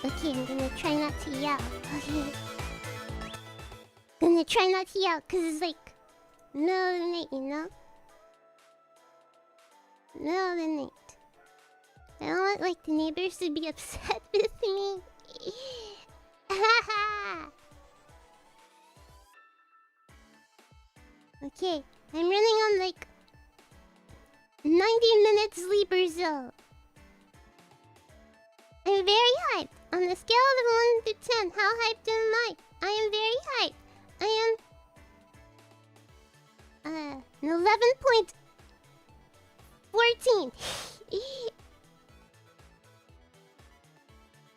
Okay, I'm gonna try not to yell. Okay. Gonna try not to yell, cause it's like middle of the night, you know? Middle of the night. I don't want like the neighbors to be upset with me. Okay, I'm running on like 90-minute sleep or so. I'm very hyped. On a scale of 1 to 10, how hyped am I? I am very hyped. I am... an 11.14.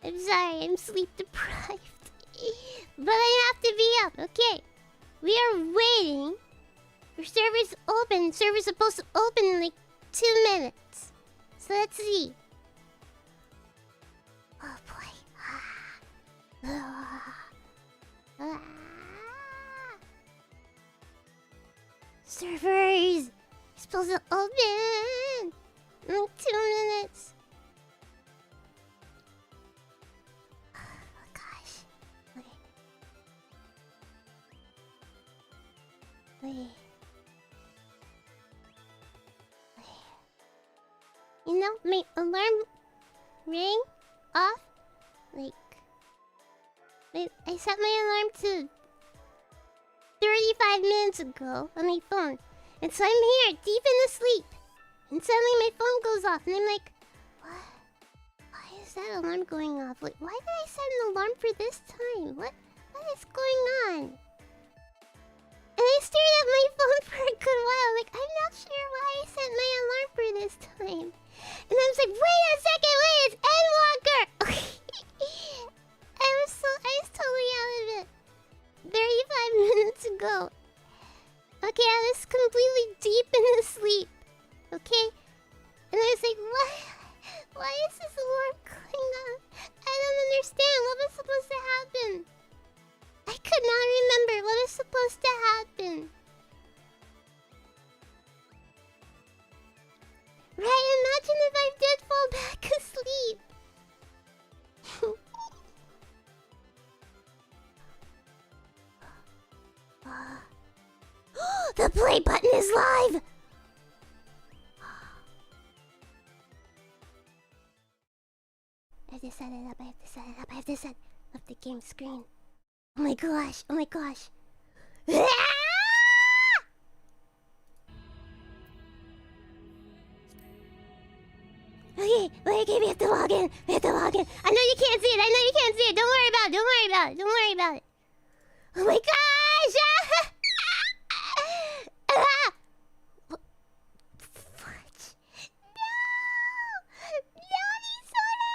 I'm sorry, I'm sleep deprived. But I have to be up, okay. We are waiting for servers open. Servers supposed to open in like 2 minutes. So let's see. Oh boy. Servers supposed to open in like 2 minutes. Oh gosh. Okay. Wait. You know, my alarm rang off. Like, I set my alarm to 35 minutes ago on my phone. And so I'm here, deep in the sleep. And suddenly my phone goes off. And I'm like, what? Why is that alarm going off? Like, why did I set an alarm for this time? What is going on? And I stared at my phone for a good while. Like, I'm not sure why I set my alarm for this time. And I was like, wait a second, wait, it's Endwalker! I was totally out of it. 35 minutes ago. Okay, I was completely deep in the sleep. Okay? And I was like, why is this alarm going on? I don't understand. What was supposed to happen? I could not remember what was supposed to happen. Right, imagine if I did fall back asleep. The play button is live! I have to set it up, I have to set up the game screen. Oh my gosh, oh my gosh. Okay, we have to log in. I know you can't see it, Don't worry about it. Oh my gosh! Fudge. No, Nisora!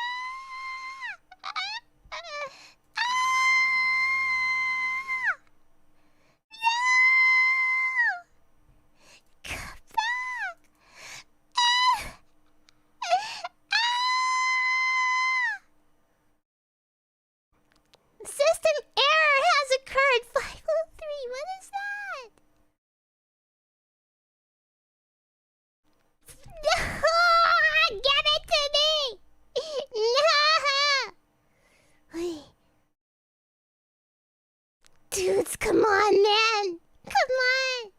Come back! System error has occurred. 503. What is that? No! Give it to me! No! Wait. Dudes, come on, man! Come on!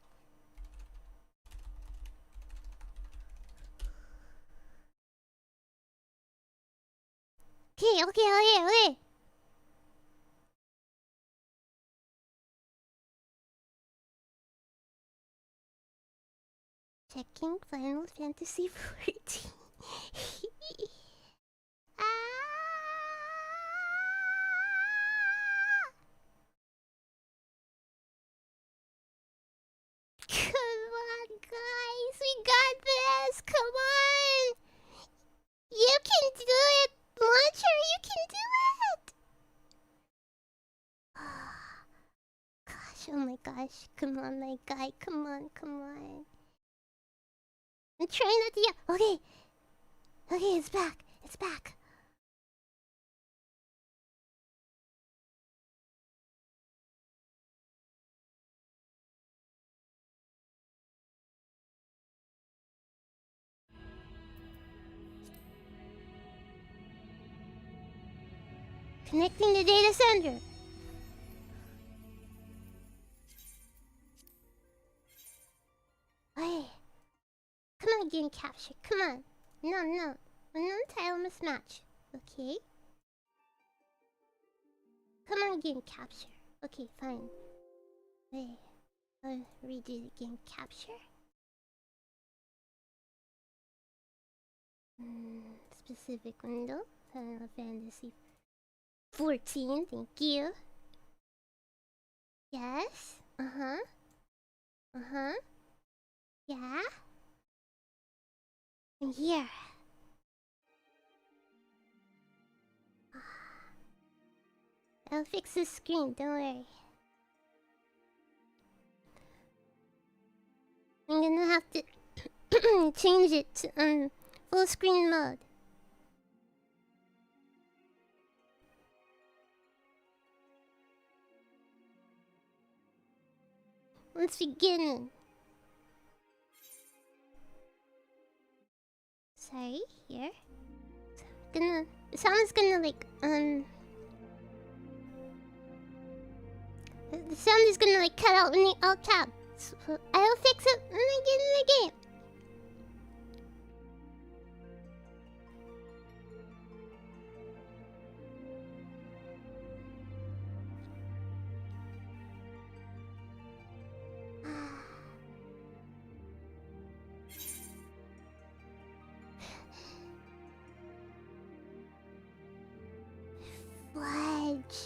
Okay. Checking Final Fantasy 14. Ah! Come on, guys. We got this. Come on. You can do it. Launcher, you can do it. Gosh, oh my gosh. Come on, my guy. Come on. I'm trying not to yell. Okay, it's back. Connecting the data center. Hey. Come on, game capture. Come on. No, no. Unknown title mismatch. Okay. Come on, game capture. Okay, fine. Wait. I'll redo the game capture. Specific window. Final Fantasy 14. Thank you. Yes. Uh-huh. Uh-huh. Yeah. And here. I'll fix the screen, don't worry. I'm gonna have to change it to full screen mode. Let's begin. Sorry, here. The sound is gonna like the sound is gonna like cut out when you alt tab. So I'll fix it when I get in the game. Fudge.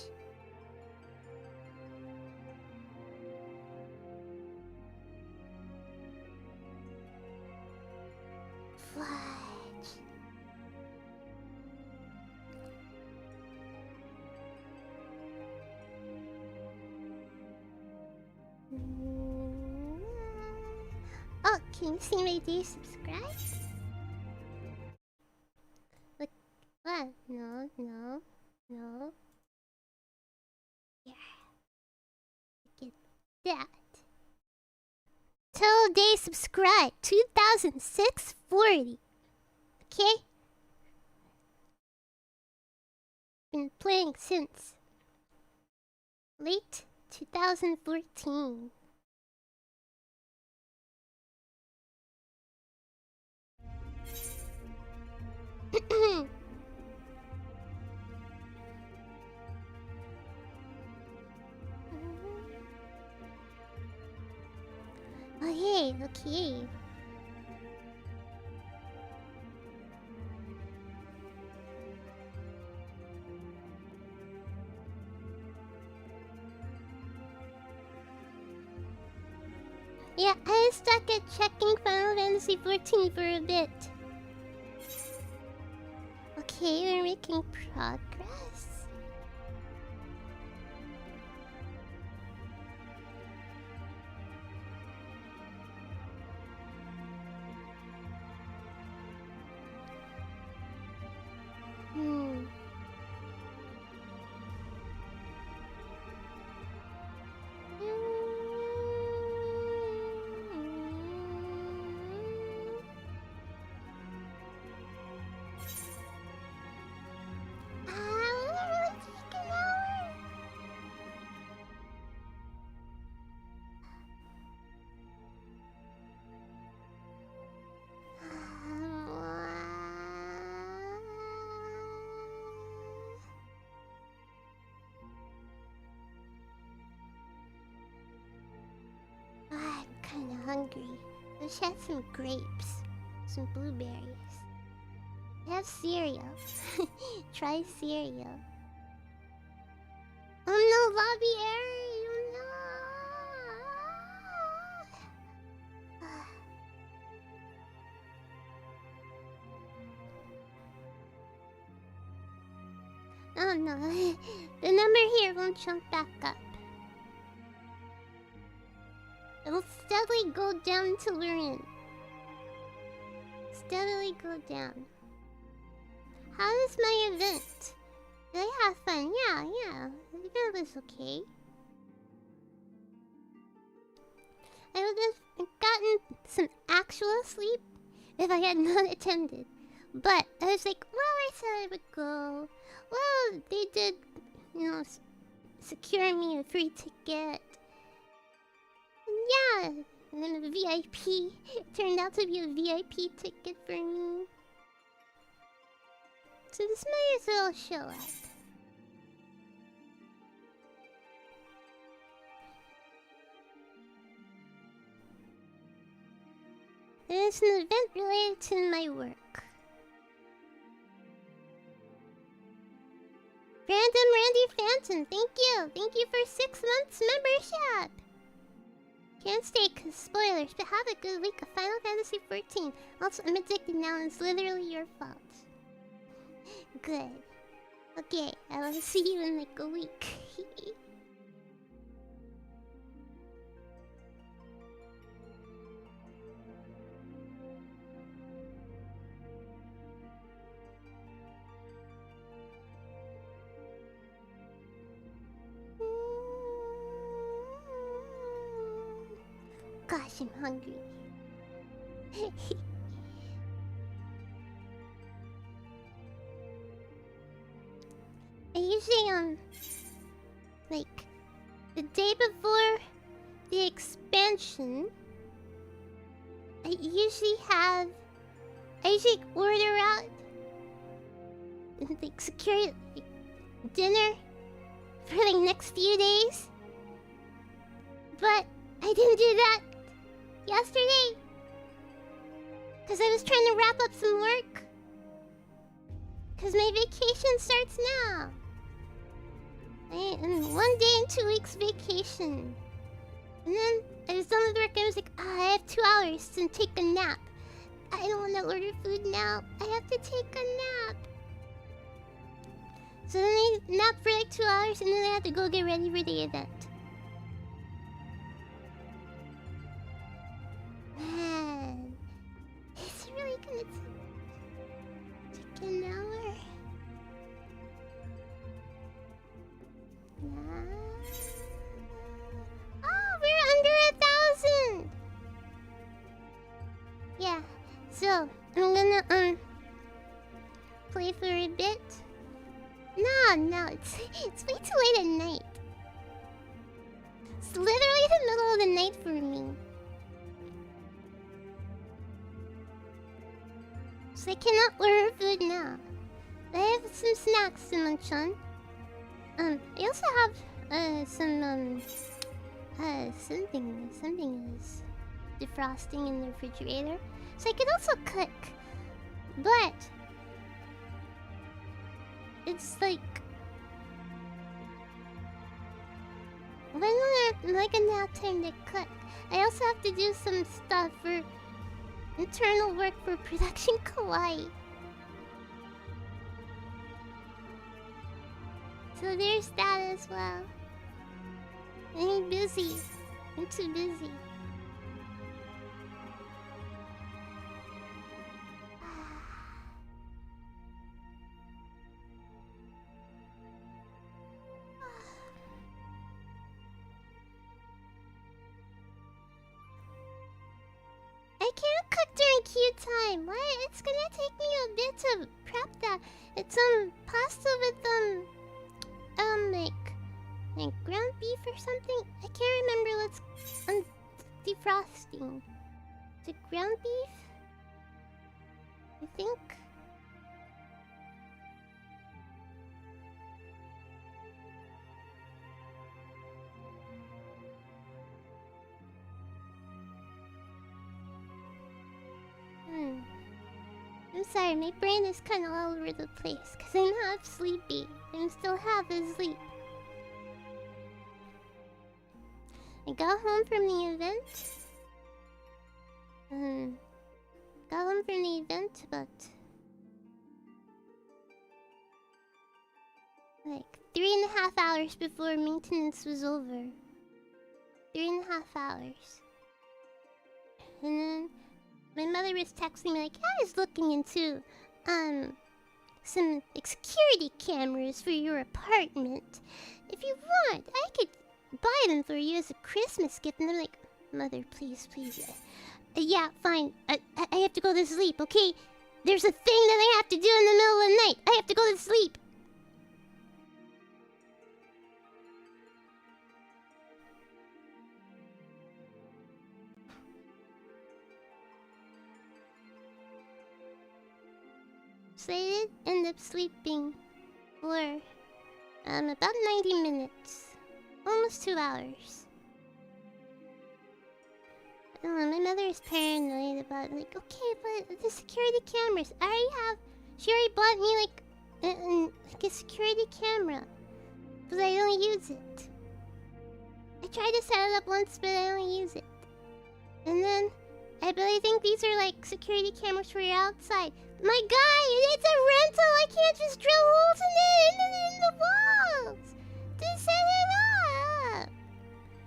Fudge. Oh, can you see my day subscribe? Look, what? No, no, no. Yeah. Look at that. Total day subscribe 2,640. Okay? Been playing since late 2014. Okay, okay. Yeah, I was stuck at checking Final Fantasy 14 for a bit. Okay, we're making progress. Hungry. Let's have some grapes, some blueberries. Have cereal. Try cereal. Oh no, Bobby Airy! Oh no. Oh no, the number here won't jump back up. It will steadily go down till we're in. Steadily go down. How is my event? Did I have fun? Yeah. The event was okay. I would have gotten some actual sleep if I had not attended. But I was like, well, I said I would go. Well, they did you know, secure me a free ticket. And yeah, and then a VIP. It turned out to be a VIP ticket for me. So this might as well show up. It's an event related to my work. Random Randy Phantom, thank you! Thank you for 6 months membership! Can't stay cause spoilers, but have a good week of Final Fantasy XIV. Also, I'm addicted now and it's literally your fault. Good. Okay, I will see you in like a week. Gosh, I'm hungry. I usually, like, the day before the expansion, I usually order out, like, secure, like, dinner for, like, next few days. But I didn't do that yesterday because I was trying to wrap up some work because my vacation starts now. And 1 day and 2 weeks vacation. And then I was done with work and I was like, I have 2 hours to take a nap. I don't want to order food now. I have to take a nap. So then I napped for like 2 hours and then I had to go get ready for the event. Man, it's really gonna take an hour. Oh, we're under 1,000. Yeah, so I'm gonna play for a bit. No, it's way too late at night. It's literally the middle of the night for me. So I cannot order food now. I have some snacks to munch on. I also have something is defrosting in the refrigerator. So I could also cook. But it's like, when am I gonna have time to cook? I also have to do some stuff for internal work for production kawaii. So there's that as well. I'm busy. I'm too busy. I can't cook during queue time. What? It's gonna take me a bit to prep that. It's pasta with like ground beef or something. I can't remember what's defrosting. Is it ground beef? I think. I'm sorry, my brain is kind of all over the place because I'm half sleepy. I'm still half asleep. I got home from the event. Got home from the event about like 3.5 hours before maintenance was over. 3.5 hours. And then my mother was texting me like, I was looking into some like, security cameras for your apartment. If you want, I could buy them for you as a Christmas gift. And I'm like, Mother, please. Yeah, fine. I have to go to sleep, okay? There's a thing that I have to do in the middle of the night. I have to go to sleep. So I did end up sleeping for about 90 minutes. Almost 2 hours. I don't know, my mother is paranoid about like, okay, but the security cameras. I already have... She already bought me like a security camera. Because I don't use it. I tried to set it up once, but I don't use it. And then... but I think these are like security cameras for your outside. My guy, it's a rental! I can't just drill holes in the walls! To set it up!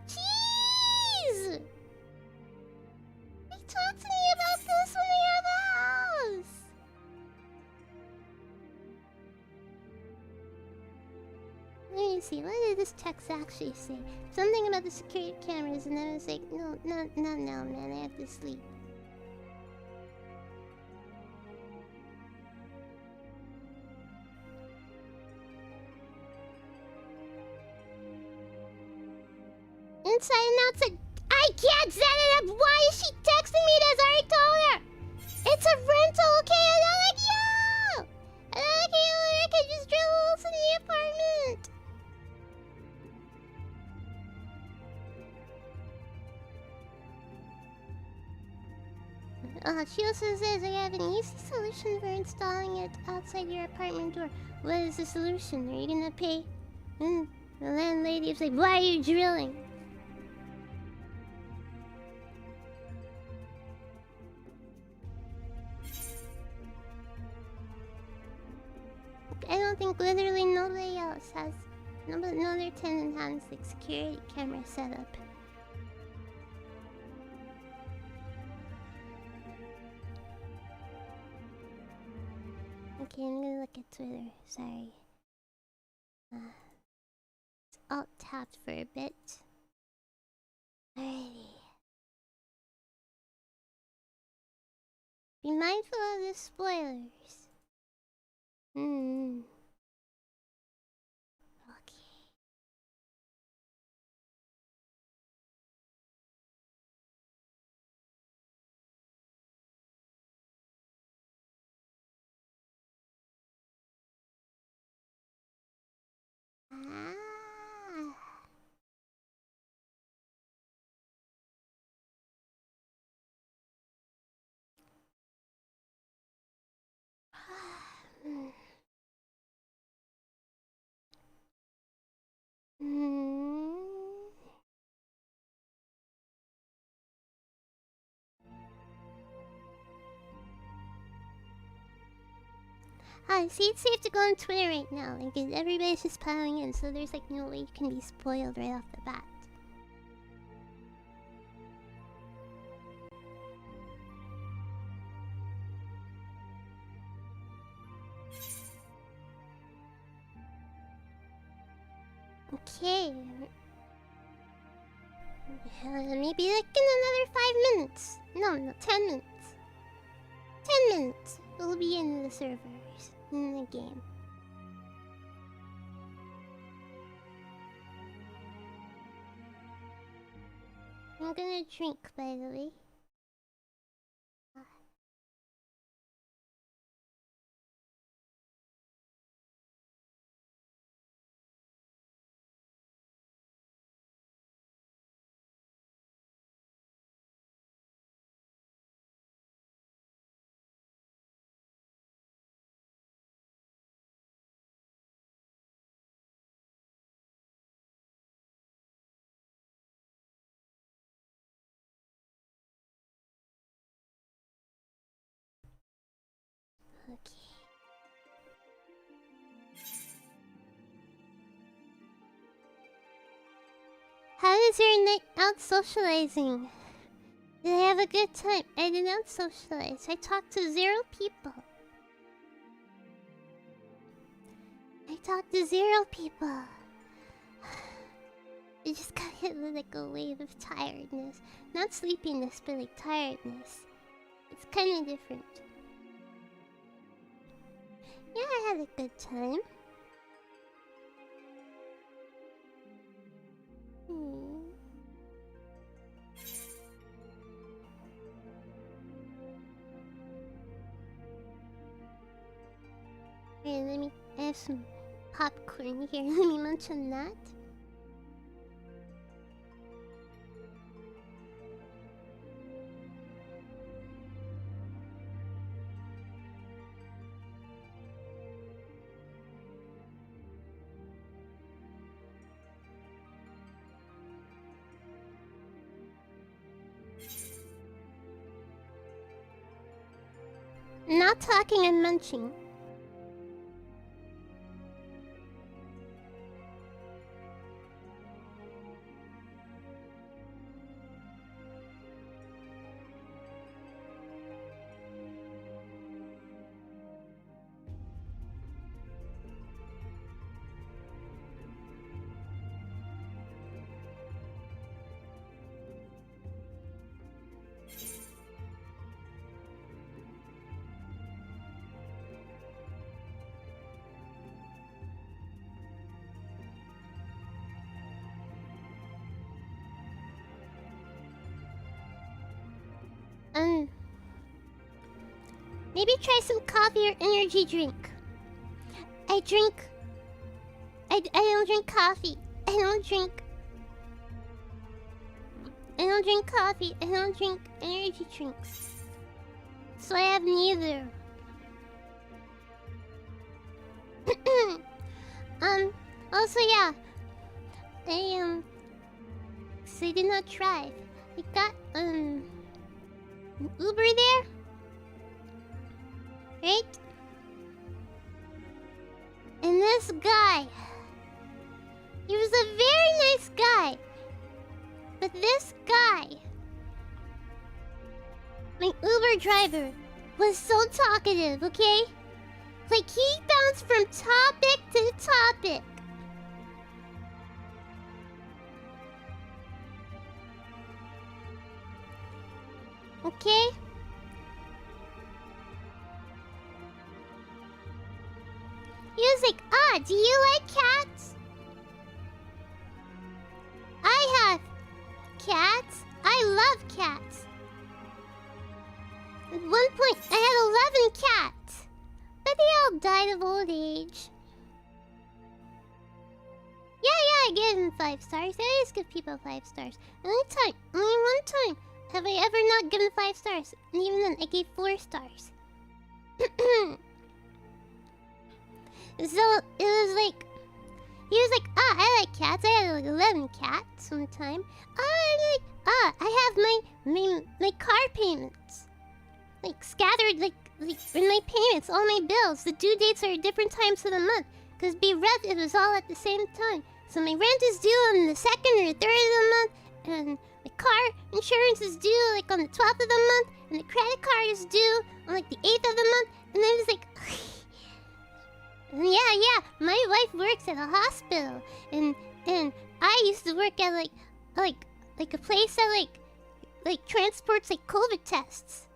Jeez! They talk to me about this when they have a house! Let me see, what did this text actually say? Something about the security cameras, and then I was like, no, not now, man, I have to sleep. Inside and outside. I can't set it up! Why is she texting me this? I already told her! It's a rental, okay? And I'm like, yo! And I'm like, yo, I can just drill holes in the apartment! She also says I have an easy solution for installing it outside your apartment door. What is the solution? Are you gonna pay? And the landlady is like, why are you drilling? I don't think literally nobody else has... No other tenant has like security camera set up. Okay, I'm gonna look at Twitter. Sorry. It's alt-tapped for a bit. Alrighty. Be mindful of the spoilers. Okay. See, it's safe to go on Twitter right now, because everybody's just piling in, so there's like no way you can be spoiled right off the bat. Okay. Maybe like in another 5 minutes. No, 10 minutes. 10 minutes. We'll be in the servers. In the game. I'm gonna drink, by the way. Okay. How is your night out socializing? Did I have a good time? I did not socialize. I talked to 0 people. I talked to 0 people. I just got hit with like a wave of tiredness. Not sleepiness, but like tiredness. It's kind of different. Yeah, I had a good time. Wait, let me. I have some popcorn here. Let me munch on that. Not talking and munching. Maybe try some coffee or energy drink. I don't drink coffee. I don't drink coffee. I don't drink energy drinks. So I have neither. Also yeah. So I did not drive. I got an Uber there. Right? And this guy, he was a very nice guy. But this guy, my Uber driver, was so talkative, okay? Like he bounced from topic to topic. Okay? He was like, do you like cats? I have cats. I love cats. At one point, I had 11 cats. But they all died of old age. Yeah, I gave them 5 stars. I always give people 5 stars. Only one time have I ever not given 5 stars. And even then, I gave 4 stars. So it was like, he was like, I like cats. I had like 11 cats one time. I have my car payments, like scattered like in my payments, all my bills. The due dates are at different times of the month, cause it was all at the same time. So my rent is due on the 2nd or 3rd of the month, and my car insurance is due like on the 12th of the month, and the credit card is due on like the 8th of the month. And I was like. Yeah, my wife works at a hospital, and I used to work at like a place that like transports like COVID tests.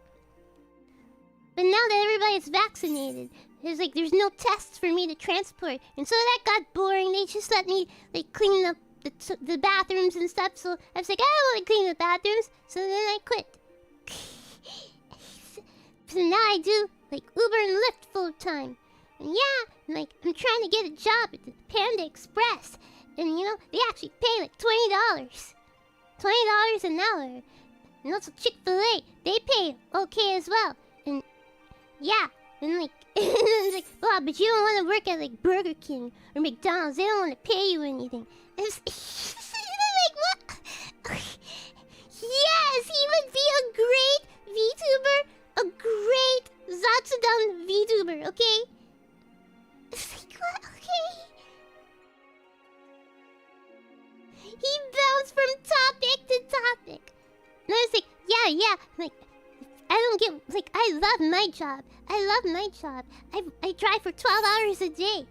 But now that everybody's vaccinated, there's no tests for me to transport, and so that got boring. They just let me like clean up the bathrooms and stuff. So I was like, I don't want to clean the bathrooms, so then I quit. So now I do like Uber and Lyft full time. And yeah, like I'm trying to get a job at the Panda Express, and you know they actually pay like $20 an hour. And also Chick-fil-A, they pay okay as well. And yeah, and like it's like, wow, but you don't want to work at like Burger King or McDonald's. They don't want to pay you anything. It's like what? Yes, he would be a great VTuber, a great Zatsudan VTuber. Okay. It's like, what? Okay. He bounced from topic to topic. And I was like, yeah, like, I don't get, like, I love my job. I drive for 12 hours a day.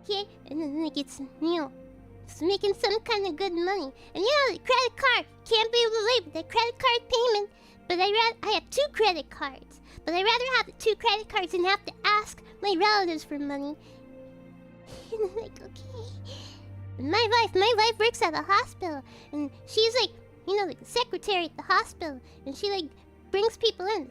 Okay? And then, like, it's, you know, it's making some kind of good money. And, you know, the credit card, can't be late with the credit card payment. But I have 2 credit cards. But I'd rather have the 2 credit cards than have to ask my relatives for money. And I'm like, okay. And my wife works at a hospital. And she's like, you know, like the secretary at the hospital. And she like brings people in.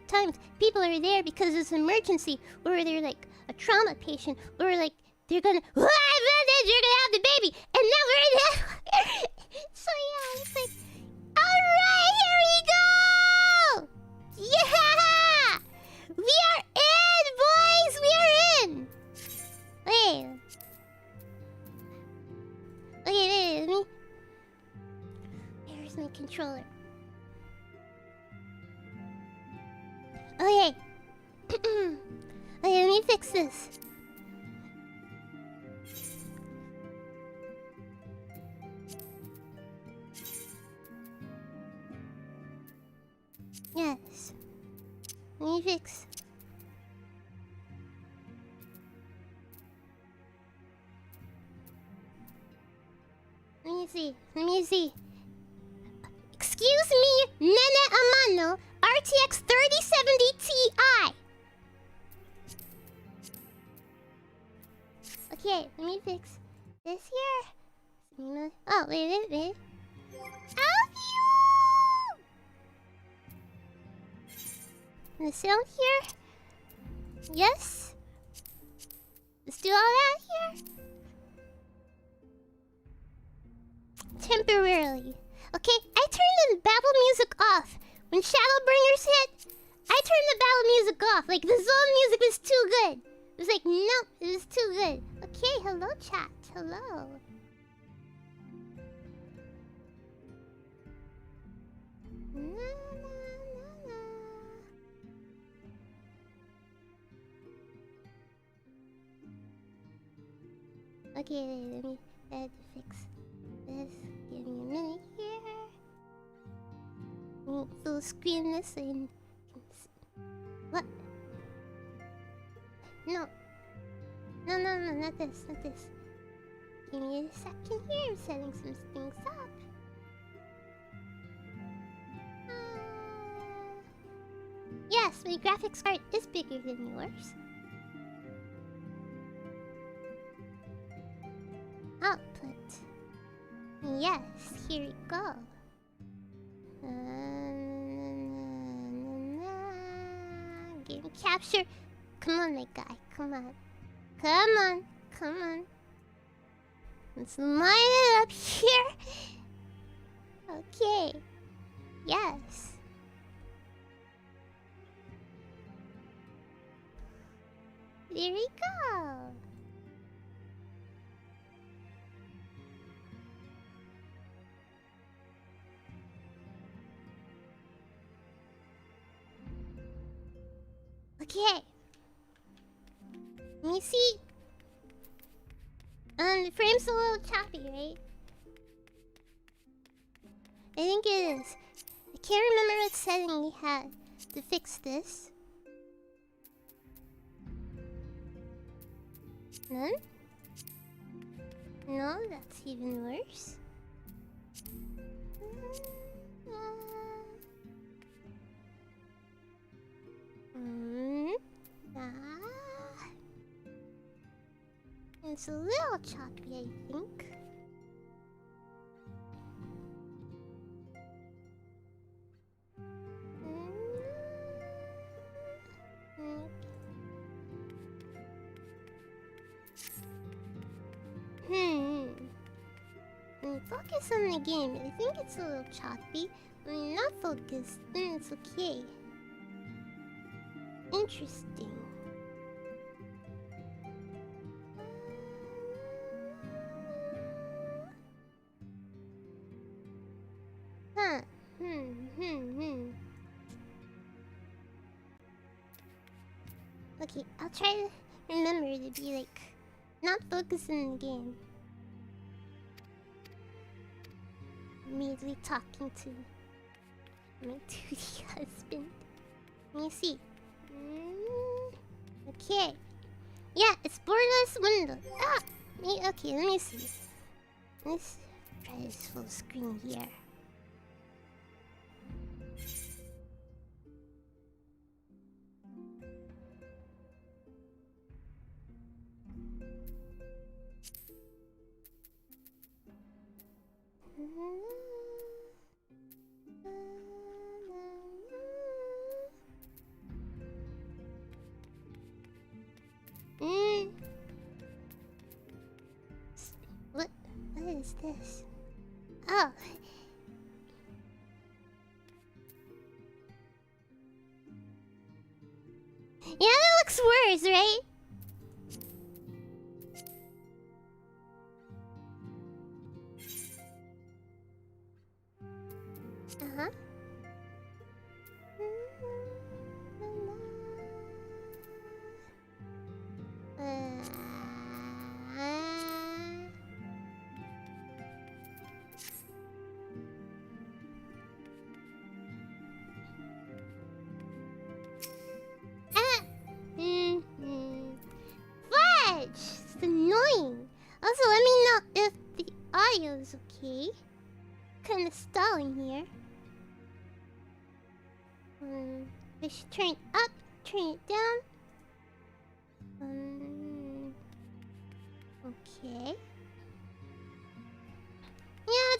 Times people are there because it's an emergency. Or they're like, a trauma patient where like they're gonna you're gonna have the baby, and now we're in that. So yeah, it's like, all right, here we go. Yeah, we are in, boys. We are in. Wait. Okay, let me. Where's my controller? Okay. Okay, let me fix this. Yes. Let me fix. Let me see. Let me see. Excuse me, Nene Amano, RTX 3070 Ti. Okay, let me fix this here. Oh, wait. Ow! The sound here? Yes? Let's do all that here? Temporarily. Okay, I turned the battle music off. When Shadowbringers hit, I turned the battle music off. Like, the zone music was too good. It was like, nope, it was too good. Okay, hello chat, hello. Okay, let me fix this. Give me a minute here. Full screen this and what? No, not this. Give me a second here. I'm setting some things up. Yes, my graphics card is bigger than yours. Output. Yes, here we go. Game capture. Come on, my guy. Come on. Let's line it up here. Okay. Yes. There we go. Okay. Let me see. The frame's a little choppy, right? I think it is. I can't remember what setting we had to fix this. None? No, that's even worse. It's a little choppy, I think. Focus on the game. I think it's a little choppy. Not focused, then it's okay. Interesting. Okay, I'll try to remember to be like not focused in the game. Immediately talking to my 2D husband. Let me see. Okay. Yeah, it's borderless window. Okay, let me see. Let's try this full screen here. What is this? Oh. Yeah, that looks worse, right? Uh-huh. Fudge! It's annoying. Also, let me know if the audio is okay. Kinda stalling here. I should turn it up, turn it down. Okay. Yeah, I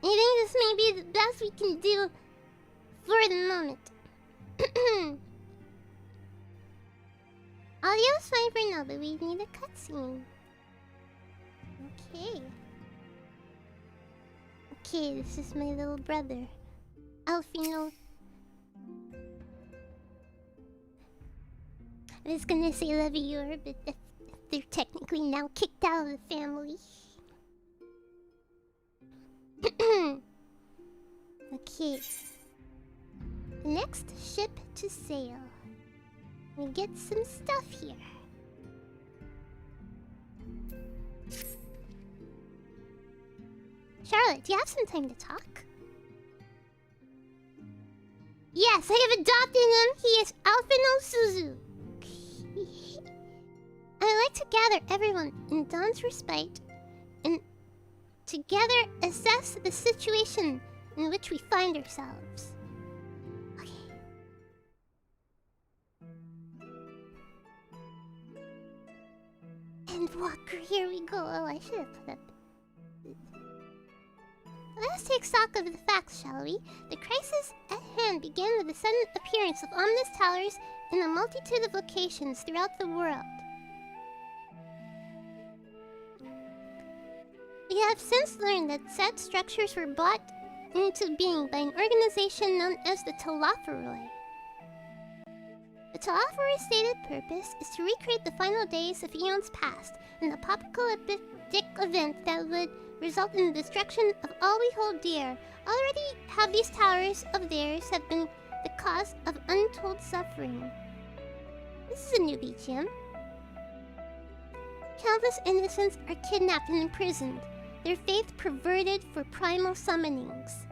think this may be the best we can do for the moment. Audio's fine for now, but we need a cutscene. Okay. Okay, this is my little brother. Alfino. I was gonna say Levior, but they're technically now kicked out of the family. Okay. Next ship to sail. We get some stuff here. Charlotte, do you have some time to talk? Yes, I have adopted him. He is Alfino Suzu. I like to gather everyone in Dawn's respite and together assess the situation in which we find ourselves. Okay. Endwalker, here we go. Oh, I should have put up. Let us take stock of the facts, shall we? The crisis at hand began with the sudden appearance of ominous towers in a multitude of locations throughout the world. We have since learned that said structures were brought into being by an organization known as the Teleportation. The Teleportation's stated purpose is to recreate the final days of eons past, an apocalyptic event that would result in the destruction of all we hold dear. Already have these towers of theirs have been the cause of untold suffering. This is a new BGM. Countless innocents are kidnapped and imprisoned, their faith perverted for primal summonings.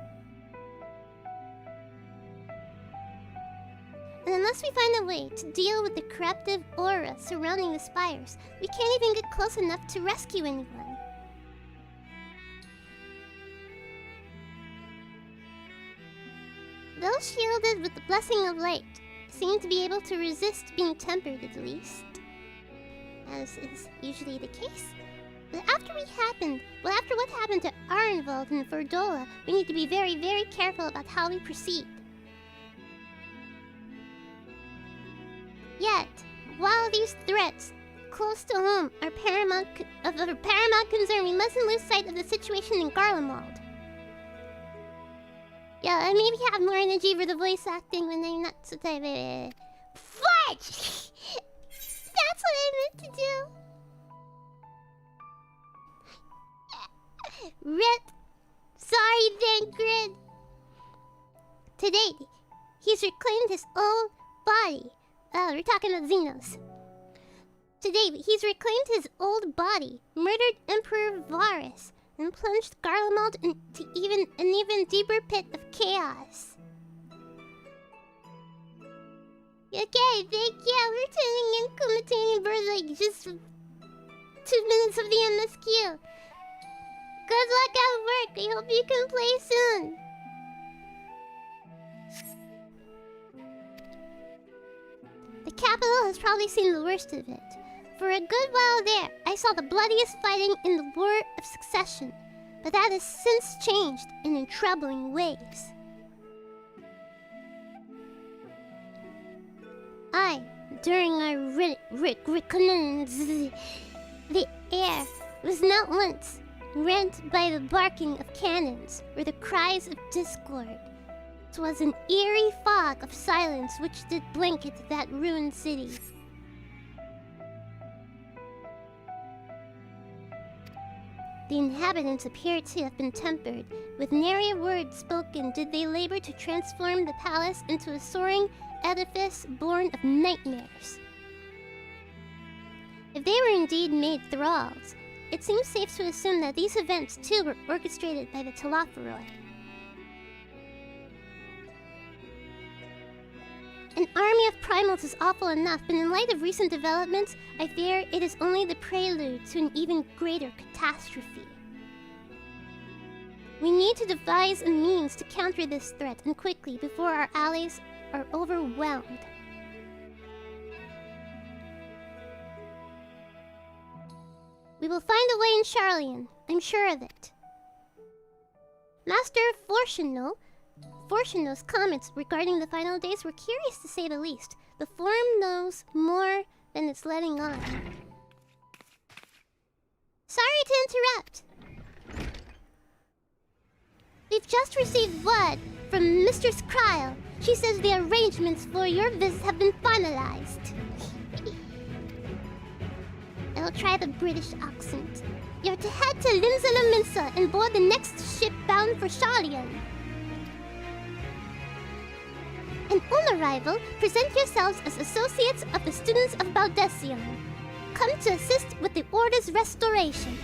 And unless we find a way to deal with the corruptive aura surrounding the spires, we can't even get close enough to rescue anyone. Those shielded with the blessing of light seem to be able to resist being tempered at least, as is usually the case. But after what happened to Arnvald and Verdola, we need to be very, very careful about how we proceed. Yet, while these threats close to home are of paramount concern, we mustn't lose sight of the situation in Garlemald. Yeah, I maybe have more energy for the voice acting when I'm not so tired. Fudge! That's what I meant to do. Rip. Sorry, Dankrid. To date, he's reclaimed his old body. We're talking about Xenos. To date, he's reclaimed his old body, murdered Emperor Varus, and plunged Garlemald into an even deeper pit of chaos. Okay, thank you. We're turning in commentating for like just 2 minutes of the MSQ. Good luck at work. I hope you can play soon. The capital has probably seen the worst of it. For a good while there, I saw the bloodiest fighting in the War of Succession, but that has since changed and in troubling ways. During our reconnaissance, the air was not once, rent by the barking of cannons or the cries of discord. 'Twas an eerie fog of silence which did blanket that ruined city. The inhabitants appeared to have been tempered. With nary a word spoken did they labor to transform the palace into a soaring edifice born of nightmares. If they were indeed made thralls, it seems safe to assume that these events too were orchestrated by the Telophoroi. An army of primals is awful enough, but in light of recent developments, I fear it is only the prelude to an even greater catastrophe. We need to devise a means to counter this threat, and quickly, before our allies are overwhelmed. We will find a way in Sharlayan, I'm sure of it. Master Fortuno's comments regarding the final days were curious to say the least. The forum knows more than it's letting on. Sorry to interrupt. We've just received word from Mistress Cryle. She says the arrangements for your visit have been finalized. I'll try the British accent. You're to head to Linzala Minsa and board the next ship bound for Sharlayan. And on arrival, present yourselves as associates of the students of Baldesion. Come to assist with the Order's restoration.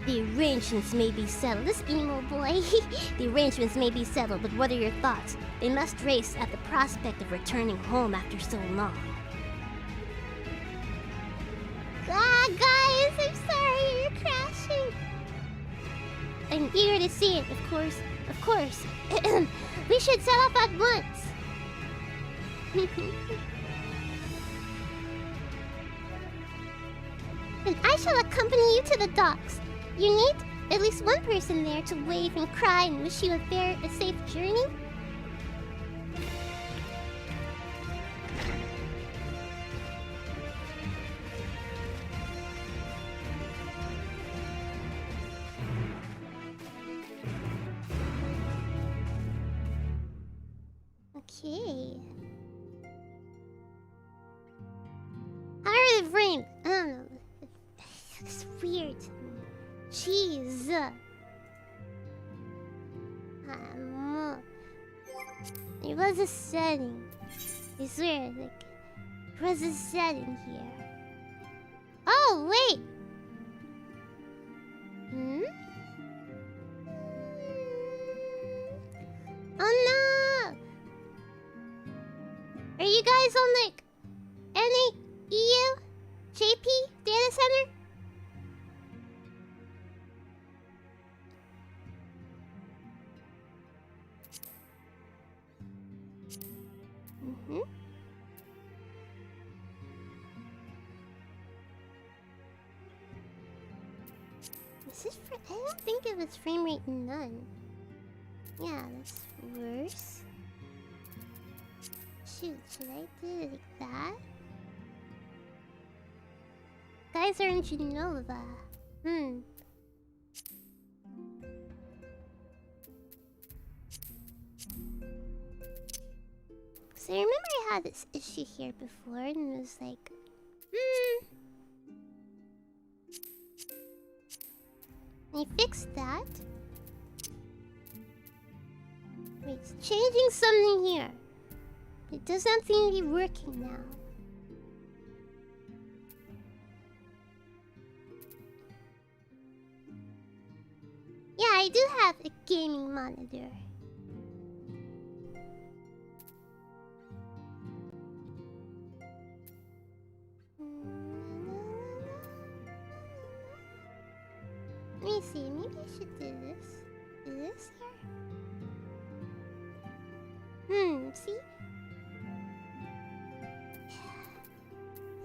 The arrangements may be settled. This emo boy. The arrangements may be settled, but what are your thoughts? They must race at the prospect of returning home after so long. Ah, guys, I'm sorry, you're crashing. I'm eager to see it, of course. Of course. We should set off at once. And I shall accompany you to the docks. You need at least one person there to wave and cry and wish you a safe journey. Okay. How are the frames? I don't know. It's weird. Jeez. It was a setting. I swear, like, it was a setting here. Oh, wait! Hmm? Oh no! Are you guys on, like, NAEU? JP? Data Center? Mm-hmm. Is this I don't think it was frame rate none. Yeah, that's worse. Shoot, should I do it like that? Guys are in Genova. So I remember I had this issue here before and it was like, I fixed that. Wait, it's changing something here. It does not seem to be working now. Yeah, I do have a gaming monitor. Let me see, maybe I should do this. Do this here? See?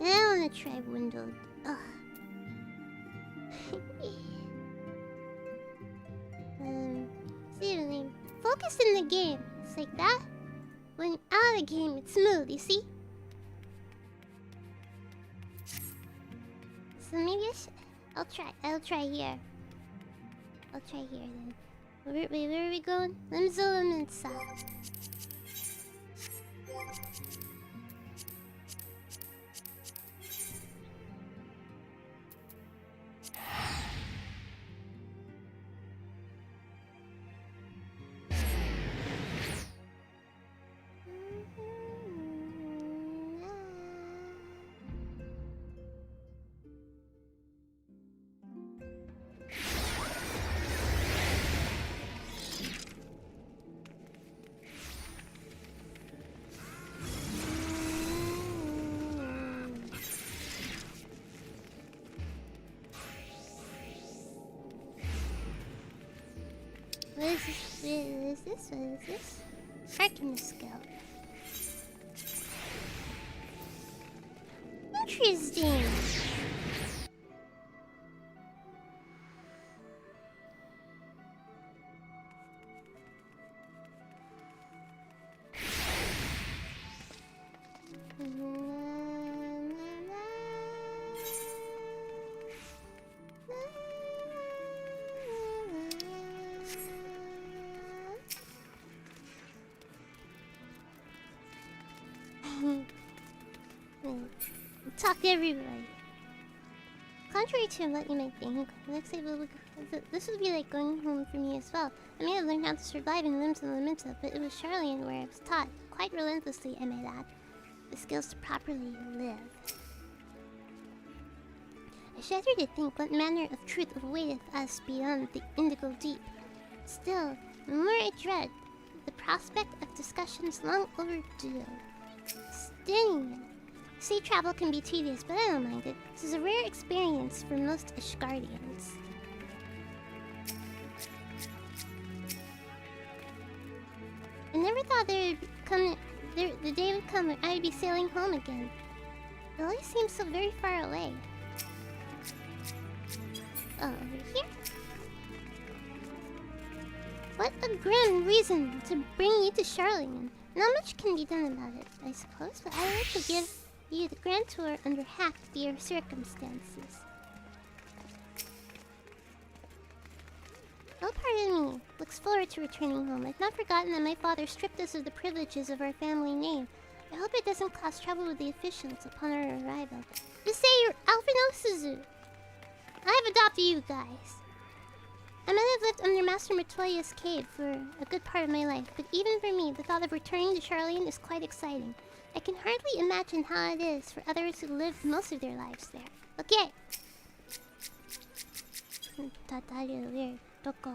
I wanna try windowed. Ugh. See what I mean? Focus in the game. Just like that. When out of the game, it's smooth, you see? So maybe I'll try here. I'll try here then. Wait, where are we going? Limsa. What is this? Harken skill. Interesting. Talk to everybody. Contrary to what you might think, this would be like going home for me as well. I may have learned how to survive in Limsa, but it was Sharlayan where I was taught, quite relentlessly, I might add, the skills to properly live. I shudder to think what manner of truth awaiteth us beyond the indigo deep. Still, the more I dread the prospect of discussions long overdue. Estinien. Sea travel can be tedious, but I don't mind it. This is a rare experience for most Ishgardians. I never thought the day would come when I would be sailing home again. It always seems so very far away. Oh, over here? What a grim reason to bring you to Sharlayan. Not much can be done about it, I suppose, but I would like to give you the grand tour under happier circumstances. Oh, pardon me. Looks forward to returning home. I've not forgotten that my father stripped us of the privileges of our family name. I hope it doesn't cause trouble with the officials upon our arrival. Just say you're Suzu. I've adopted you guys. I might have lived under Master Matoya's cave for a good part of my life, but even for me, the thought of returning to Sharlayan is quite exciting. I can hardly imagine how it is for others who lived most of their lives there. Okay. Tataru, where? Doko.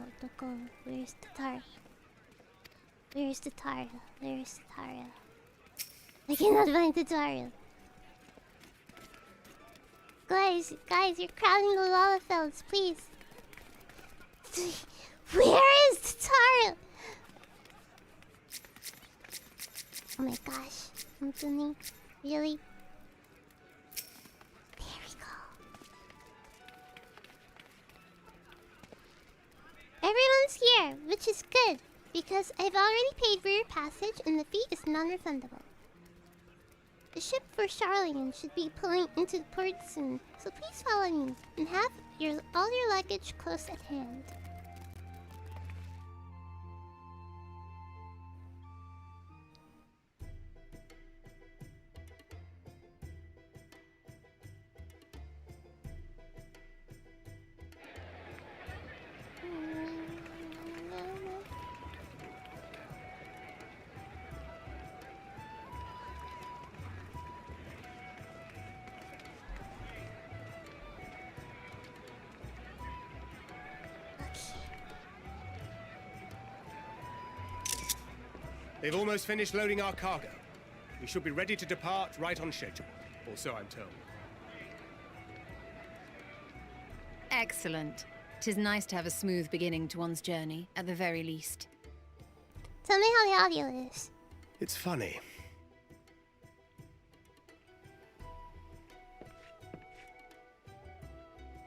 Where's Tataru? Where's Tataru? I cannot find Tataru. Guys, you're crowding the Lalafels, please. Where is Tataru? Oh my gosh. Anthony, really? There we go. Everyone's here, which is good, because I've already paid for your passage and the fee is non-refundable. The ship for Sharlayan should be pulling into the port soon, so please follow me and have all your luggage close at hand. They've almost finished loading our cargo. We should be ready to depart right on schedule, or so I'm told. Excellent. 'Tis nice to have a smooth beginning to one's journey, at the very least. Tell me how the audio is. It's funny.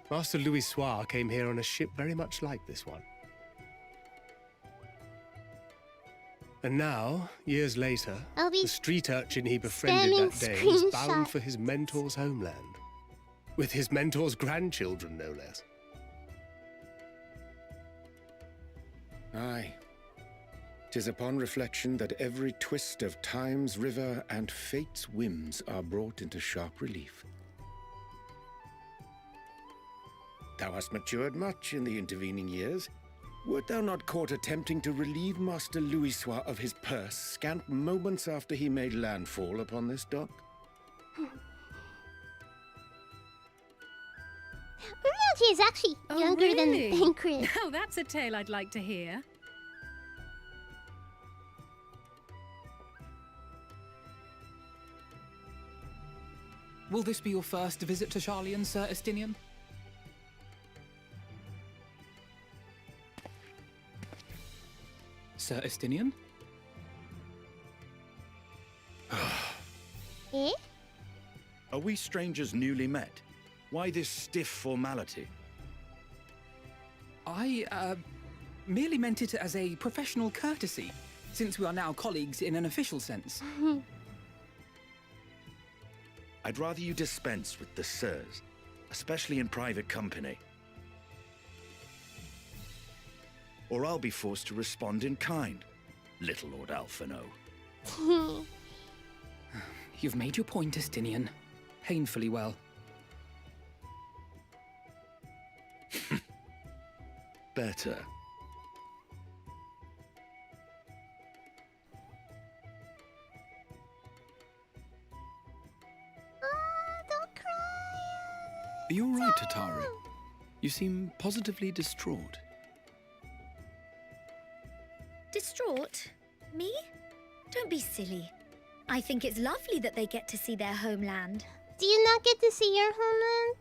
Master Louis Soir came here on a ship very much like this one. And now, years later, I'll be the street urchin he befriended spamming that day is screenshots. bound for his mentor's homeland. With his mentor's grandchildren, no less. Aye. 'Tis upon reflection that every twist of time's river and fate's whims are brought into sharp relief. Thou hast matured much in the intervening years. Wert thou not caught attempting to relieve Master Louisois of his purse scant moments after he made landfall upon this dock? Royalty is actually younger than Chris. Now that's a tale I'd like to hear. Will this be your first visit to Sharlayan, Sir Estinien? Sir Estinien? Eh? Are we strangers newly met? Why this stiff formality? I, merely meant it as a professional courtesy, since we are now colleagues in an official sense. I'd rather you dispense with the sirs, especially in private company. Or I'll be forced to respond in kind, little Lord Alphino. You've made your point, Estinien. Painfully well. Better. Don't cry. Are you all right, Tataru? You seem positively distraught. Distraught? Me? Don't be silly. I think it's lovely that they get to see their homeland. Do you not get to see your homeland?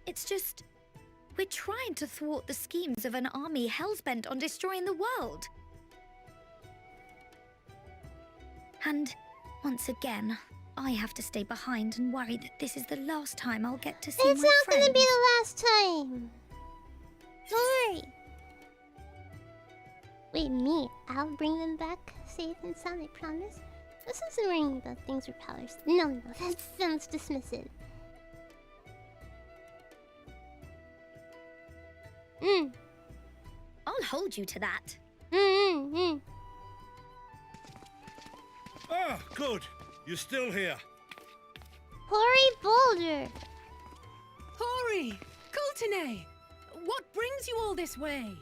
It's just... we're trying to thwart the schemes of an army hellbent on destroying the world. And, once again, I have to stay behind and worry that this is the last time I'll get to see It's my not friends. gonna be the last time. Don't worry. Wait, me? I'll bring them back safe and sound, I promise. This isn't worrying about things or powers. No, that sounds dismissive. I'll hold you to that. Ah, good. You're still here. Hori Boulder. Hori! Coulternay! What brings you all this way?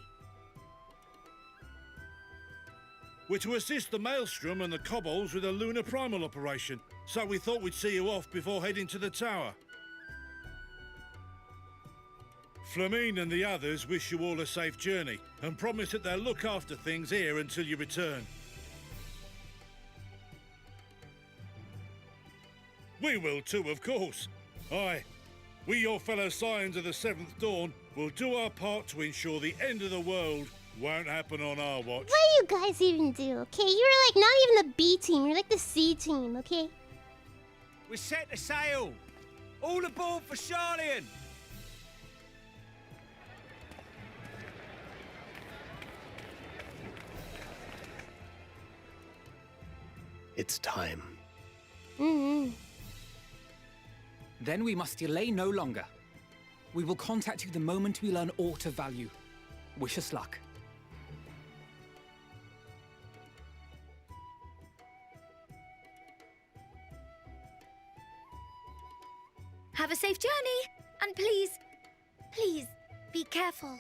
We're to assist the Maelstrom and the Kobolds with a lunar primal operation, so we thought we'd see you off before heading to the tower. Flamine and the others wish you all a safe journey and promise that they'll look after things here until you return. We will too, of course. Aye, we, your fellow Scions of the Seventh Dawn, will do our part to ensure the end of the world won't happen on our watch. What do you guys even do, okay? You're like not even the B team, you're like the C team, okay? We're set to sail! All aboard for Sharlayan! It's time. Then we must delay no longer. We will contact you the moment we learn aught of value. Wish us luck. Have a safe journey, and please, please, be careful.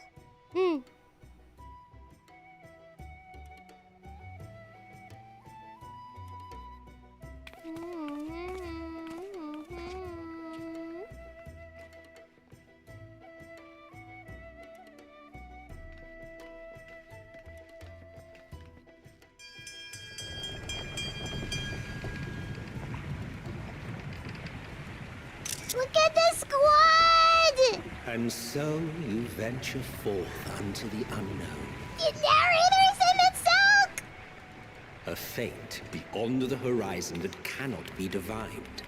Look at the squad! And so you venture forth unto the unknown. The narrator's in itself! A fate beyond the horizon that cannot be divined.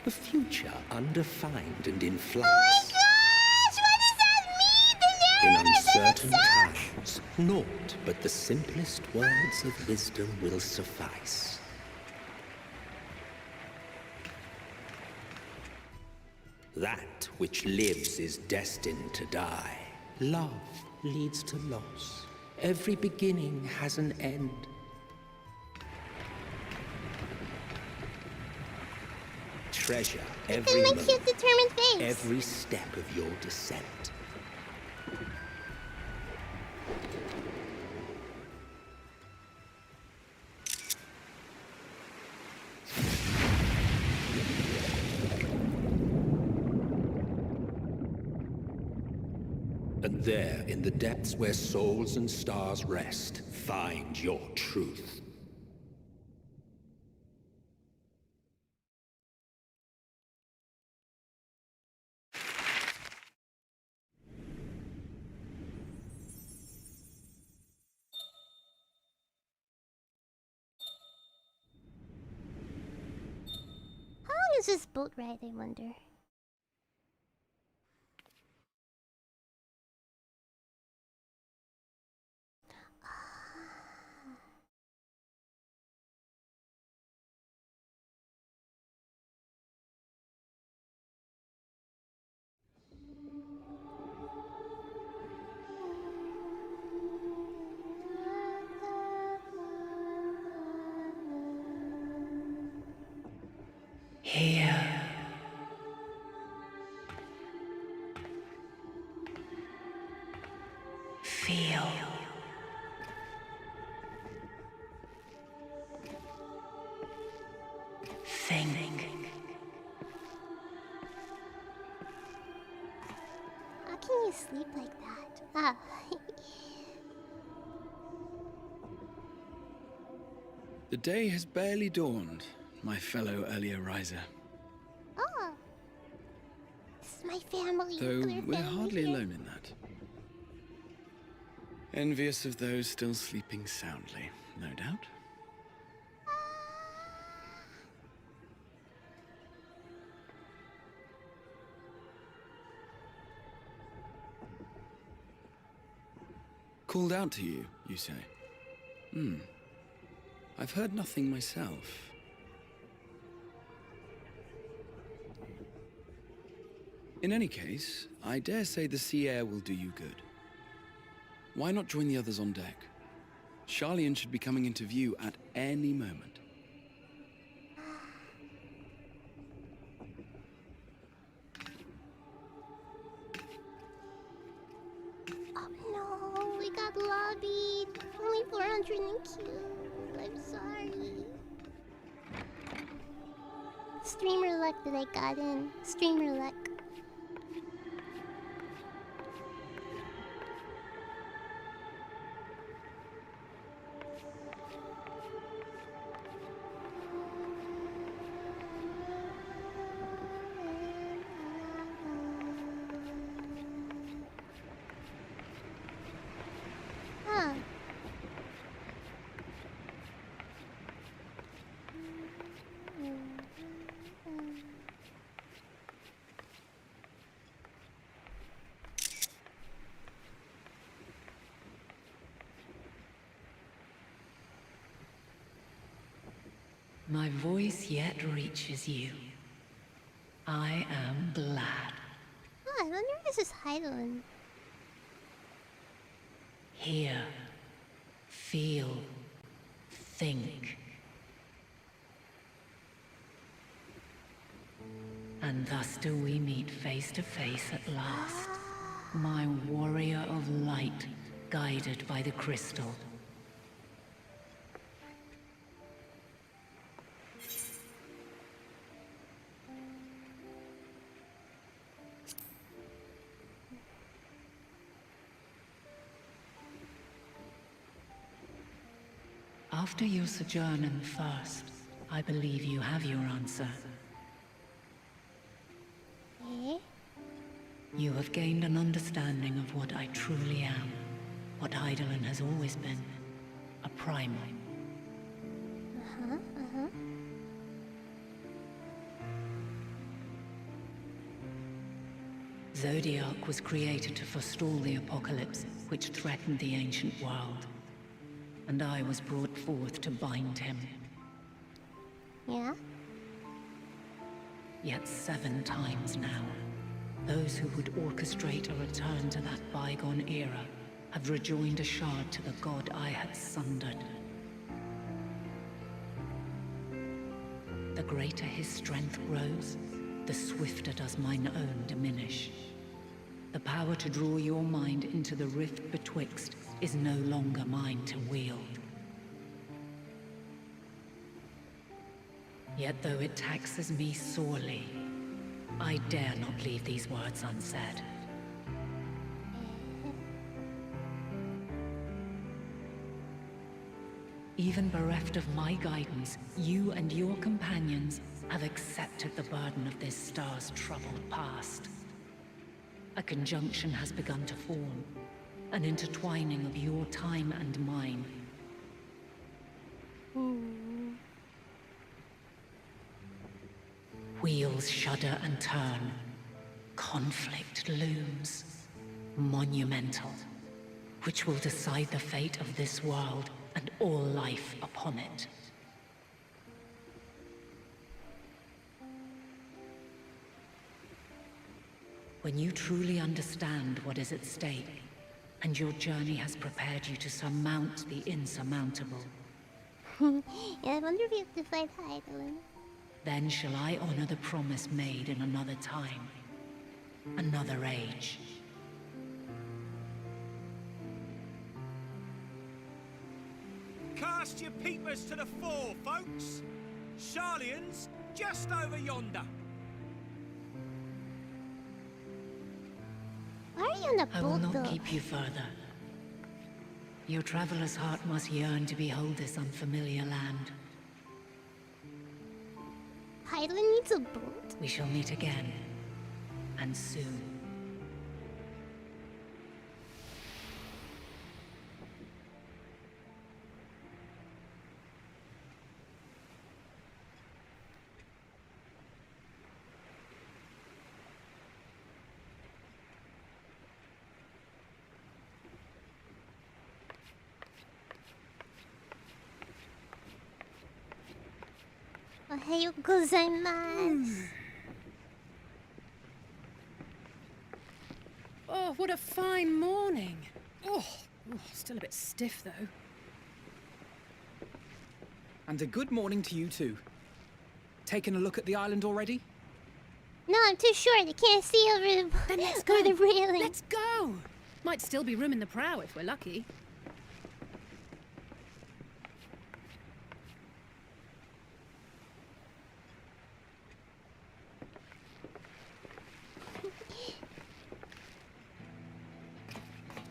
A future undefined and in flux. Oh my gosh! What does that mean? The In uncertain times, naught but the simplest words of wisdom will suffice. That which lives is destined to die. Love leads to loss. Every beginning has an end. Treasure every my moment, cute determined face. every step of your descent. And there, in the depths where souls and stars rest, find your truth. How long is this boat ride, I wonder? Here. Feel. Think. How can you sleep like that? Ah. The day has barely dawned, my fellow earlier riser. Oh. This is my family. Though Clear we're family hardly here. alone in that. Envious of those still sleeping soundly, no doubt. Called out to you, you say? I've heard nothing myself. In any case, I dare say the sea air will do you good. Why not join the others on deck? Sharlayan should be coming into view at any moment. Oh no, we got lobbied. Only 400 in queue. I'm sorry. Streamer luck that I got in. Streamer luck. Huh. My voice yet reaches you. I am glad. Oh, I wonder if this is Hydaelyn. Hear, feel, think. And thus do we meet face to face at last. My warrior of light, guided by the crystal. After your sojourn in the First, I believe you have your answer. Eh? You have gained an understanding of what I truly am, what Hydaelyn has always been, a primal. Uh-huh, uh-huh. Zodiac was created to forestall the apocalypse which threatened the ancient world. And I was brought forth to bind him. Yeah? Yet 7 times now, those who would orchestrate a return to that bygone era have rejoined a shard to the god I had sundered. The greater his strength grows, the swifter does mine own diminish. The power to draw your mind into the rift betwixt is no longer mine to wield. Yet though it taxes me sorely, I dare not leave these words unsaid. Even bereft of my guidance, you and your companions have accepted the burden of this star's troubled past. A conjunction has begun to form, an intertwining of your time and mine. Wheels shudder and turn. Conflict looms. Monumental. Which will decide the fate of this world and all life upon it. When you truly understand what is at stake, and your journey has prepared you to surmount the insurmountable. Yeah, I wonder if you have to fight Hydaelyn. Then shall I honor the promise made in another time, another age. Cast your peepers to the fore, folks. Sharlayan's just over yonder. Why are you on the boat, I will not though? keep you further. Your traveler's heart must yearn to behold this unfamiliar land. Hydaelyn needs a boat? We shall meet again, and soon. Ohayo gozaimasu. Oh, what a fine morning. Oh, still a bit stiff though. And a good morning to you too. Taken a look at the island already? No, I'm too short. I can't see over the, Then let's go. over the railing. Let's go. Might still be room in the prow if we're lucky.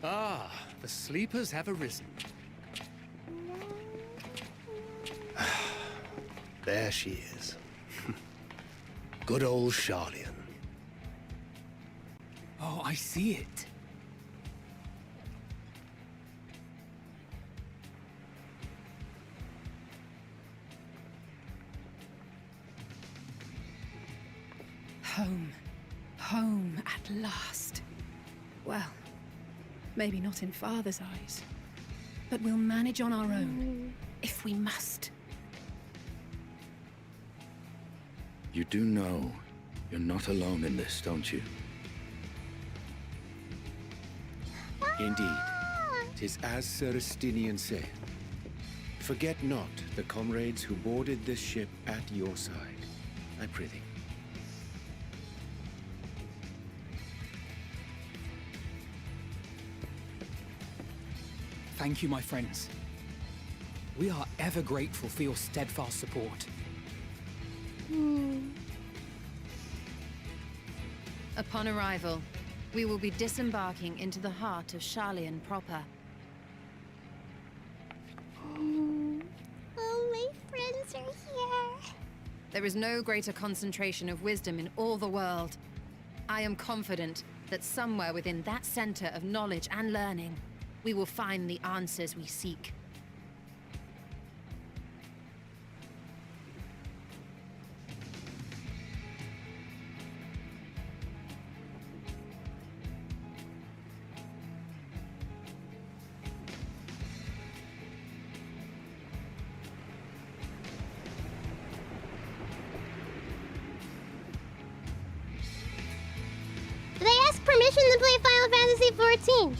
Ah, the sleepers have arisen. There she is. Good old Sharlayan. Oh, I see it. Home. Home at last. Well, maybe not in Father's eyes. But we'll manage on our own, if we must. You do know you're not alone in this, don't you? Indeed. 'Tis as Sir Estinien saith. Forget not the comrades who boarded this ship at your side, I prithee. Thank you, my friends. We are ever grateful for your steadfast support. Upon arrival, we will be disembarking into the heart of Sharlayan proper. Oh, my friends are here. There is no greater concentration of wisdom in all the world. I am confident that somewhere within that center of knowledge and learning, we will find the answers we seek. 14.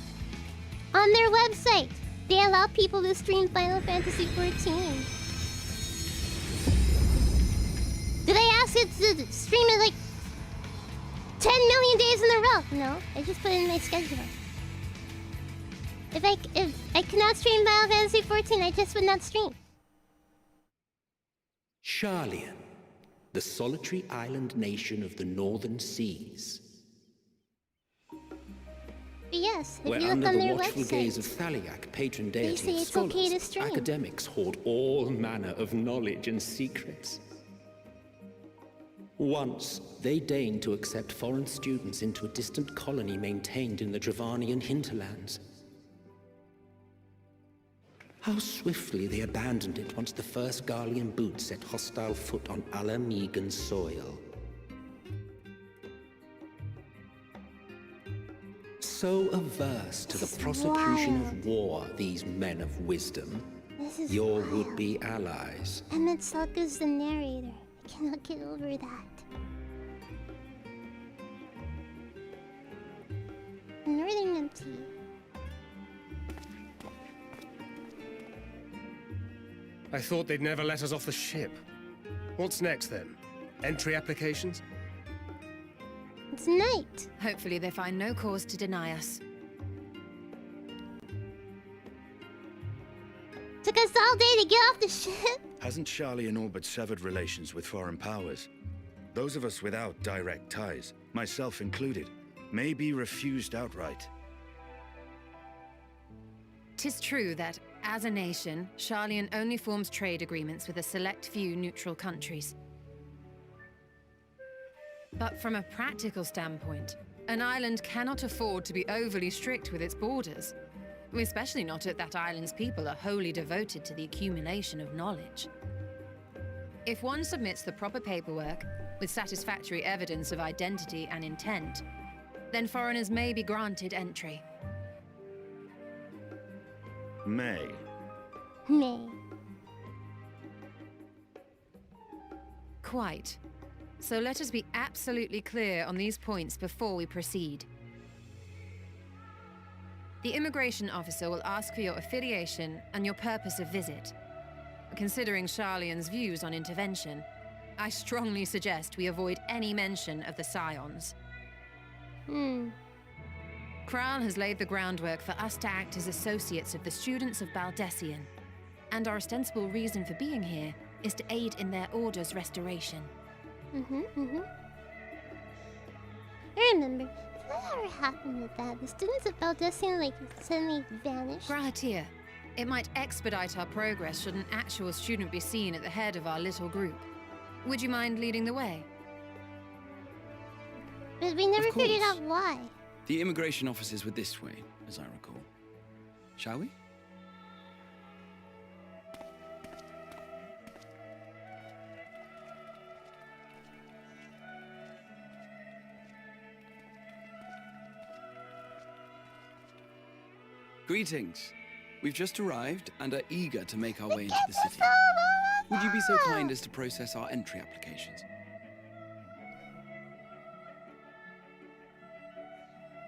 On their website, they allow people to stream Final Fantasy 14. Did I ask it to stream it like 10 million days in a row? No, I just put it in my schedule. If I cannot stream Final Fantasy 14, I just would not stream. Sharlayan, the solitary island nation of the northern seas. But yes, if where you look under on the their watchful gaze website, of Thaliak, patron they deity say of it's scholars, okay to stream. academics hoard all manner of knowledge and secrets. Once, they deigned to accept foreign students into a distant colony maintained in the Dravanian hinterlands. How swiftly they abandoned it once the first Garlean boot set hostile foot on Alamegan soil. So averse to the prosecution of war, these men of wisdom, your would-be allies. And Matsya's the narrator. I cannot get over that. Northern empty. I thought they'd never let us off the ship. What's next then? Entry applications? It's night. Hopefully they find no cause to deny us. Took us all day to get off the ship. Hasn't Sharlayan all but severed relations with foreign powers? Those of us without direct ties, myself included, may be refused outright. 'Tis true that, as a nation, Sharlayan only forms trade agreements with a select few neutral countries. But from a practical standpoint, an island cannot afford to be overly strict with its borders. Especially not if that island's people are wholly devoted to the accumulation of knowledge. If one submits the proper paperwork, with satisfactory evidence of identity and intent, then foreigners may be granted entry. May. Quite. So let us be absolutely clear on these points before we proceed. The immigration officer will ask for your affiliation and your purpose of visit. Considering Sharlayan's views on intervention, I strongly suggest we avoid any mention of the Scions. Kral has laid the groundwork for us to act as associates of the students of Baldessian, and our ostensible reason for being here is to aid in their order's restoration. I remember. Whatever happened with that? The students of Baldessian, like, suddenly vanished? Grahatir, it might expedite our progress should an actual student be seen at the head of our little group. Would you mind leading the way? But we never figured out why. The immigration officers were this way, as I recall. Shall we? Greetings. We've just arrived and are eager to make our way into the city. Would you be so kind as to process our entry applications?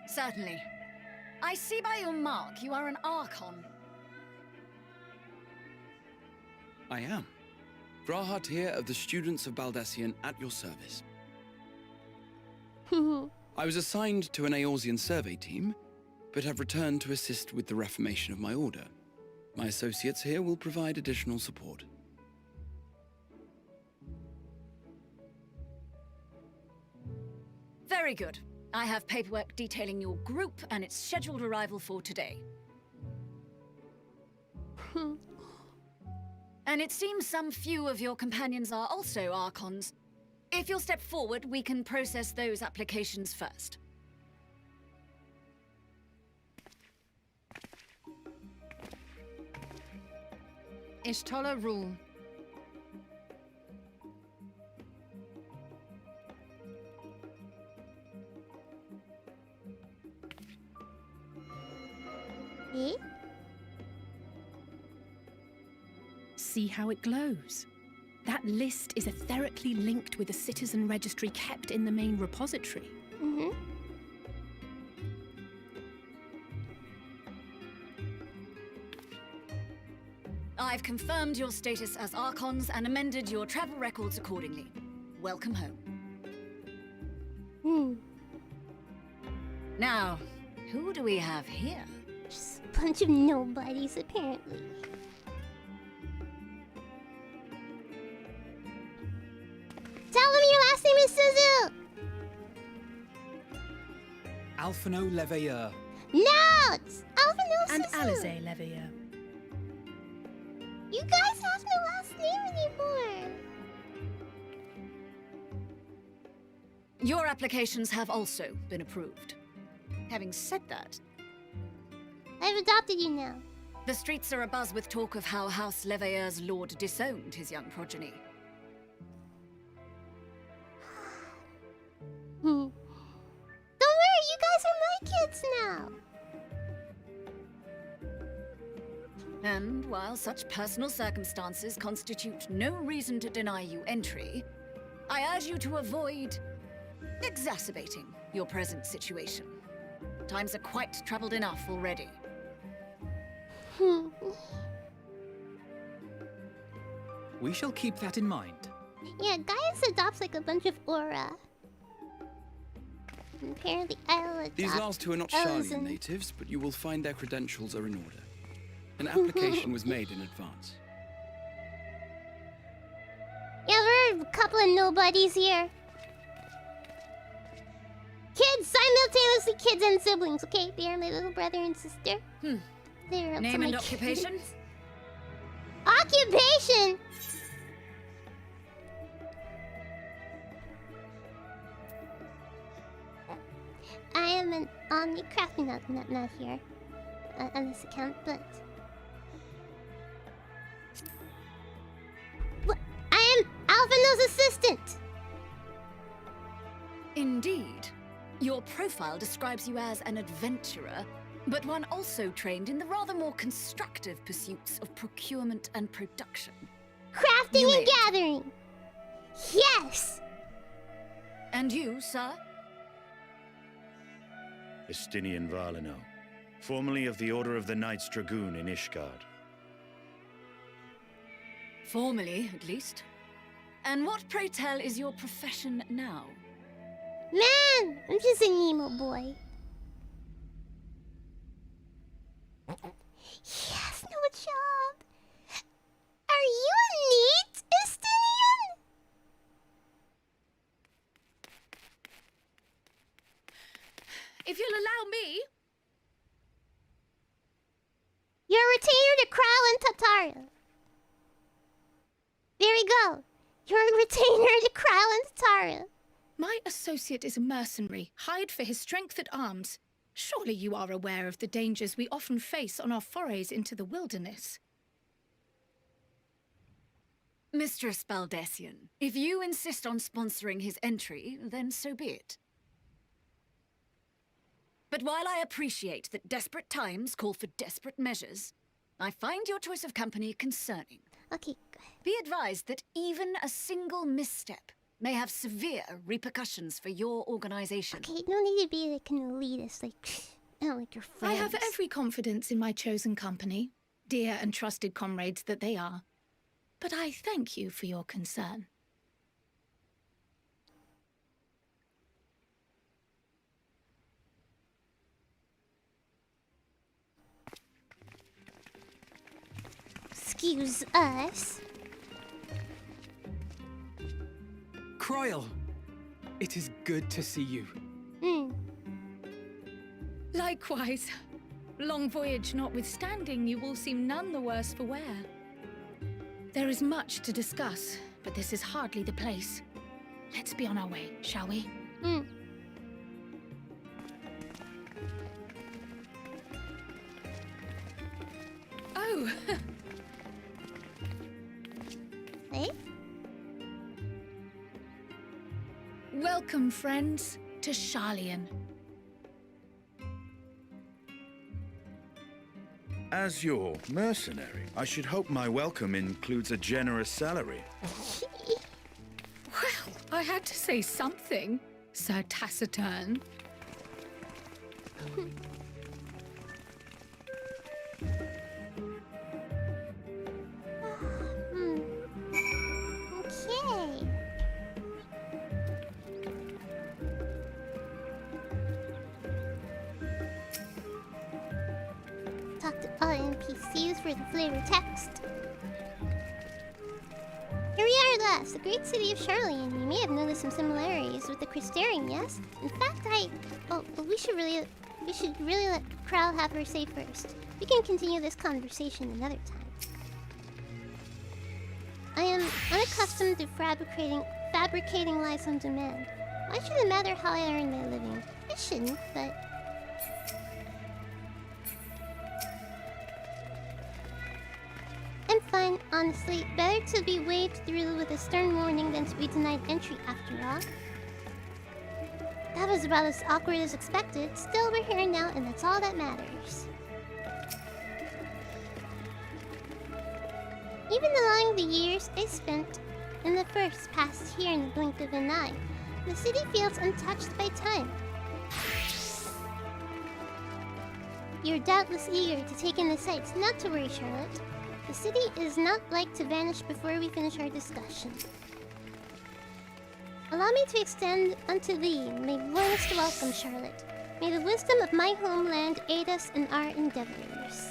Certainly. I see by your mark you are an Archon. I am. Grahatir of the Students of Baldessian at your service. I was assigned to an Eorzean survey team, but have returned to assist with the reformation of my order. My associates here will provide additional support. Very good. I have paperwork detailing your group and its scheduled arrival for today. And it seems some few of your companions are also Archons. If you'll step forward, we can process those applications first. Ishtola rule. See how it glows? That list is etherically linked with the citizen registry kept in the main repository. I've confirmed your status as Archons and amended your travel records accordingly. Welcome home. Now, who do we have here? Just a bunch of nobodies, apparently. Tell them your last name is Suzu! Alphino Leveilleur. No! It's Alphino And Suzu! Alize Leveilleur. You guys have no last name anymore! Your applications have also been approved. Having said that, I've adopted you now. the streets are abuzz with talk of how House Leveilleur's lord disowned his young progeny. Don't worry, you guys are my kids now! And while such personal circumstances constitute no reason to deny you entry, I urge you to avoid exacerbating your present situation. Times are quite troubled enough already. We shall keep that in mind. Yeah, Gaius adopts like a bunch of aura. And apparently I'll adopt These last two are not Sharlayan natives, but you will find their credentials are in order. An application was made in advance. Yeah, we're a couple of nobodies here. Kids, simultaneously kids and siblings, okay? They are my little brother and sister. They're also Name my and occupation? kids. Occupation! I am an crafting not here on this account, but I am Alphino's assistant. Indeed. Your profile describes you as an adventurer, but one also trained in the rather more constructive pursuits of procurement and production. Crafting and gathering. Yes. And you, sir? Estinien Valino, formerly of the Order of the Knights Dragoon in Ishgard. Formerly, at least. And what, pray tell, is your profession now? Man, I'm just an emo boy. Yes, no job. Are you neat, Estinien? If you'll allow me. You're a retainer to Crow and Tatara. There we go. You're a retainer to Crow and Tatara. My associate is a mercenary, hired for his strength at arms. Surely you are aware of the dangers we often face on our forays into the wilderness. Mistress Baldessian, if you insist on sponsoring his entry, then so be it. But while I appreciate that desperate times call for desperate measures, I find your choice of company concerning. Okay. Be advised that even a single misstep may have severe repercussions for your organization. Okay, no need to be like an elitist, like, I don't like your friends. I have every confidence in my chosen company, dear and trusted comrades that they are. But I thank you for your concern. Excuse us. Croyle, it is good to see you. Likewise. Long voyage notwithstanding, you will seem none the worse for wear. There is much to discuss, but this is hardly the place. Let's be on our way, shall we? Oh! Hey? Welcome, friends, to Sharlayan. As your mercenary, I should hope my welcome includes a generous salary. Well, I had to say something, Sir Taciturn. talk to all NPCs for the flavor text. Here we are at last, the great city of Sharlayan. You may have noticed some similarities with the Crystarian, yes? In fact, we should really let Crow have her say first. We can continue this conversation another time. I am unaccustomed to fabricating lies on demand. Why should it matter how I earn my living? It shouldn't, but... I'm fine, honestly. Better to be waved through with a stern warning than to be denied entry after all. That was about as awkward as expected. Still, we're here now, and that's all that matters. Even along the years I spent in the first passed here in the blink of an eye, the city feels untouched by time. You're doubtless eager to take in the sights. Not to worry, Charlotte. The city is not like to vanish before we finish our discussion. Allow me to extend unto thee my warmest welcome, Charlotte. May the wisdom of my homeland aid us in our endeavors.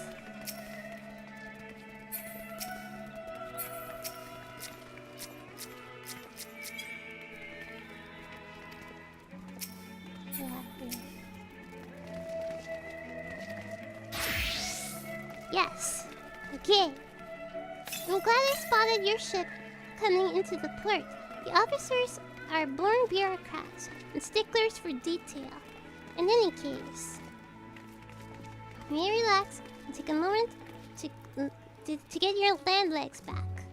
Yes. Okay. I'm glad I spotted your ship coming into the port. The officers are born bureaucrats and sticklers for detail. In any case, you may relax and take a moment to get your land legs back.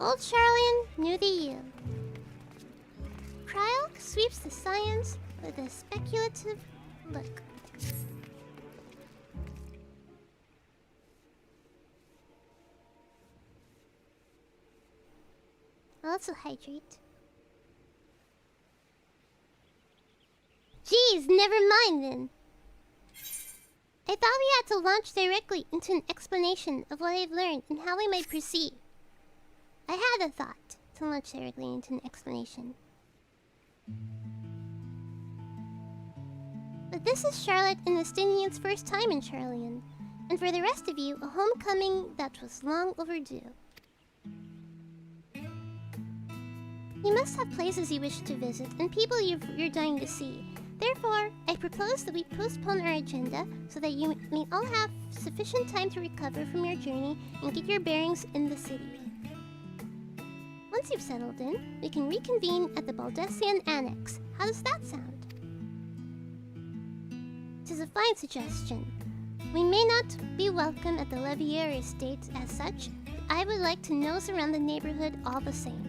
Old Sharlayan knew the yield. Cryo sweeps the science with a speculative look. I'll also hydrate. Geez, never mind then. I thought we had to launch directly into an explanation of what I've learned and how we might proceed. I had a thought to launch directly into an explanation. But this is Charlotte and Estinien's first time in Sharlayan, and for the rest of you, a homecoming that was long overdue. You must have places you wish to visit and people you're dying to see. Therefore, I propose that we postpone our agenda so that you may all have sufficient time to recover from your journey and get your bearings in the city. Once you've settled in, we can reconvene at the Baldessian Annex. How does that sound? It is a fine suggestion. We may not be welcome at the Levier estate as such, but I would like to nose around the neighborhood all the same.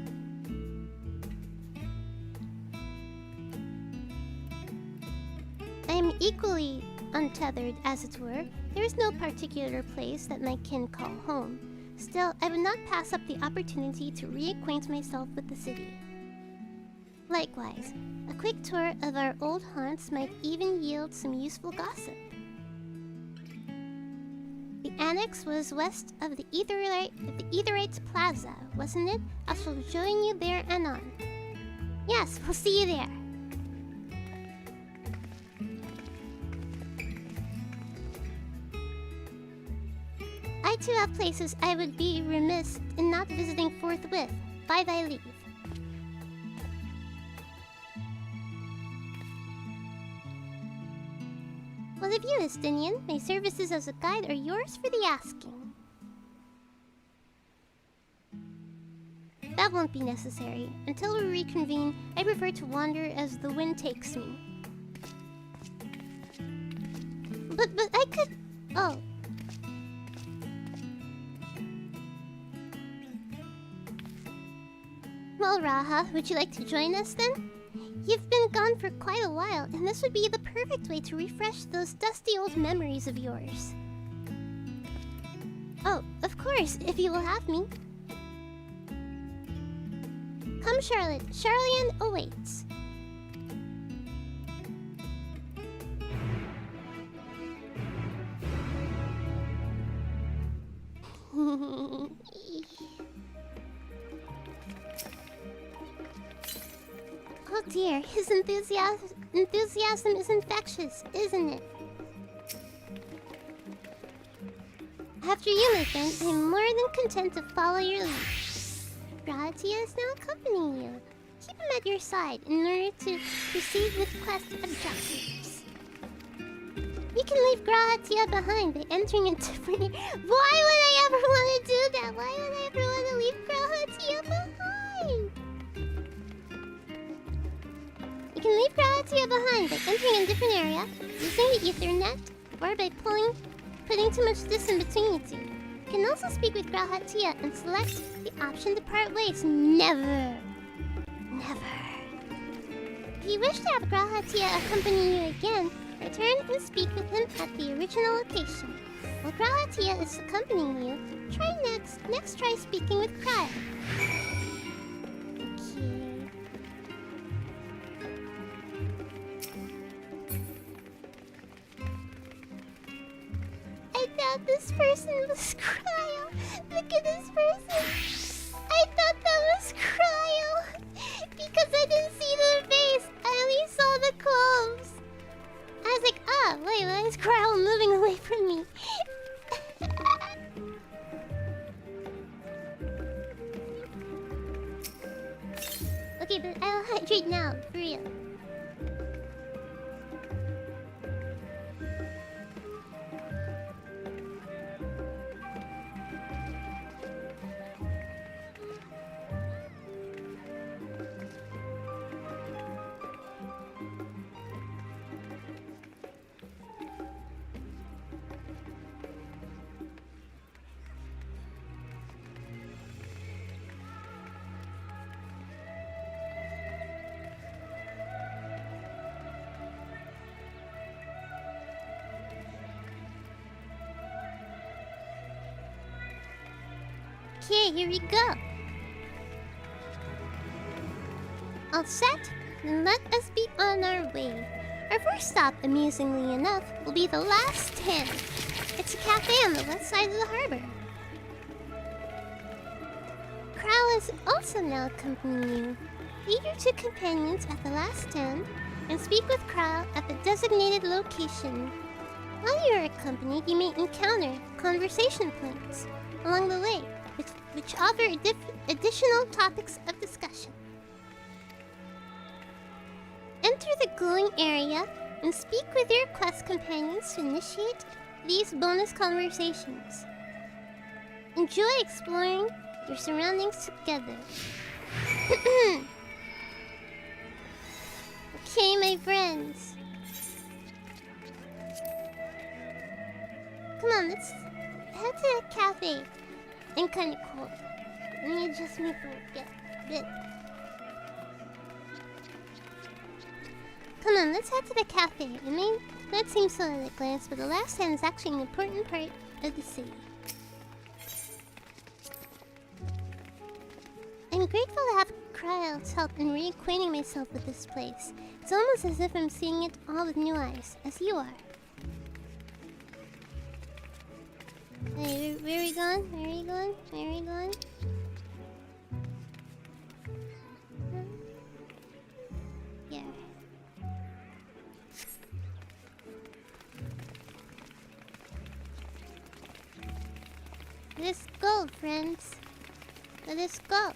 I am equally untethered, as it were. There is no particular place that my kin call home. Still, I would not pass up the opportunity to reacquaint myself with the city. Likewise, a quick tour of our old haunts might even yield some useful gossip. The Annex was west of the Aetherites Plaza, wasn't it? I shall join you there anon. Yes, we'll see you there. I too have places I would be remiss in not visiting forthwith, by thy leave. What of you, Estinien? My services as a guide are yours for the asking. That won't be necessary. Until we reconvene, I prefer to wander as the wind takes me. But I could... Oh. Well, Raha, would you like to join us then? You've been gone for quite a while, and this would be the perfect way to refresh those dusty old memories of yours. Oh, of course, if you will have me. Come, Charlotte. Sharlayan awaits. dear, his enthusiasm is infectious, isn't it? After you, my friend, I am more than content to follow your lead. Gratia is now accompanying you. Keep him at your side in order to proceed with quest objectives. You can leave Gratia behind by entering a different... Why would I ever want to do that? Why would I ever want to leave Gratia behind? You can leave Gratia behind by entering a different area, using the Ethernet, or by putting too much distance between you two. You can also speak with Gratia and select the option to part ways. Never. If you wish to have Gratia accompany you again, return and speak with him at the original location. While Gratia is accompanying you, next try speaking with Cryo. I thought this person was Cryo. Look at this person. I thought that was Cryo. Because I didn't see the face. I only saw the clothes. I was like, ah, wait, why is Cryo moving away from me? Okay, but I'll hydrate now, for real. Okay, here we go. All set? Then let us be on our way. Our first stop, amusingly enough, will be the last 10. It's a cafe on the west side of the harbor. Crow is also now accompanying you. Lead your two companions at the last 10 and speak with Crow at the designated location. While you are accompanied, you may encounter conversation points along the way, which offer additional topics of discussion. Enter the glowing area and speak with your quest companions to initiate these bonus conversations. Enjoy exploring your surroundings together. Okay, my friends. Come on, let's head to the cafe. I'm kinda cold. Let me adjust me for a bit. Come on, let's head to the cafe. It may not seem so at a glance, but the last stand is actually an important part of the city. I'm grateful to have Cryo's help in reacquainting myself with this place. It's almost as if I'm seeing it all with new eyes, as you are. Hey, where are we going? Where are we going? Where are we going? Yeah. Let's go, friends. Let us go.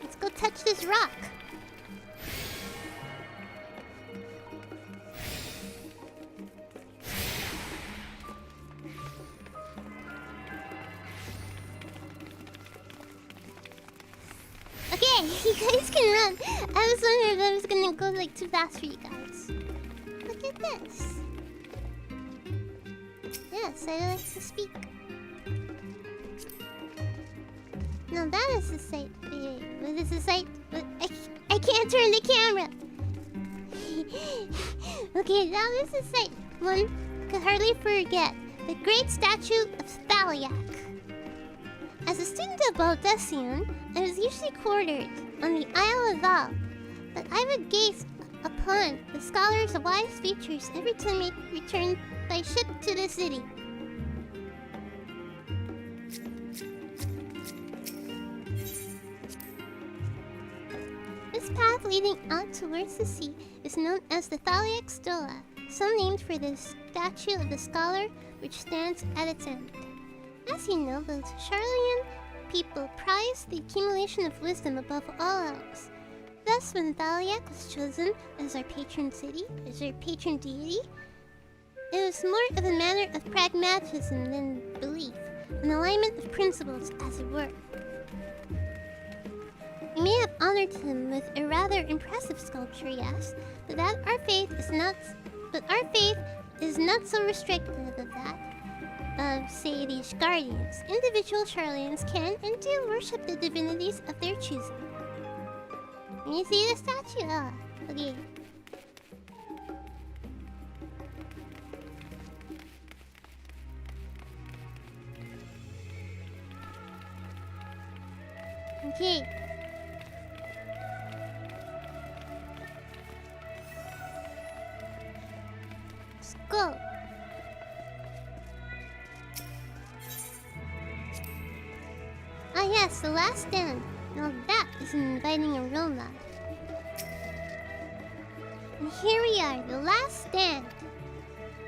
Let's go touch this rock. Okay, you guys can run. I was wondering if I was gonna go like too fast for you guys. Look at this. Yes, I like to speak. No, that is the site. Wait, what is the site? I can't turn the camera. Okay, that is the site. One could hardly forget the great statue of Thavnair. As a student of Baldesion, I was usually quartered on the Isle of Val, but I would gaze upon the scholar's wise features every time I returned by ship to the city. leading out towards the sea is known as the Thaliac Stola, so named for the statue of the scholar which stands at its end. As you know, the Sharlayan people prize the accumulation of wisdom above all else. Thus, when Thaliac was chosen as our patron deity, it was more of a matter of pragmatism than belief, an alignment of principles, as it were. We may have honored him with a rather impressive sculpture, yes, but our faith is not so restricted of that of, say, these guardians. Individual Sharlayans can and do worship the divinities of their choosing. Can you see the statue? Ah, okay. Okay. Let's go. Ah yes, the last stand. Now that is an inviting aroma. And here we are, the last stand.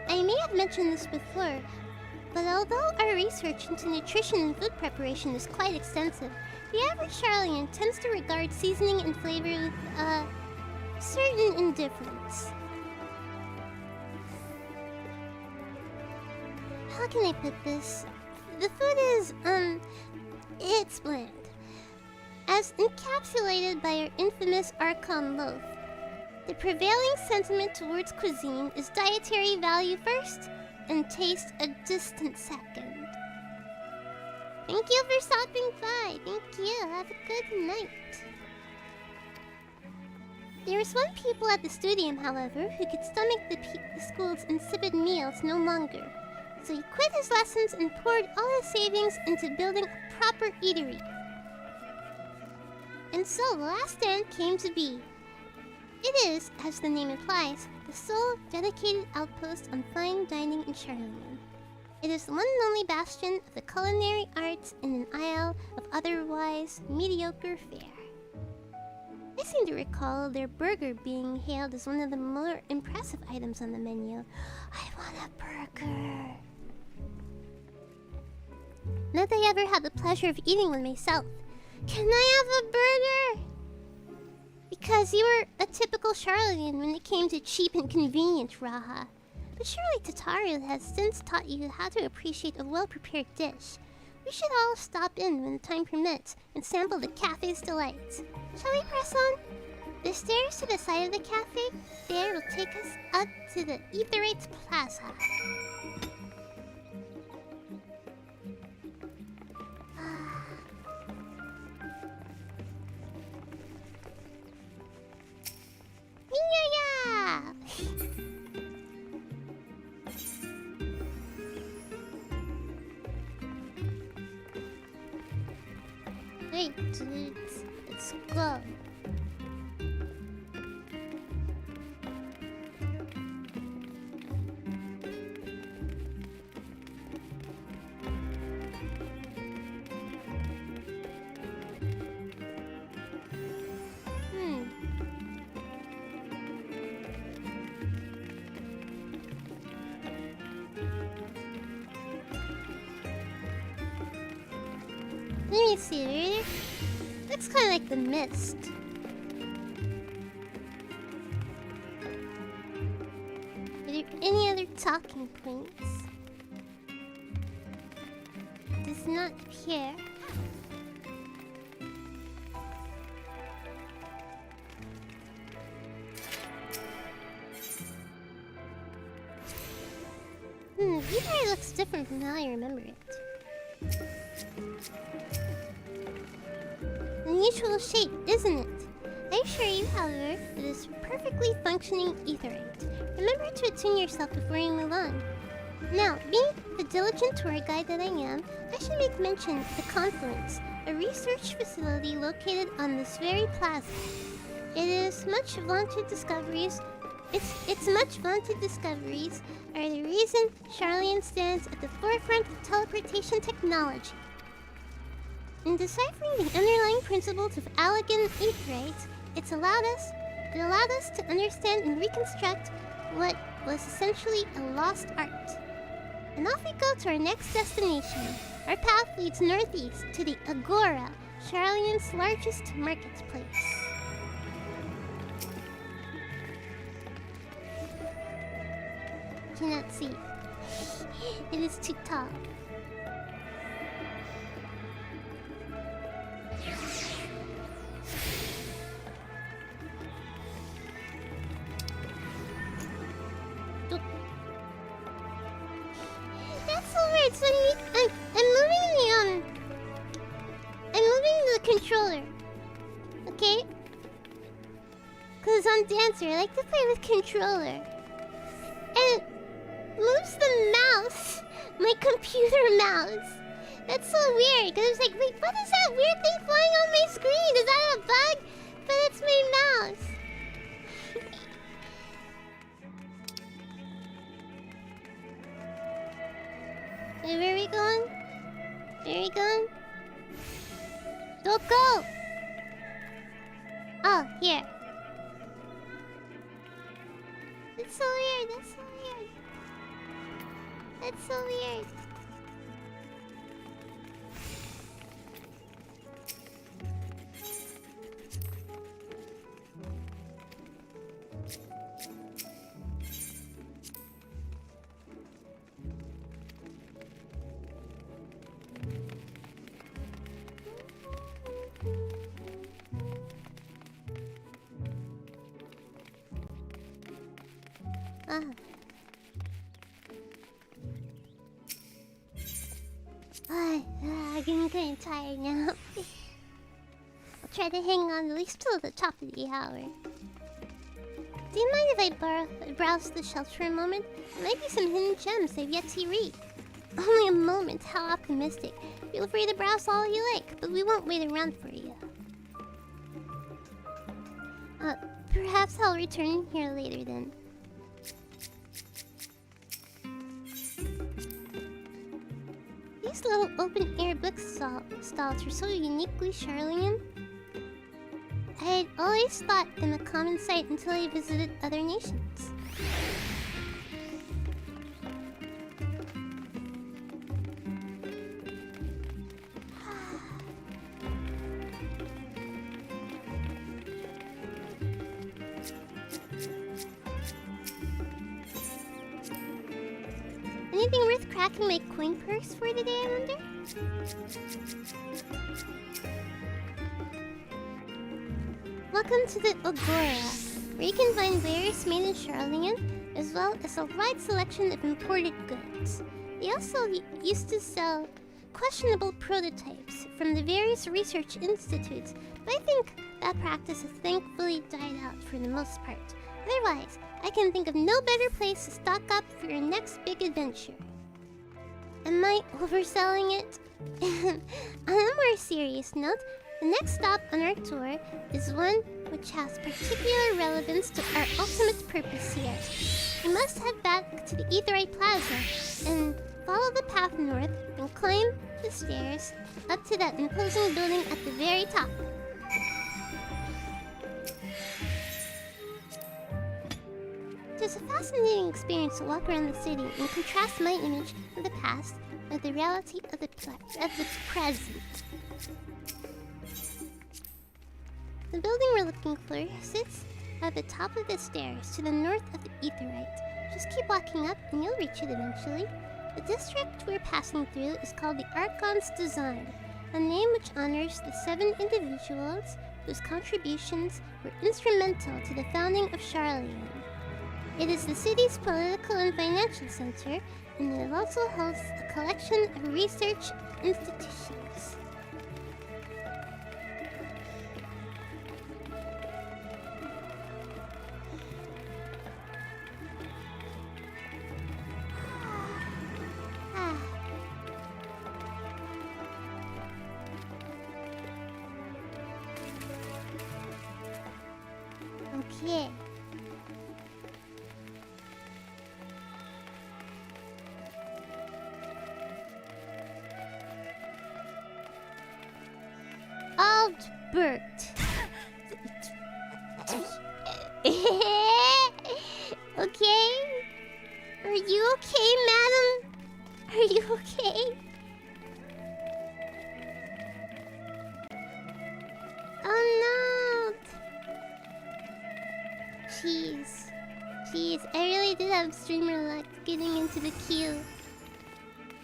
I may have mentioned this before, but although our research into nutrition and food preparation is quite extensive, the average Sharlayan tends to regard seasoning and flavor with a certain indifference. How can I put this? The food is, it's bland. As encapsulated by our infamous Archon loaf, the prevailing sentiment towards cuisine is dietary value first and taste a distant second. Thank you for stopping by. Thank you. Have a good night. There was one pupil at the studium, however, who could stomach the school's insipid meals no longer. So he quit his lessons and poured all his savings into building a proper eatery. And so the last stand came to be. It is, as the name implies, the sole dedicated outpost on fine dining in Sharlayan. It is the one and only bastion of the culinary arts in an isle of otherwise mediocre fare. I seem to recall their burger being hailed as one of the more impressive items on the menu. I want a burger. Not that I ever had the pleasure of eating one myself. Can I have a burger? Because you were a typical Sharlayan when it came to cheap and convenient, Raha. But surely Tataru has since taught you how to appreciate a well-prepared dish. We should all stop in when time permits and sample the cafe's delights. Shall we press on? The stairs to the side of the cafe there will take us up to the Aetherites Plaza. Yeah! Hey dudes, let's go. Let me see, looks kind of like the mist. Are there any other talking points? Does not appear. Either looks different from how I remember it. Unusual shape, isn't it? I assure you, however, it is perfectly functioning aetherite. Remember to attune yourself before you move on. Now, being the diligent tour guide that I am, I should make mention of the Confluence, a research facility located on this very plaza. Its much vaunted discoveries are the reason Sharlayan stands at the forefront of teleportation technology. In deciphering the underlying principles of Allegan aetherites, it allowed us to understand and reconstruct what was essentially a lost art. And off we go to our next destination. Our path leads northeast to the Agora, Sharlayan's largest marketplace. Cannot see. It is too tall. That's so weird. So I'm moving the controller. Okay? Cause on Dancer, I like to play with controller. And it moves the mouse. My computer mouse. That's so weird. Cause I was like, wait, what is that weird thing flying on my screen? Is that a bug? But it's my mouse. Wait, where are we going? Where are we going? Don't go! Oh, here. That's so weird, that's so weird. That's so weird. I'm getting kind of tired now. I'll try to hang on at least till the top of the hour. Do you mind if I browse the shelves for a moment? There might be some hidden gems I've yet to read. Only a moment, how optimistic. Feel free to browse all you like, but we won't wait around for you. Perhaps I'll return here later then. These little open-air book stalls are so uniquely Sharlayan. I had always thought them a common sight until I visited other nations. Anything worth cracking my coin purse for today, I wonder? Welcome to the Agora, where you can find wares made in Sharlayan, as well as a wide selection of imported goods. They also used to sell questionable prototypes from the various research institutes, but I think that practice has thankfully died out for the most part. Otherwise, I can think of no better place to stock up for your next big adventure. Am I overselling it? On a more serious note, the next stop on our tour is one which has particular relevance to our ultimate purpose here. We must head back to the Aetheryte Plaza and follow the path north and climb the stairs up to that imposing building at the very top. It was a fascinating experience to walk around the city and contrast my image of the past with the reality of the present. The building we're looking for sits at the top of the stairs to the north of the Aetheryte. Just keep walking up and you'll reach it eventually. The district we're passing through is called the Archon's Design, a name which honors the 7 individuals whose contributions were instrumental to the founding of Sharlayan. It is the city's political and financial center, and it also hosts a collection of research institutions. Okay. Albert. Okay? Are you okay, madam? Are you okay? Oh no! Jeez. Jeez, I really did have streamer luck getting into the queue.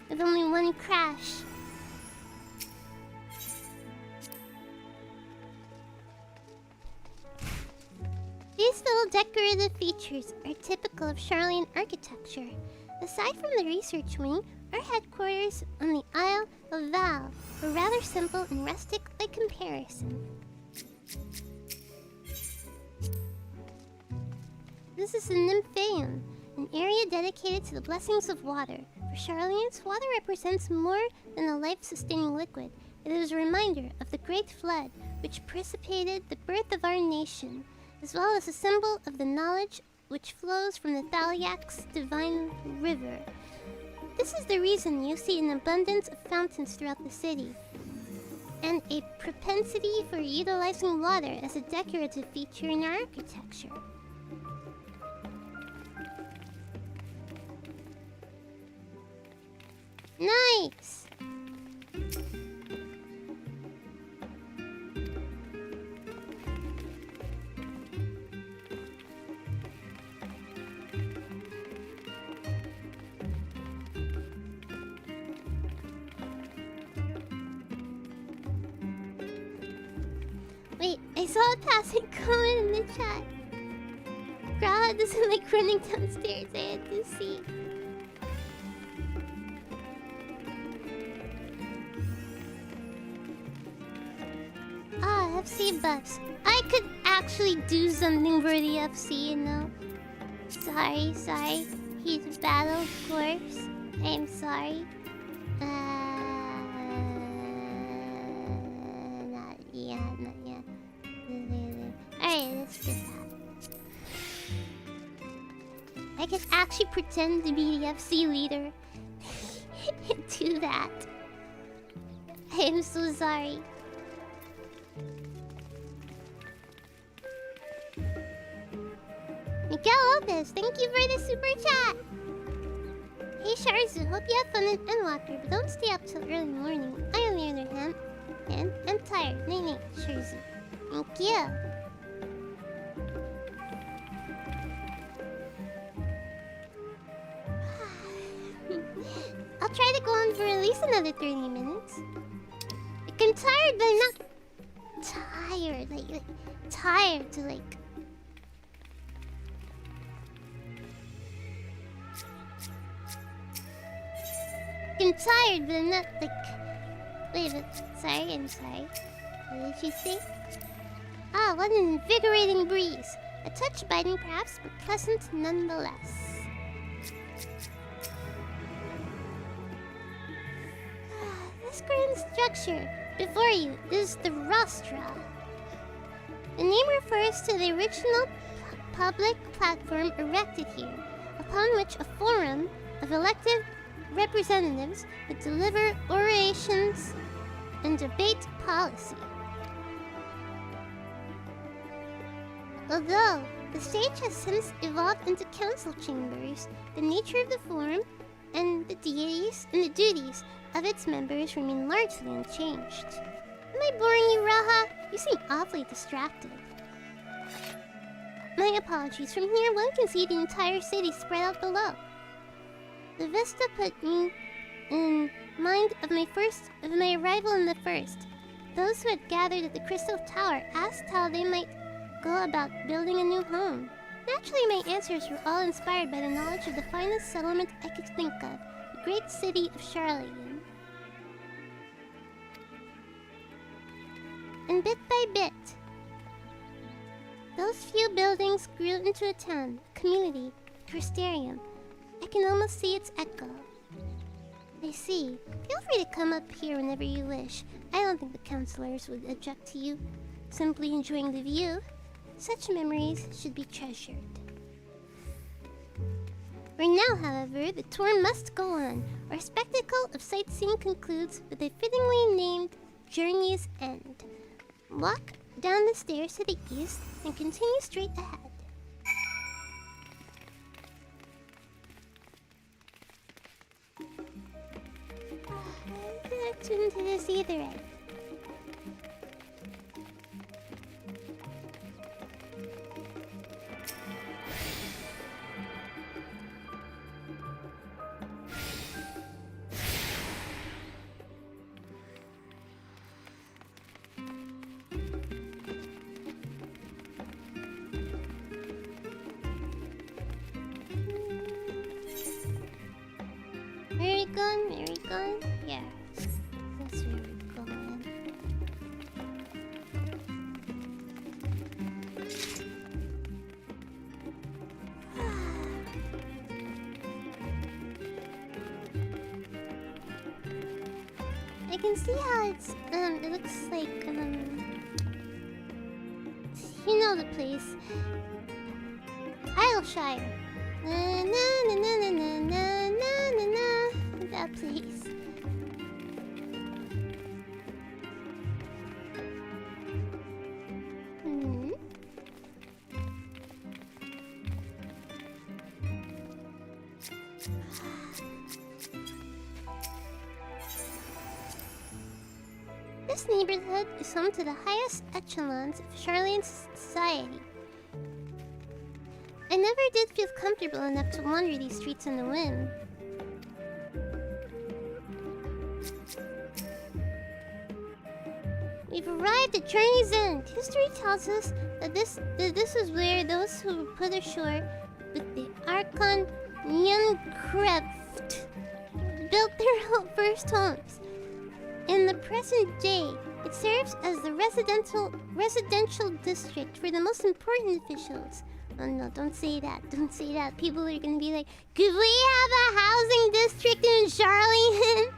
With only one crash. These little decorative features are typical of Sharlayan architecture. Aside from the research wing, our headquarters on the Isle of Val were rather simple and rustic by comparison. This is the Nymphaeum, an area dedicated to the blessings of water. For Sharlayans, water represents more than a life-sustaining liquid. It is a reminder of the Great Flood, which precipitated the birth of our nation, as well as a symbol of the knowledge which flows from the Thaliak's divine river. This is the reason you see an abundance of fountains throughout the city, and a propensity for utilizing water as a decorative feature in our architecture. Nice! Wait, I saw a passing comment in the chat. Graha doesn't like running downstairs, I had to see. FC buffs. I could actually do something for the FC, you know. Sorry. He's battle, of course. I'm sorry. Not yet. Alright, let's get that. I could actually pretend to be the FC leader. Do that. I am so sorry. Miguel Lopez, thank you for the super chat! Hey Sharzu, hope you have fun in Endwalker, but don't stay up till early morning. I, on the other hand, am tired. Night, Sharzu. Thank you. I'll try to go on for at least another 30 minutes. Like, I'm tired, but I'm not tired. Like tired to like... I'm tired, but I'm not like... Wait, I'm sorry. What did you say? Ah, what an invigorating breeze. A touch biting perhaps, but pleasant nonetheless. This grand structure before you is the rostra. The name refers to the original public platform erected here, upon which a forum of elected representatives would deliver orations and debate policy. Although the stage has since evolved into council chambers, the nature of the forum and the deities and the duties of its members remain largely unchanged. Am I boring you, Raha? You seem awfully distracted. My apologies. From here, one can see the entire city spread out below. The vista put me in mind of my arrival in the first. Those who had gathered at the Crystal Tower asked how they might go about building a new home. Naturally, my answers were all inspired by the knowledge of the finest settlement I could think of, the great city of Sharlayan. And bit by bit, those few buildings grew into a town, a community, a Crystarium. I can almost see its echo. I see. Feel free to come up here whenever you wish. I don't think the counselors would object to you simply enjoying the view. Such memories should be treasured. For now, however, the tour must go on. Our spectacle of sightseeing concludes with a fittingly named Journey's End. Walk down the stairs to the east and continue straight ahead. Where's the other egg? Where we going? Yeah. That's where we're going. I can see how it's it looks like you know the place. Isleshire. Na na na na na na na na na. That place. This neighborhood is home to the highest echelons of Sharlayan society. I never did feel comfortable enough to wander these streets on a whim. We've arrived at Journey's End. History tells us that this is where those who were put ashore with the Archon Nyankreft built their first homes. In the present day, it serves as the residential district for the most important officials. Oh no, don't say that. Don't say that. People are gonna be like, could we have a housing district in Sharlayan?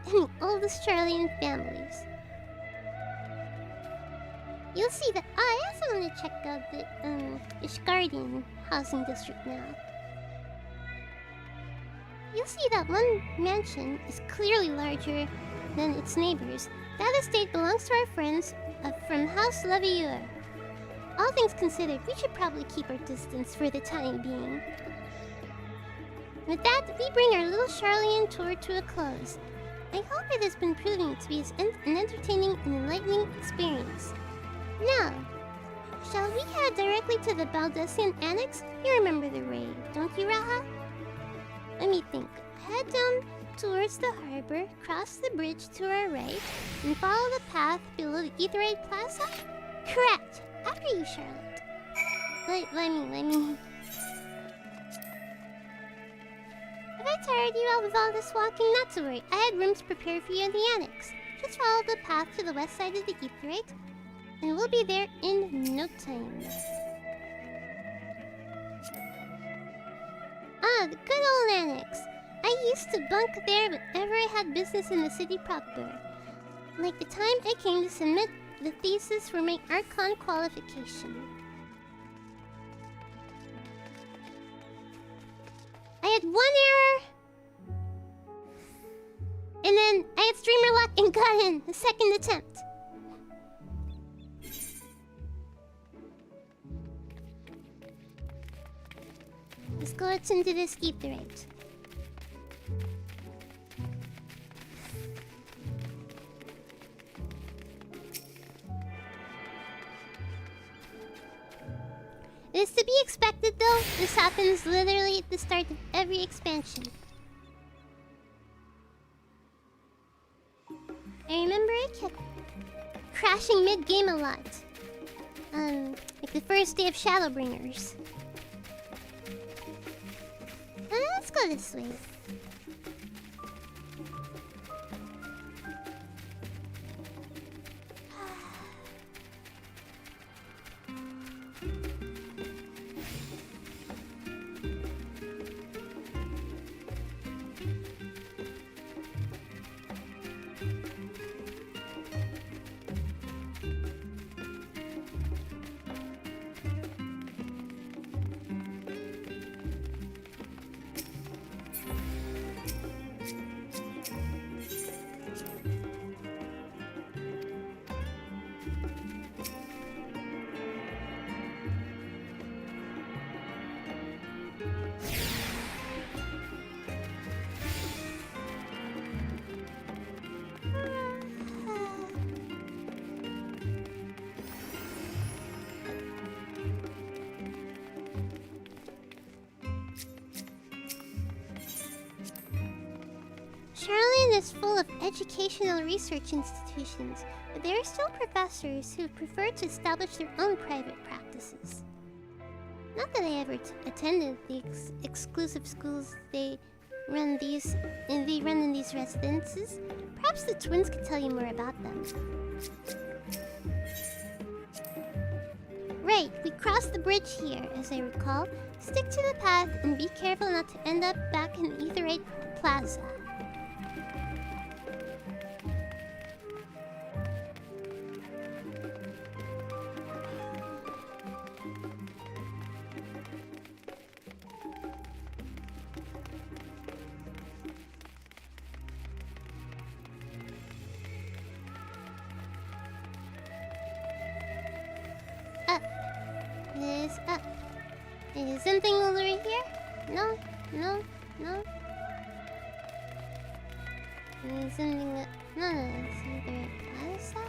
And all the Sharlayan families. You'll see that. I also want to check out the Ishgardian housing district now. You'll see that one mansion is clearly larger than its neighbors. That estate belongs to our friends from House Levieur. All things considered, we should probably keep our distance for the time being. With that, we bring our little Sharlayan tour to a close. I hope it has been proving to be an entertaining and enlightening experience. Now, shall we head directly to the Baldessian Annex? You remember the raid, don't you, Raha? Let me think. Head down towards the harbor, cross the bridge to our right, and follow the path below the Aetherite Plaza? Correct! After you, Charlotte. Let me. Have I tired you out with all this walking? Not to worry. I had rooms prepared for you in the Annex. Just follow the path to the west side of the Aetherite, and we'll be there in no time. Ah, the good old Annex. I used to bunk there whenever I had business in the city proper. Like the time I came to submit the thesis for my Archon qualification. I had one error, and then I had streamer luck and got in the second attempt. Let's go into this Aetherite. It is to be expected though, this happens literally at the start of every expansion. I remember I kept crashing mid-game a lot. Like the first day of Shadowbringers. Let's go this way. is full of educational research institutions, but there are still professors who prefer to establish their own private practices. Not that I ever attended the exclusive schools they run in these residences. Perhaps the twins could tell you more about them. Right, we crossed the bridge here, as I recall. Stick to the path and be careful not to end up back in Aetheryte Plaza. Up. Is something over here? No. Is something no, it's either plaza?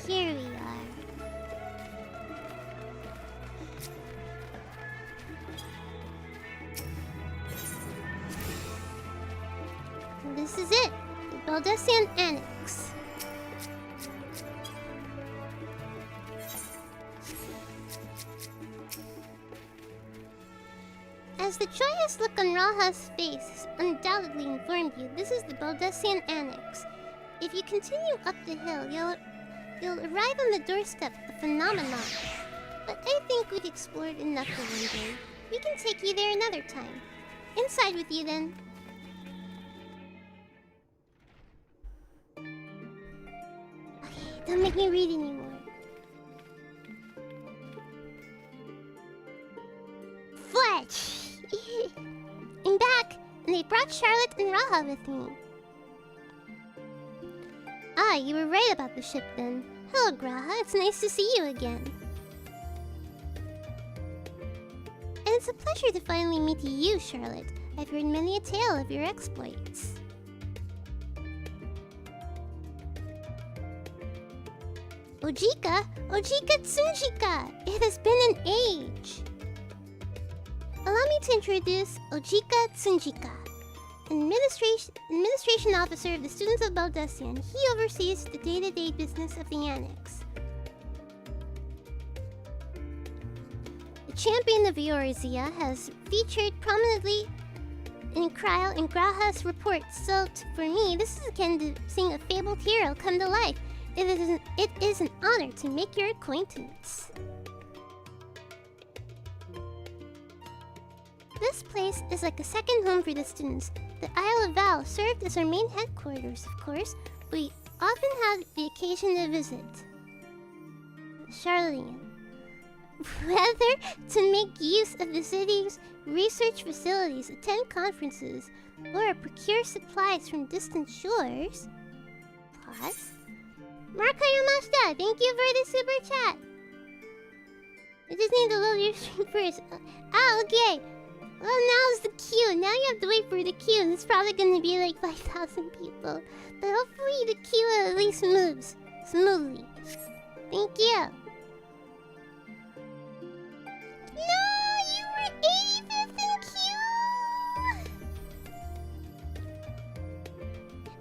Here we are. This is it, the Baldessian Annex. As the joyous look on Raha's face has undoubtedly informed you, this is the Baldessian Annex. If you continue up the hill, you'll arrive on the doorstep of Phenomenon. But I think we've explored enough for one day. We can take you there another time. Inside with you then. Don't make me read anymore. Fletch! I'm back, and they brought Charlotte and Raha with me. Ah, you were right about the ship then. Hello, Graha. It's nice to see you again. And it's a pleasure to finally meet you, Charlotte. I've heard many a tale of your exploits. Ojika Tsunjika! It has been an age! Allow me to introduce Ojika Tsunjika, Administration Officer of the Students of Baldessian. He oversees the day-to-day business of the Annex. The champion of Eorzea has featured prominently in Kryl and Graha's reports, so for me, this is akin to seeing a fabled hero come to life. It is an honor to make your acquaintance. This place is like a second home for the students. The Isle of Val served as our main headquarters, of course, but we often had the occasion to visit Sharlayan, whether to make use of the city's research facilities, attend conferences, or procure supplies from distant shores. Pause. Mark Hayamashita, thank you for the super chat. I just need to load your stream first. Okay. Well, now's the queue. Now you have to wait for the queue. It's probably going to be like 5,000 people. But hopefully the queue at least moves smoothly. Thank you. No, you were 85th in queue.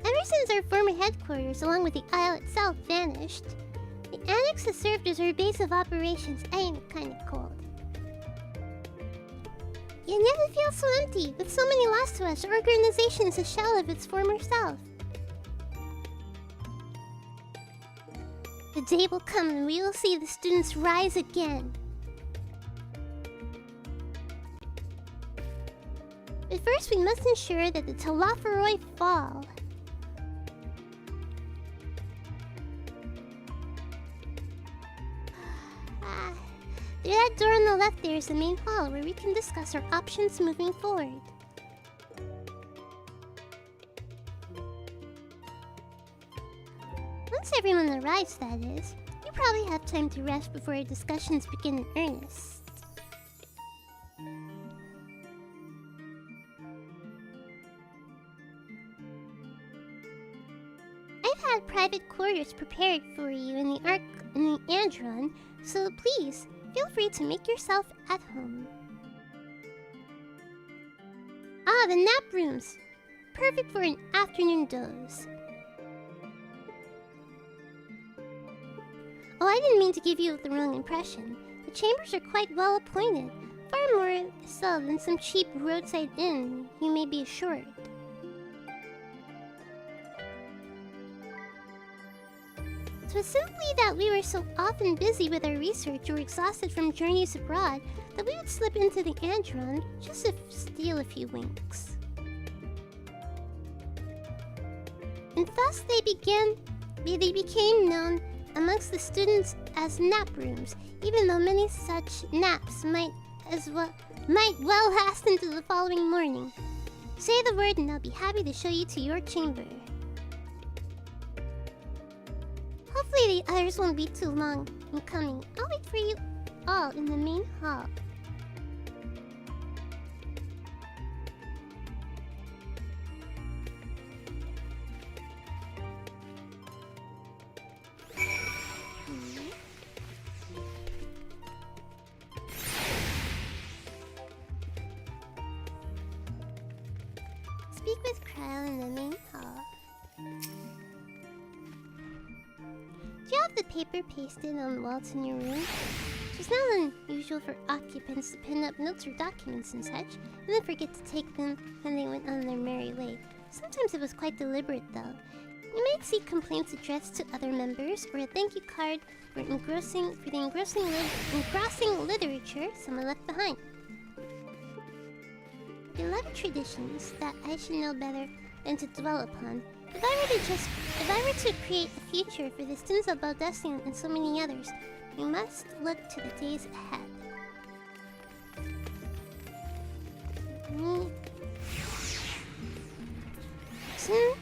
Ever since our former headquarters, along with the Isle itself, vanished, the Annex has served as our base of operations. I am kind of cold. It never feels so empty, with so many lost to us. Our organization is a shell of its former self. The day will come and we will see the students rise again. But first we must ensure that the Talafaroi fall. Through that door on the left there is the main hall where we can discuss our options moving forward. Once everyone arrives, that is, we probably have time to rest before our discussions begin in earnest. I've had private quarters prepared for you in the Andron, so please feel free to make yourself at home. Ah, the nap rooms! Perfect for an afternoon doze. Oh, I didn't mean to give you the wrong impression. The chambers are quite well appointed, far more so than some cheap roadside inn, you may be assured. It was simply that we were so often busy with our research or exhausted from journeys abroad that we would slip into the Andron just to steal a few winks. And thus they became known amongst the students as nap rooms, even though many such naps might well last into the following morning. Say the word and I'll be happy to show you to your chamber. Hopefully the others won't be too long in coming. I'll wait for you all in the main hall. Speak with Kyle in the main hall. Do you have the paper pasted on the walls in your room? It's not unusual for occupants to pin up notes or documents and such, and then forget to take them when they went on their merry way. Sometimes it was quite deliberate, though. You might see complaints addressed to other members, or a thank you card for the engrossing literature someone left behind. Beloved traditions that I should know better than to dwell upon. If I were to create a future for the students of Baldessian and so many others, we must look to the days ahead. Soon.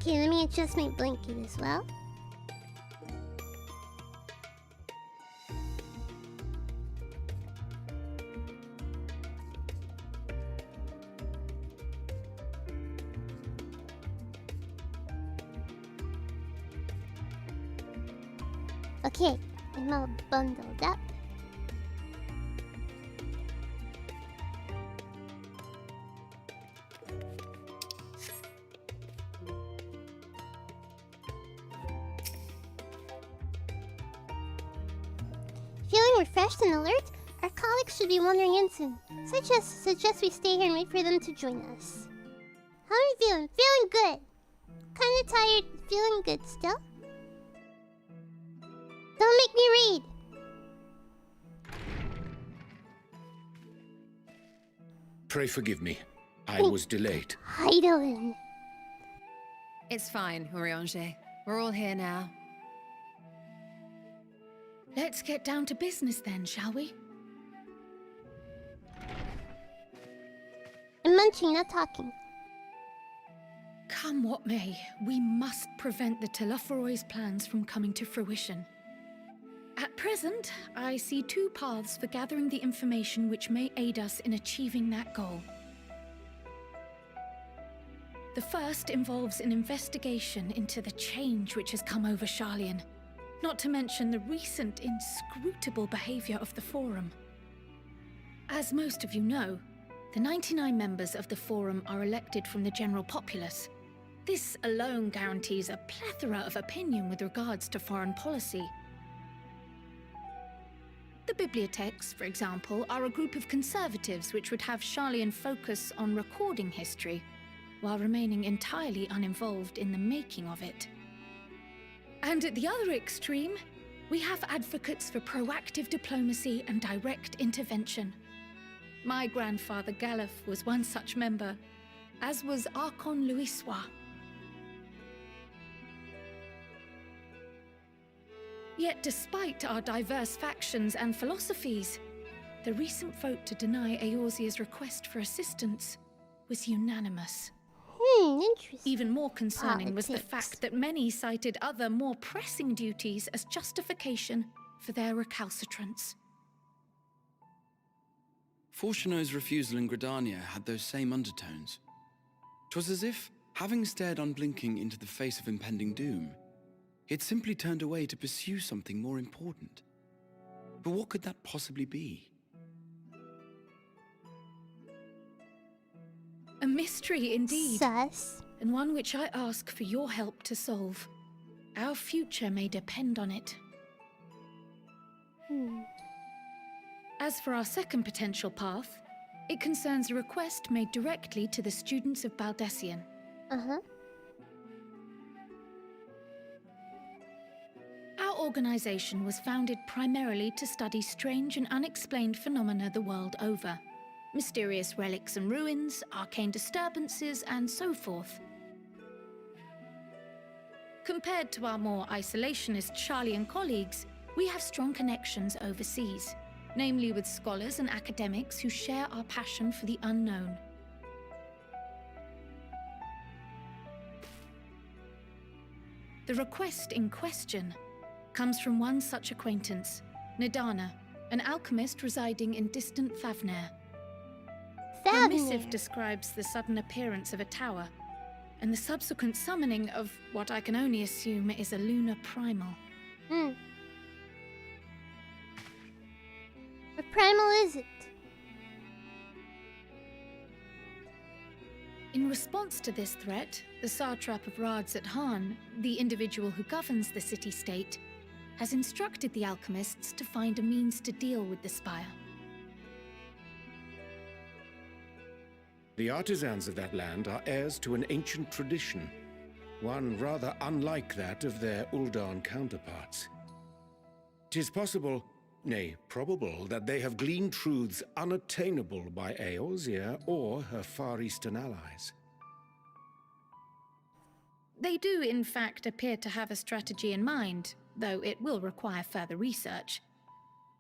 Okay, let me adjust my blanket as well. Okay, I'm all bundled up. Feeling refreshed and alert? Our colleagues should be wandering in soon. Suggest we stay here and wait for them to join us. How are you feeling? Feeling good. Kinda tired, feeling good still. Don't make me read! Pray forgive me. I was delayed. Hydaelyn. It's fine, Urianger. We're all here now. Let's get down to business then, shall we? I'm munching, not talking. Come what may, we must prevent the Telophoroi's plans from coming to fruition. At present, I see two paths for gathering the information which may aid us in achieving that goal. The first involves an investigation into the change which has come over Sharlayan, not to mention the recent inscrutable behavior of the Forum. As most of you know, the 99 members of the Forum are elected from the general populace. This alone guarantees a plethora of opinion with regards to foreign policy. The bibliotheques, for example, are a group of conservatives which would have Sharlayan focus on recording history, while remaining entirely uninvolved in the making of it. And at the other extreme, we have advocates for proactive diplomacy and direct intervention. My grandfather Galef was one such member, as was Archon Louisois. Yet despite our diverse factions and philosophies, the recent vote to deny Eorzea's request for assistance was unanimous. Interesting. Even more concerning was the Politics. fact that many cited other, more pressing duties as justification for their recalcitrance. Fortuno's refusal in Gridania had those same undertones. 'Twas as if, having stared unblinking into the face of impending doom, he had simply turned away to pursue something more important. But what could that possibly be? A mystery indeed. Sus. And one which I ask for your help to solve. Our future may depend on it. As for our second potential path, it concerns a request made directly to the students of Baldessian. Our organization was founded primarily to study strange and unexplained phenomena the world over. Mysterious relics and ruins, arcane disturbances, and so forth. Compared to our more isolationist Sharlayan colleagues, we have strong connections overseas, namely with scholars and academics who share our passion for the unknown. The request in question comes from one such acquaintance, Nidana, an alchemist residing in distant Thavnair. Her missive describes the sudden appearance of a tower, and the subsequent summoning of what I can only assume is a lunar primal. What primal is it? In response to this threat, the satrap of Radzat-Han, the individual who governs the city-state, has instructed the alchemists to find a means to deal with the spire. The artisans of that land are heirs to an ancient tradition, one rather unlike that of their Uldan counterparts. 'Tis possible, nay, probable, that they have gleaned truths unattainable by Eorzea or her Far Eastern allies. They do, in fact, appear to have a strategy in mind, though it will require further research.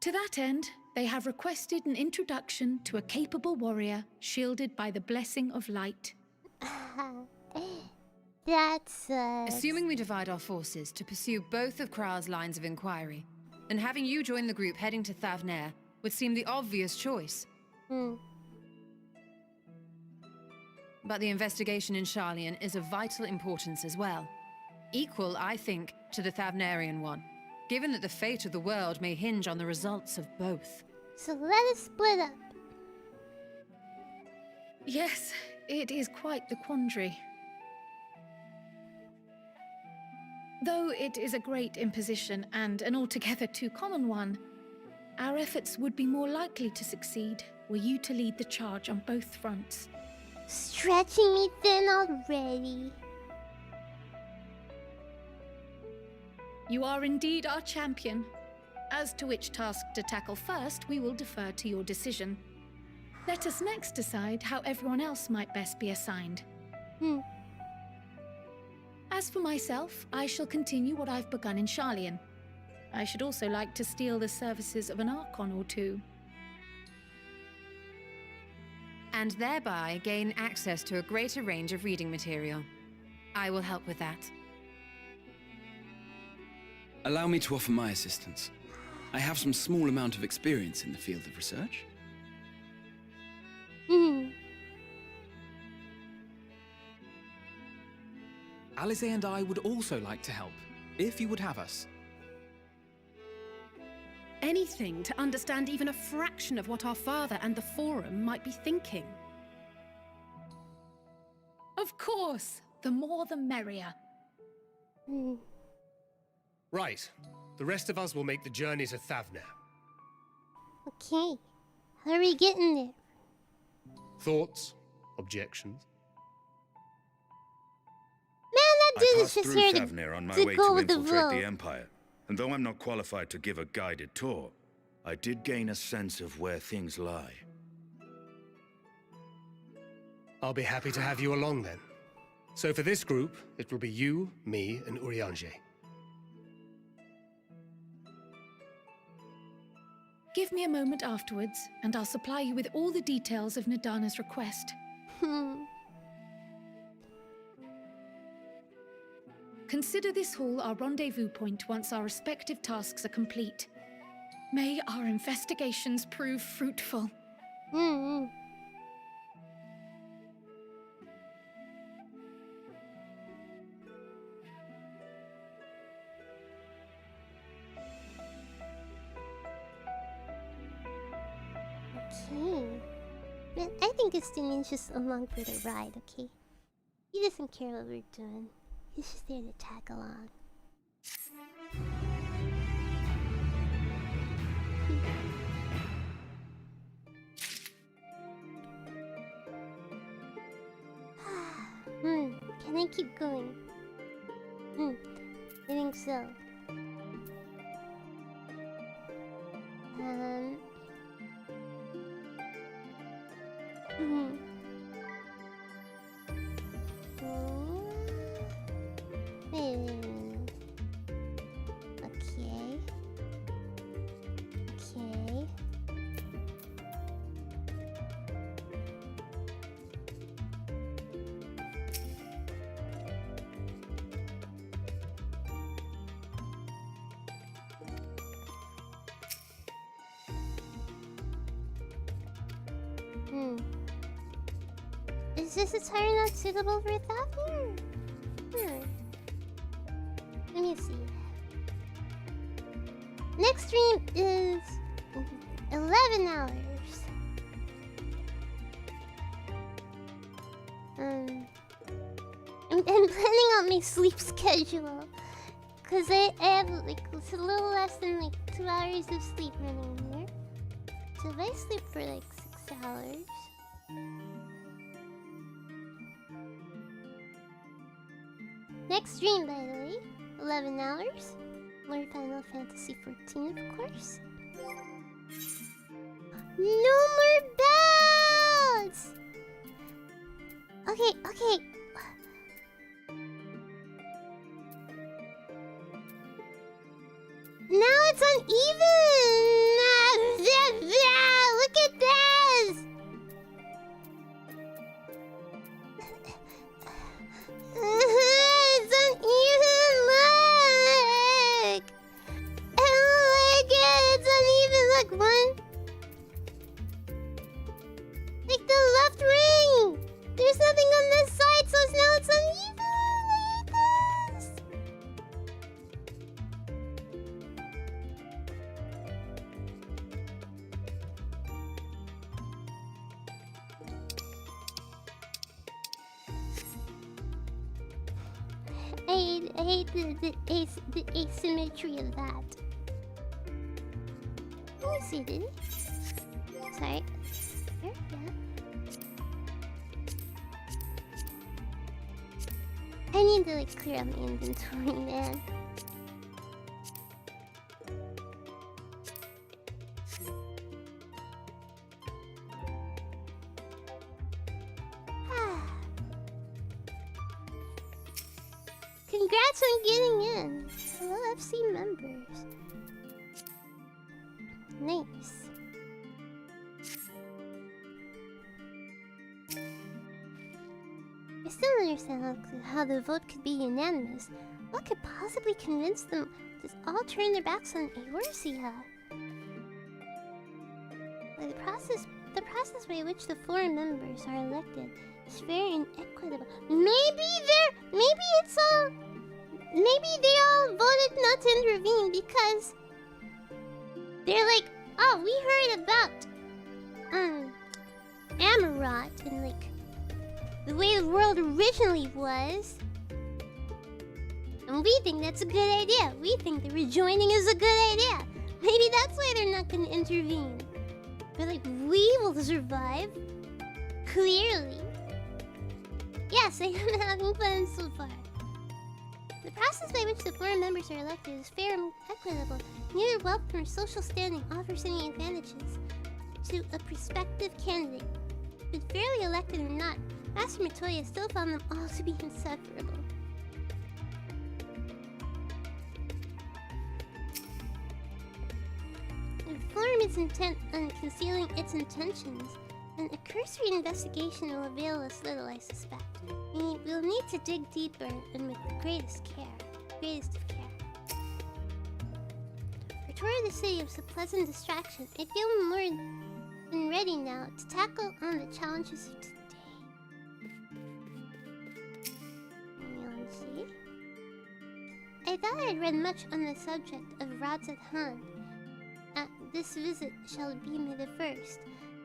To that end, they have requested an introduction to a capable warrior shielded by the blessing of light. That's Assuming we divide our forces to pursue both of Kral's lines of inquiry, then having you join the group heading to Thavnair would seem the obvious choice. But the investigation in Sharlayan is of vital importance as well. Equal, I think, to the Thavnairian one, given that the fate of the world may hinge on the results of both. So let us split up. Yes, it is quite the quandary. Though it is a great imposition and an altogether too common one, our efforts would be more likely to succeed were you to lead the charge on both fronts. Stretching me thin already. You are indeed our champion. As to which task to tackle first, we will defer to your decision. Let us next decide how everyone else might best be assigned. As for myself, I shall continue what I've begun in Sharlayan. I should also like to steal the services of an Archon or two. And thereby gain access to a greater range of reading material. I will help with that. Allow me to offer my assistance. I have some small amount of experience in the field of research. Alice and I would also like to help, if you would have us. Anything to understand even a fraction of what our father and the Forum might be thinking. Of course, the more the merrier. Right. The rest of us will make the journey to Thavnair. Okay. How are we getting there? Thoughts? Objections? Man, that dude I is passed just through here Thavnair on my to way go to with the infiltrate flow. the Empire, and though I'm not qualified to give a guided tour, I did gain a sense of where things lie. I'll be happy to have you along then. So for this group, it will be you, me, and Urianger. Give me a moment afterwards, and I'll supply you with all the details of Nadana's request. Consider this hall our rendezvous point once our respective tasks are complete. May our investigations prove fruitful. Okay. Man, I think Estinien's just along for the ride, okay? He doesn't care what we're doing. He's just there to tag along. Can I keep going? I think so. Is this attire not suitable for Thavnair? Let me see. Next stream is 11 hours. I'm planning out my sleep schedule. Cause I have like it's a little less than like 2 hours of sleep running here. So if I sleep for like 6 hours. Next stream, by the way, 11 hours. More Final Fantasy 14, of course. No more bells! Okay. Now it's uneven! Look at this! It's uneven, look! I don't like it! It's uneven, look, one. Like the left ring! There's nothing on this side, so now it's uneven! I hate this! I hate the asymmetry of that. Let me see, did it? Sorry. Here, yeah. I need to like clear out my inventory, man. Congrats on getting in. Hello, FC members. Nice. I still don't understand how the vote could be unanimous. What could possibly convince them to all turn their backs on Eorzea? The process by which the 4 members are elected is fair and equitable. Maybe they all voted not to intervene because they're like, oh, we heard about Amarot and like the way the world originally was, and we think that's a good idea. We think the rejoining is a good idea. Maybe that's why they're not gonna intervene. They're like, we will survive. Clearly. Yes, I am having fun so far. The process by which the 4 members are elected is fair and equitable. Neither wealth nor social standing offers any advantages to a prospective candidate. But fairly elected or not, Master Matoya still found them all to be inseparable. form is intent on concealing its intentions, and a cursory investigation will avail us little, I suspect. We'll need to dig deeper and with the greatest of care. For tour of the city was a pleasant distraction. I feel more than ready now to tackle on the challenges of today. See? I thought I'd read much on the subject of rods at hand. This visit shall be me the first.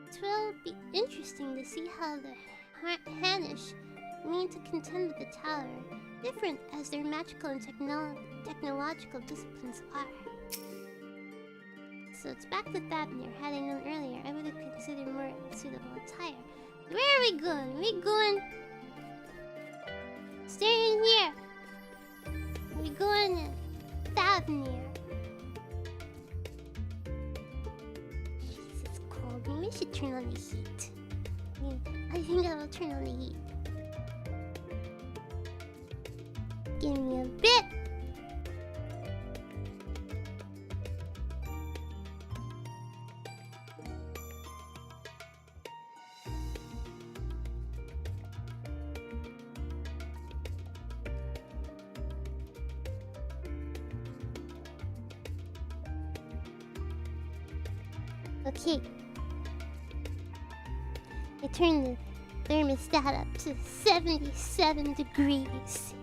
'Twill be interesting to see how the Hanish mean to contend with the tower, different as their magical and technological disciplines are. So it's back to Thavnair. Had I known earlier, I would have considered more suitable attire. Where are we going? We going... Stay in here! We going to Thavnair. Jesus, it's cold. Maybe we should turn on the heat. I think I will turn on the heat. Give me a bit. Okay. I turned the thermostat up to 77 degrees.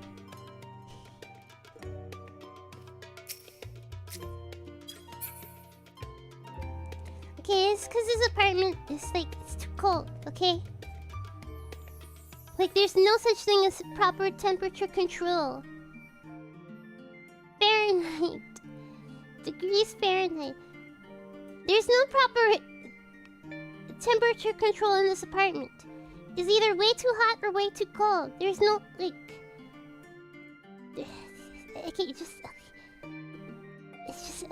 Okay, it's because this apartment is it's too cold, okay? Like, there's no such thing as proper temperature control. Fahrenheit. Degrees Fahrenheit. There's no proper temperature control in this apartment. It's either way too hot or way too cold. There's no, like... Okay, it's just,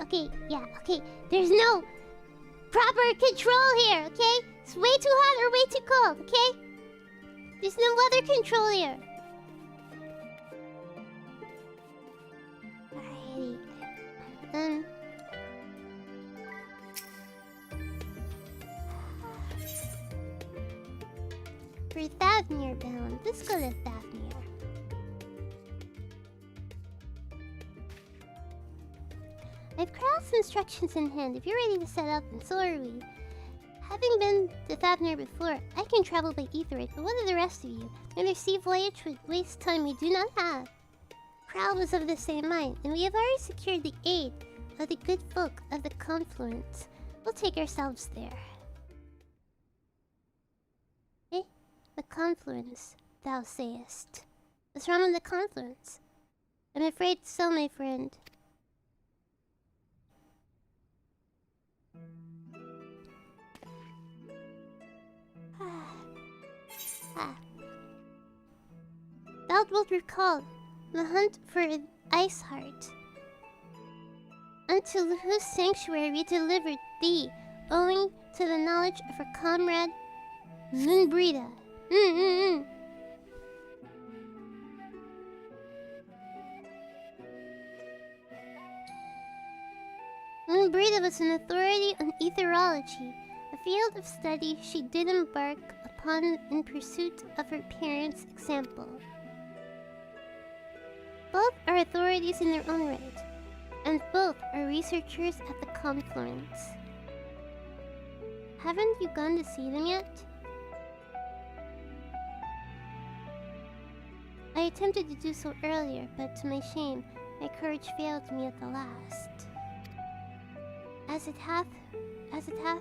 okay, yeah, okay. There's no proper control here, okay? It's way too hot or way too cold, okay? There's no weather control here. Alrighty. For Thavnair bound. Let's go to Thavnair. I've Krauth's instructions in hand. If you're ready to set up, and so are we. Having been to Thavnair before, I can travel by Aetherid, but what of the rest of you? Another sea voyage would waste time we do not have. Krauth was of the same mind, and we have already secured the aid of the good folk of the Confluence. We'll take ourselves there. The Confluence, thou sayest. What's wrong with the Confluence? I'm afraid so, my friend. Thou wilt recall the hunt for an ice heart, unto whose sanctuary we delivered thee, owing to the knowledge of our comrade Moonbrita. Moonbrita was an authority on etherology, a field of study she did embark upon in pursuit of her parents' example. Both are authorities in their own right, and both are researchers at the Confluence. Haven't you gone to see them yet? I attempted to do so earlier, but to my shame, my courage failed me at the last. As it hath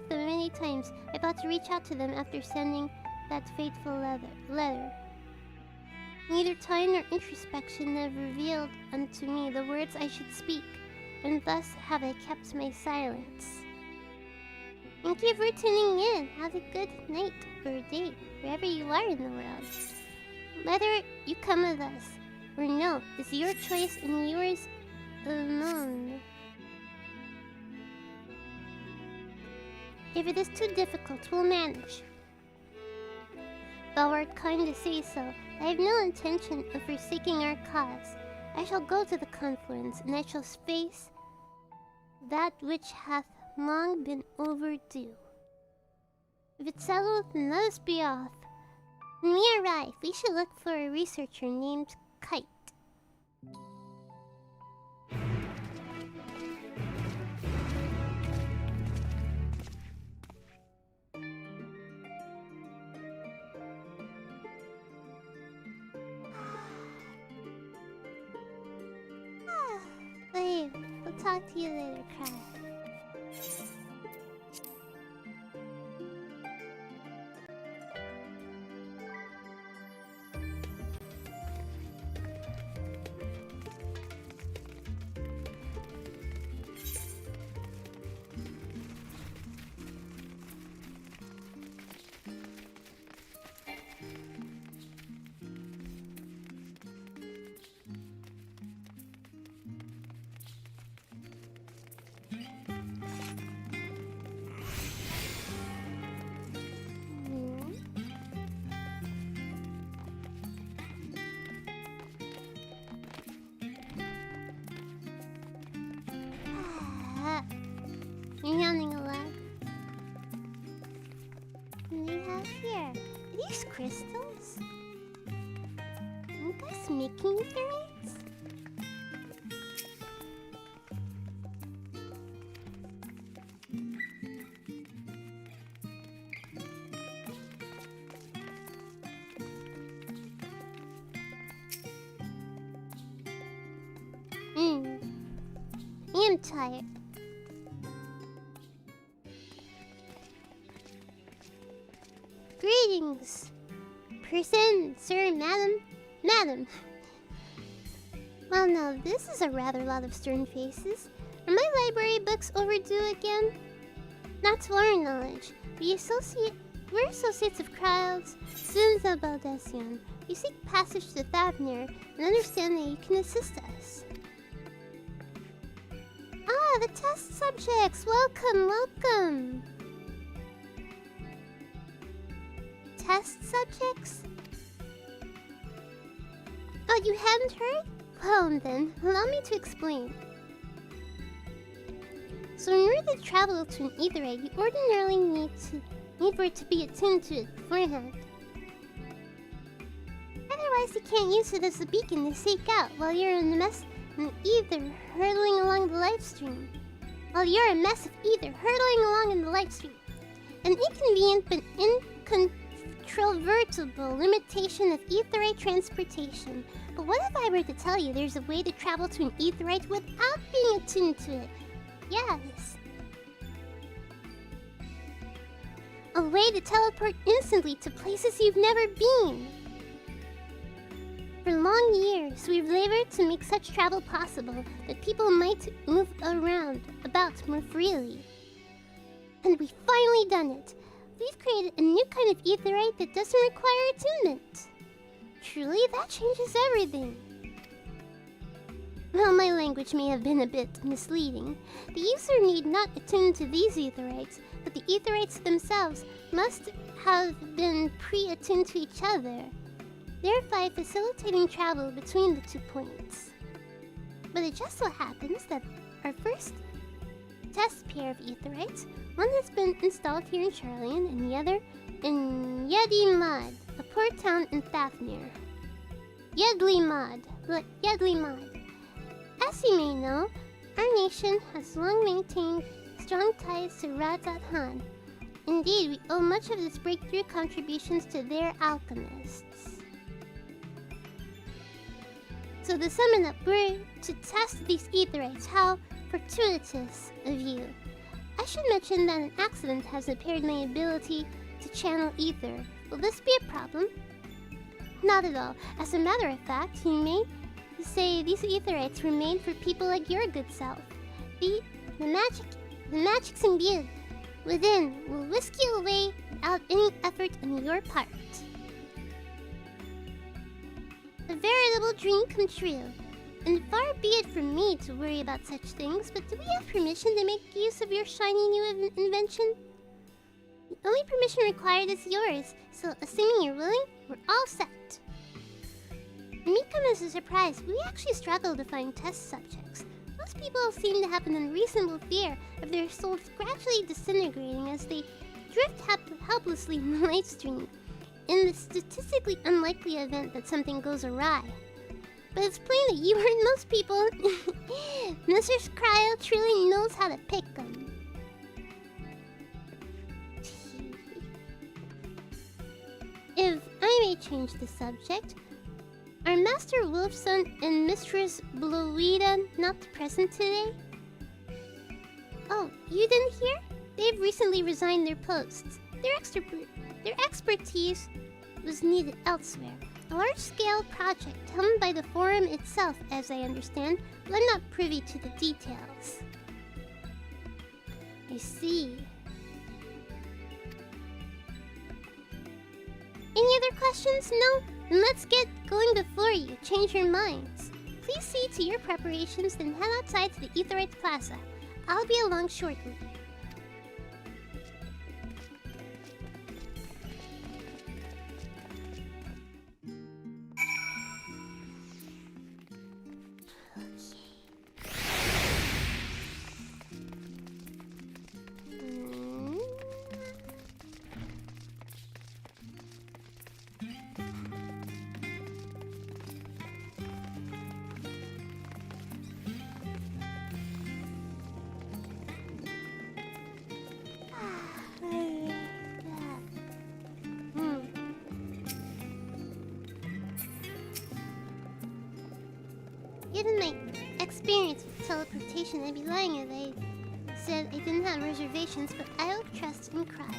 the many times I thought to reach out to them after sending that fateful letter. Neither time nor introspection have revealed unto me the words I should speak, and thus have I kept my silence. Thank you for tuning in. Have a good night or day, wherever you are in the world. Whether you come with us or no is your choice and yours alone. If it is too difficult, we'll manage. Thou art kind to say so. I have no intention of forsaking our cause. I shall go to the Confluence, and I shall face that which hath long been overdue. If it's settled, then let us be off. When we arrive, we should look for a researcher named Kite. Wait, we'll talk to you later, Cry. You're yawning a lot. What do we have here? Are these crystals? Are you guys making earrings? I am tired. Greetings, person, sir, madam. Well, now this is a rather lot of stern faces. Are my library books overdue again? Not to our knowledge. We're associates of Crowds, students of Baldessian. We seek passage to Thavnair and understand that you can assist us. Ah, the test subjects! Welcome! Test subjects? Oh, you hadn't heard? Well then, allow me to explain. So in order to travel to an aetherite, you ordinarily need for it to be attuned to it beforehand. Otherwise, you can't use it as a beacon to seek out while you're in a mess of ether hurtling along the life stream. An inconvenient but incontrovertible limitation of aetherite transportation. But what if I were to tell you there's a way to travel to an aetherite without being attuned to it? Yes. A way to teleport instantly to places you've never been. For long years, we've labored to make such travel possible that people might move about more freely. And we've finally done it. We've created a new kind of aetherite that doesn't require attunement. Truly, that changes everything. Well, my language may have been a bit misleading. The user need not attune to these aetherites, but the aetherites themselves must have been pre-attuned to each other, thereby facilitating travel between the 2 points. But it just so happens that our first test pair of aetherites, one has been installed here in Sharlayan and the other in Yedimad, a port town in Thavnair. Yedlimad. As you may know, our nation has long maintained strong ties to Radat Han. Indeed, we owe much of this breakthrough contributions to their alchemists. So to sum it up, we're to test these aetherites. How fortuitous of you. I should mention that an accident has impaired my ability to channel ether. Will this be a problem? Not at all. As a matter of fact, you may say these aetherites were made for people like your good self. The magic's imbued within will whisk you away without any effort on your part. A veritable dream come true. And far be it from me to worry about such things, but do we have permission to make use of your shiny new invention? The only permission required is yours, so assuming you're willing, we're all set. It may come as a surprise, but we actually struggle to find test subjects. most people seem to have an unreasonable fear of their souls gradually disintegrating as they drift helplessly in the light stream, in the statistically unlikely event that something goes awry. But it's plain that you and most people... Mr. Cryo truly knows how to pick them. If I may change the subject, are Master Wolfson and Mistress Bloida not present today? Oh, you didn't hear? They've recently resigned their posts. Their expertise was needed elsewhere. A large-scale project helmed by the Forum itself, as I understand, but I'm not privy to the details. I see. Any other questions? No? Then let's get going before you change your minds. Please see to your preparations, then head outside to the Aetheryte Plaza. I'll be along shortly. Given my experience with teleportation, I'd be lying if I said I didn't have reservations, but I will trust in Cryo.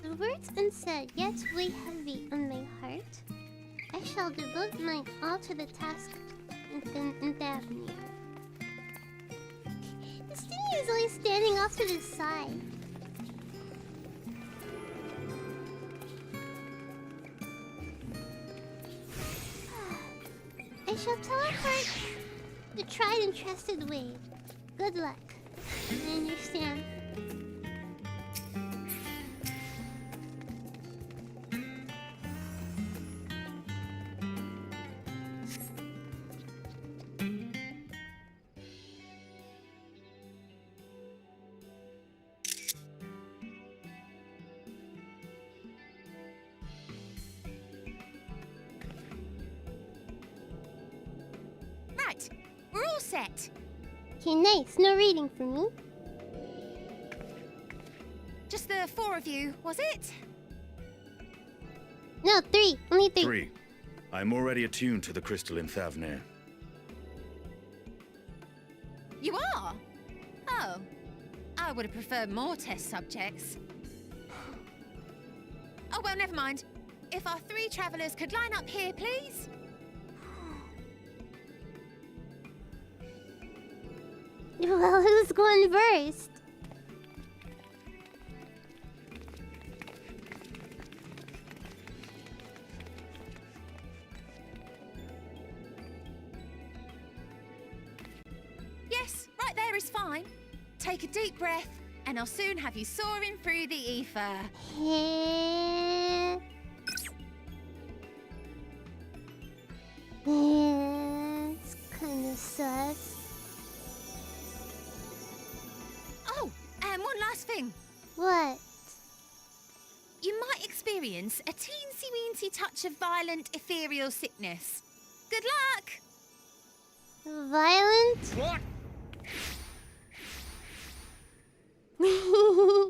The words unsaid yet weigh heavy on my heart. I shall devote my all to the task in Thavnair. Estinien is always standing off to the side. I shall teleport the tried and trusted way. Good luck. I understand. We're all set. Okay, nice. No reading for me. Just the 4 of you, was it? No, 3. Only 3. 3. I'm already attuned to the crystal in Thavnair. You are? Oh. I would have preferred more test subjects. Oh, well, never mind. If our 3 travelers could line up here, please. Well, who's going first? Yes, right there is fine. Take a deep breath, and I'll soon have you soaring through the ether. It's kinda sus. Oh, and one last thing. What? You might experience a teensy-weensy touch of violent ethereal sickness. Good luck! Violent? What? What?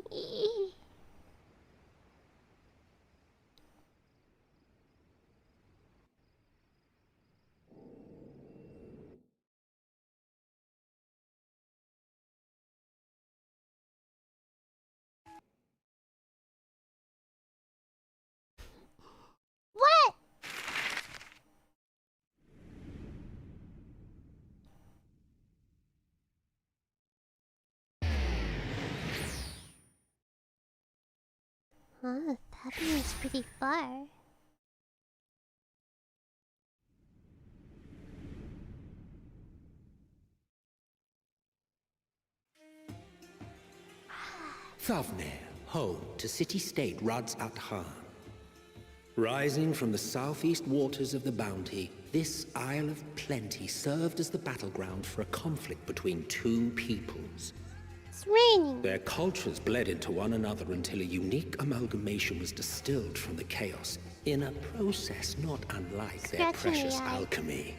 Huh, that is pretty far. Thavnair, home to city-state Rads at Han. Rising from the southeast waters of the Bounty, this Isle of Plenty served as the battleground for a conflict between two peoples. It's raining. Their cultures bled into one another until a unique amalgamation was distilled from the chaos, in a process not unlike their precious alchemy.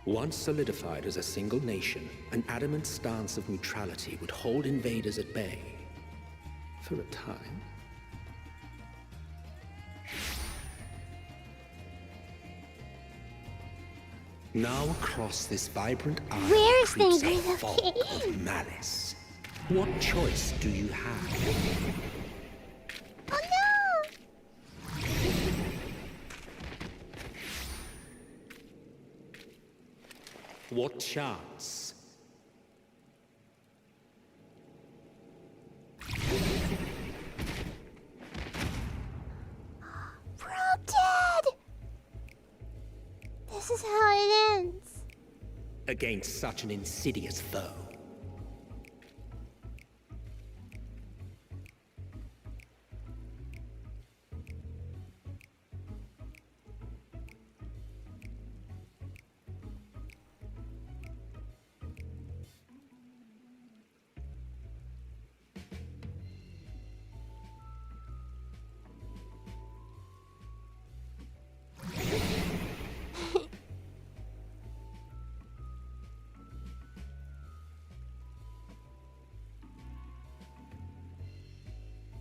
Once solidified as a single nation, an adamant stance of neutrality would hold invaders at bay. For a time. Now across this vibrant isle creeps a fog of malice. What choice do you have? Oh no! What chance? Bro, dead! This is how it ends. Against such an insidious foe.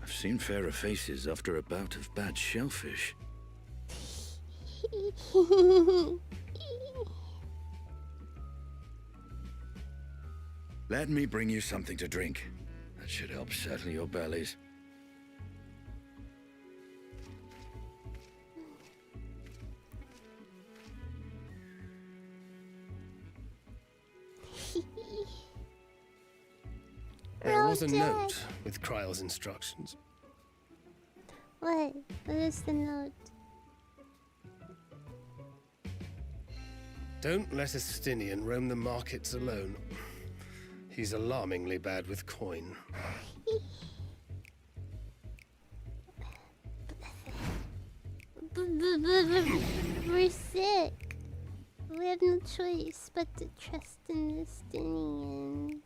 I've seen fairer faces after a bout of bad shellfish. Let me bring you something to drink. That should help settle your bellies. There was a note with Kryle's instructions. What? What is the note? Don't let Estinien roam the markets alone. He's alarmingly bad with coin. We're sick. We have no choice but to trust in Estinien.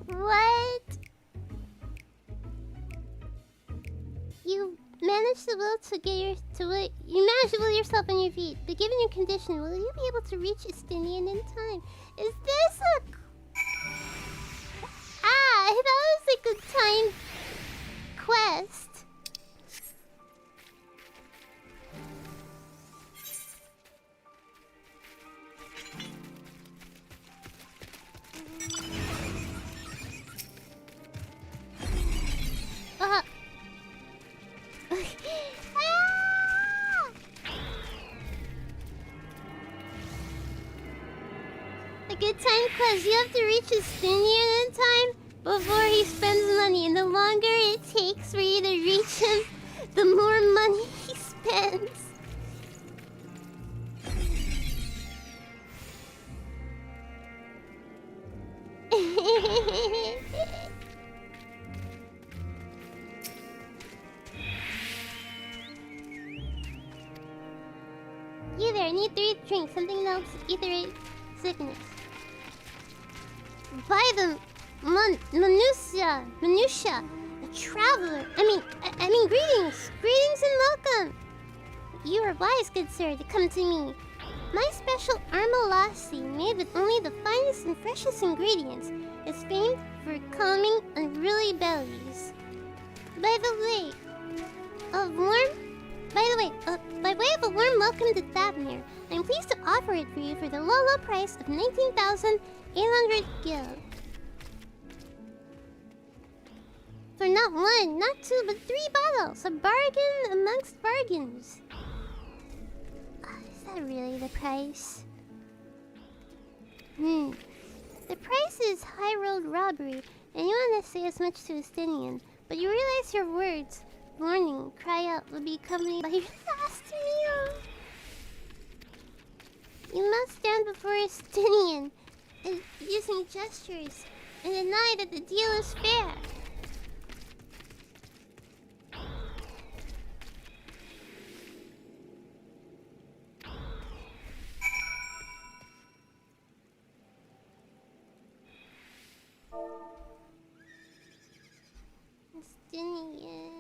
What? You managed to will yourself on your feet, but given your condition, will you be able to reach Estinien in time? Is this a... that was like a timed quest. A good time quest. You have to reach Estinien in time before he spends money, and the longer it takes for you to reach him, the more money he spends. You there, need 3 drinks, something else, etherate sickness. By the minutia, a traveler. I mean, greetings and welcome. You are wise, good sir, to come to me. My special armalassi, made with only the finest and freshest ingredients, is famed for calming unruly bellies. By way of a warm welcome to Thavnair, I'm pleased to offer it for you for the low price of 19,800 gil. For not 1, not 2, but 3 bottles. A bargain amongst bargains. Is that really the price? The price is high road robbery, and you want to say as much to Estinien, but you realize your words, warning, cry out, will be accompanied by your last meal. You must stand before Estinien and using gestures and deny that the deal is fair. Estinien.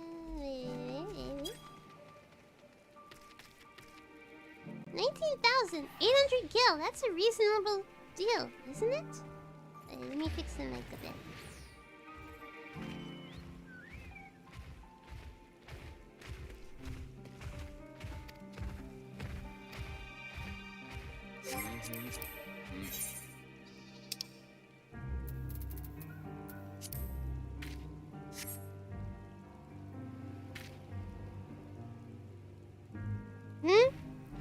19,800 gil. That's a reasonable deal, isn't it? Let me fix the mic a bit.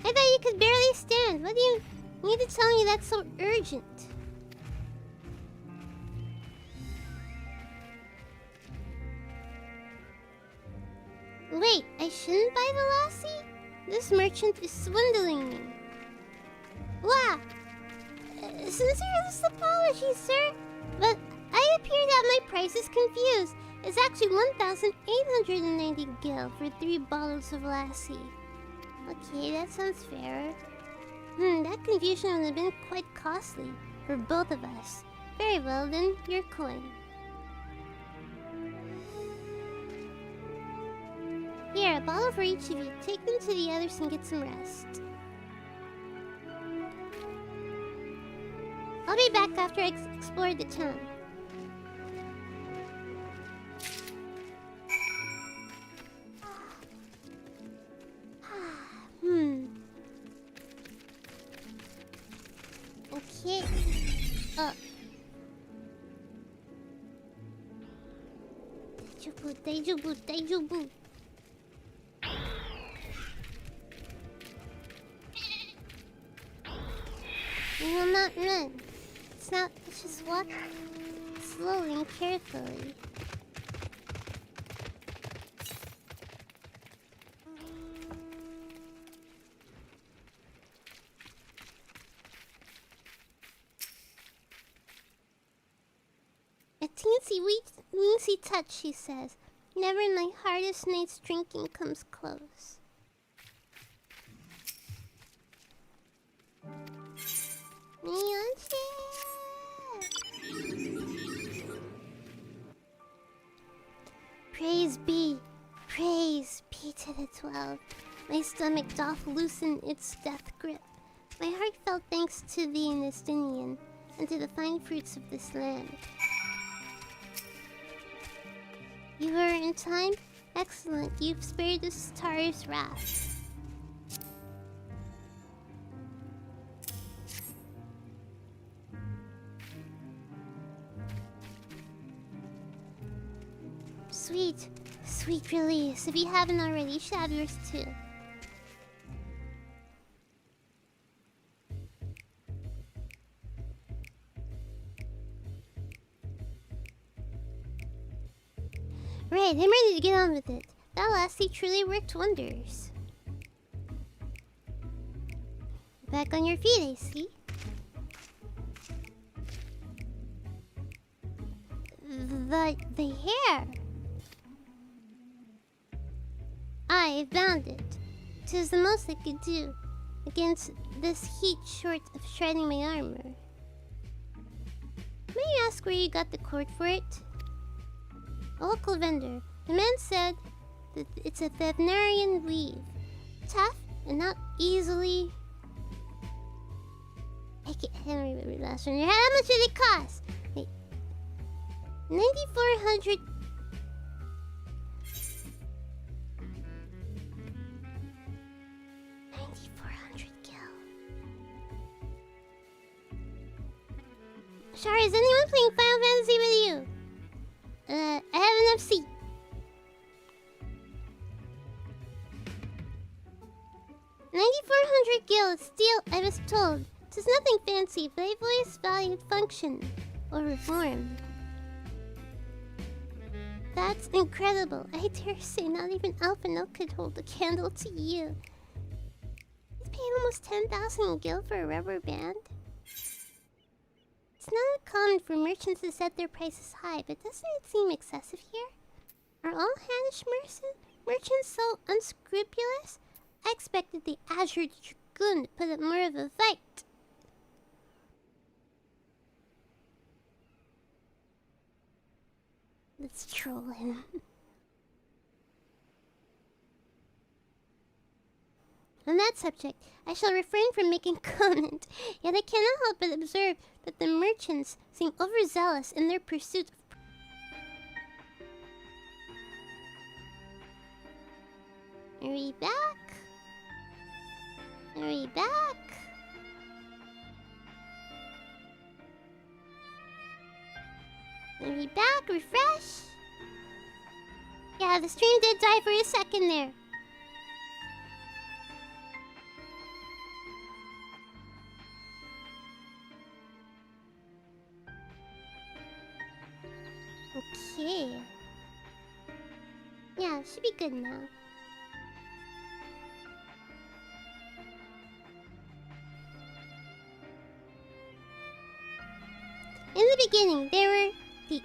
I thought you could barely stand. What do you need to tell me that's so urgent? Wait, I shouldn't buy the lassie? This merchant is swindling me. Wow! Sincerest apologies, sir. But I appear that my price is confused. It's actually 1,890 gil for 3 bottles of lassie. Okay, that sounds fair. That confusion would have been quite costly for both of us. Very well then, your coin. Here, a bottle for each of you. Take them to the others and get some rest. I'll be back after I explore the town. Okay. Daijoubu. We will not run. Let's just walk slowly and carefully. A teensy weensy touch, she says. Never in my hardest night's drinking comes close. Praise be to the 12. My stomach doth loosen its death grip. My heartfelt thanks to thee and Estinien, and to the fine fruits of this land. You were in time? Excellent, you've spared the star's wrath. Sweet release. If you haven't already, you should have yours too. Right, I'm ready to get on with it. That lassie truly worked wonders. Back on your feet, I see. The hair. I found it. 'Tis the most I could do against this heat short of shredding my armor. May I ask where you got the cord for it? A local vendor. The man said that it's a Thavnarian weave. Tough and not easily... I can't remember the last one. How much did it cost? Wait. 9,400... 9,400 gil. Shar, is anyone playing Final Fantasy with you? I have enough seat. $9,400 gil is steel, I was told. 'Tis nothing fancy, but I've always valued function or reform. That's incredible. I dare say not even Alphinaud could hold a candle to you. He's paid almost 10,000 gil for a rubber band. not uncommon for merchants to set their prices high, but doesn't it seem excessive here? Are all Hannish merchants so unscrupulous? I expected the Azure Dragoon to put up more of a fight. Let's troll him. On that subject, I shall refrain from making comment, yet I cannot help but observe that the merchants seem overzealous in their pursuit of... Are we back? Are we back? Are we back? Refresh? Yeah, the stream did die for a second there. Okay. Yeah, should be good now. In the beginning, there were the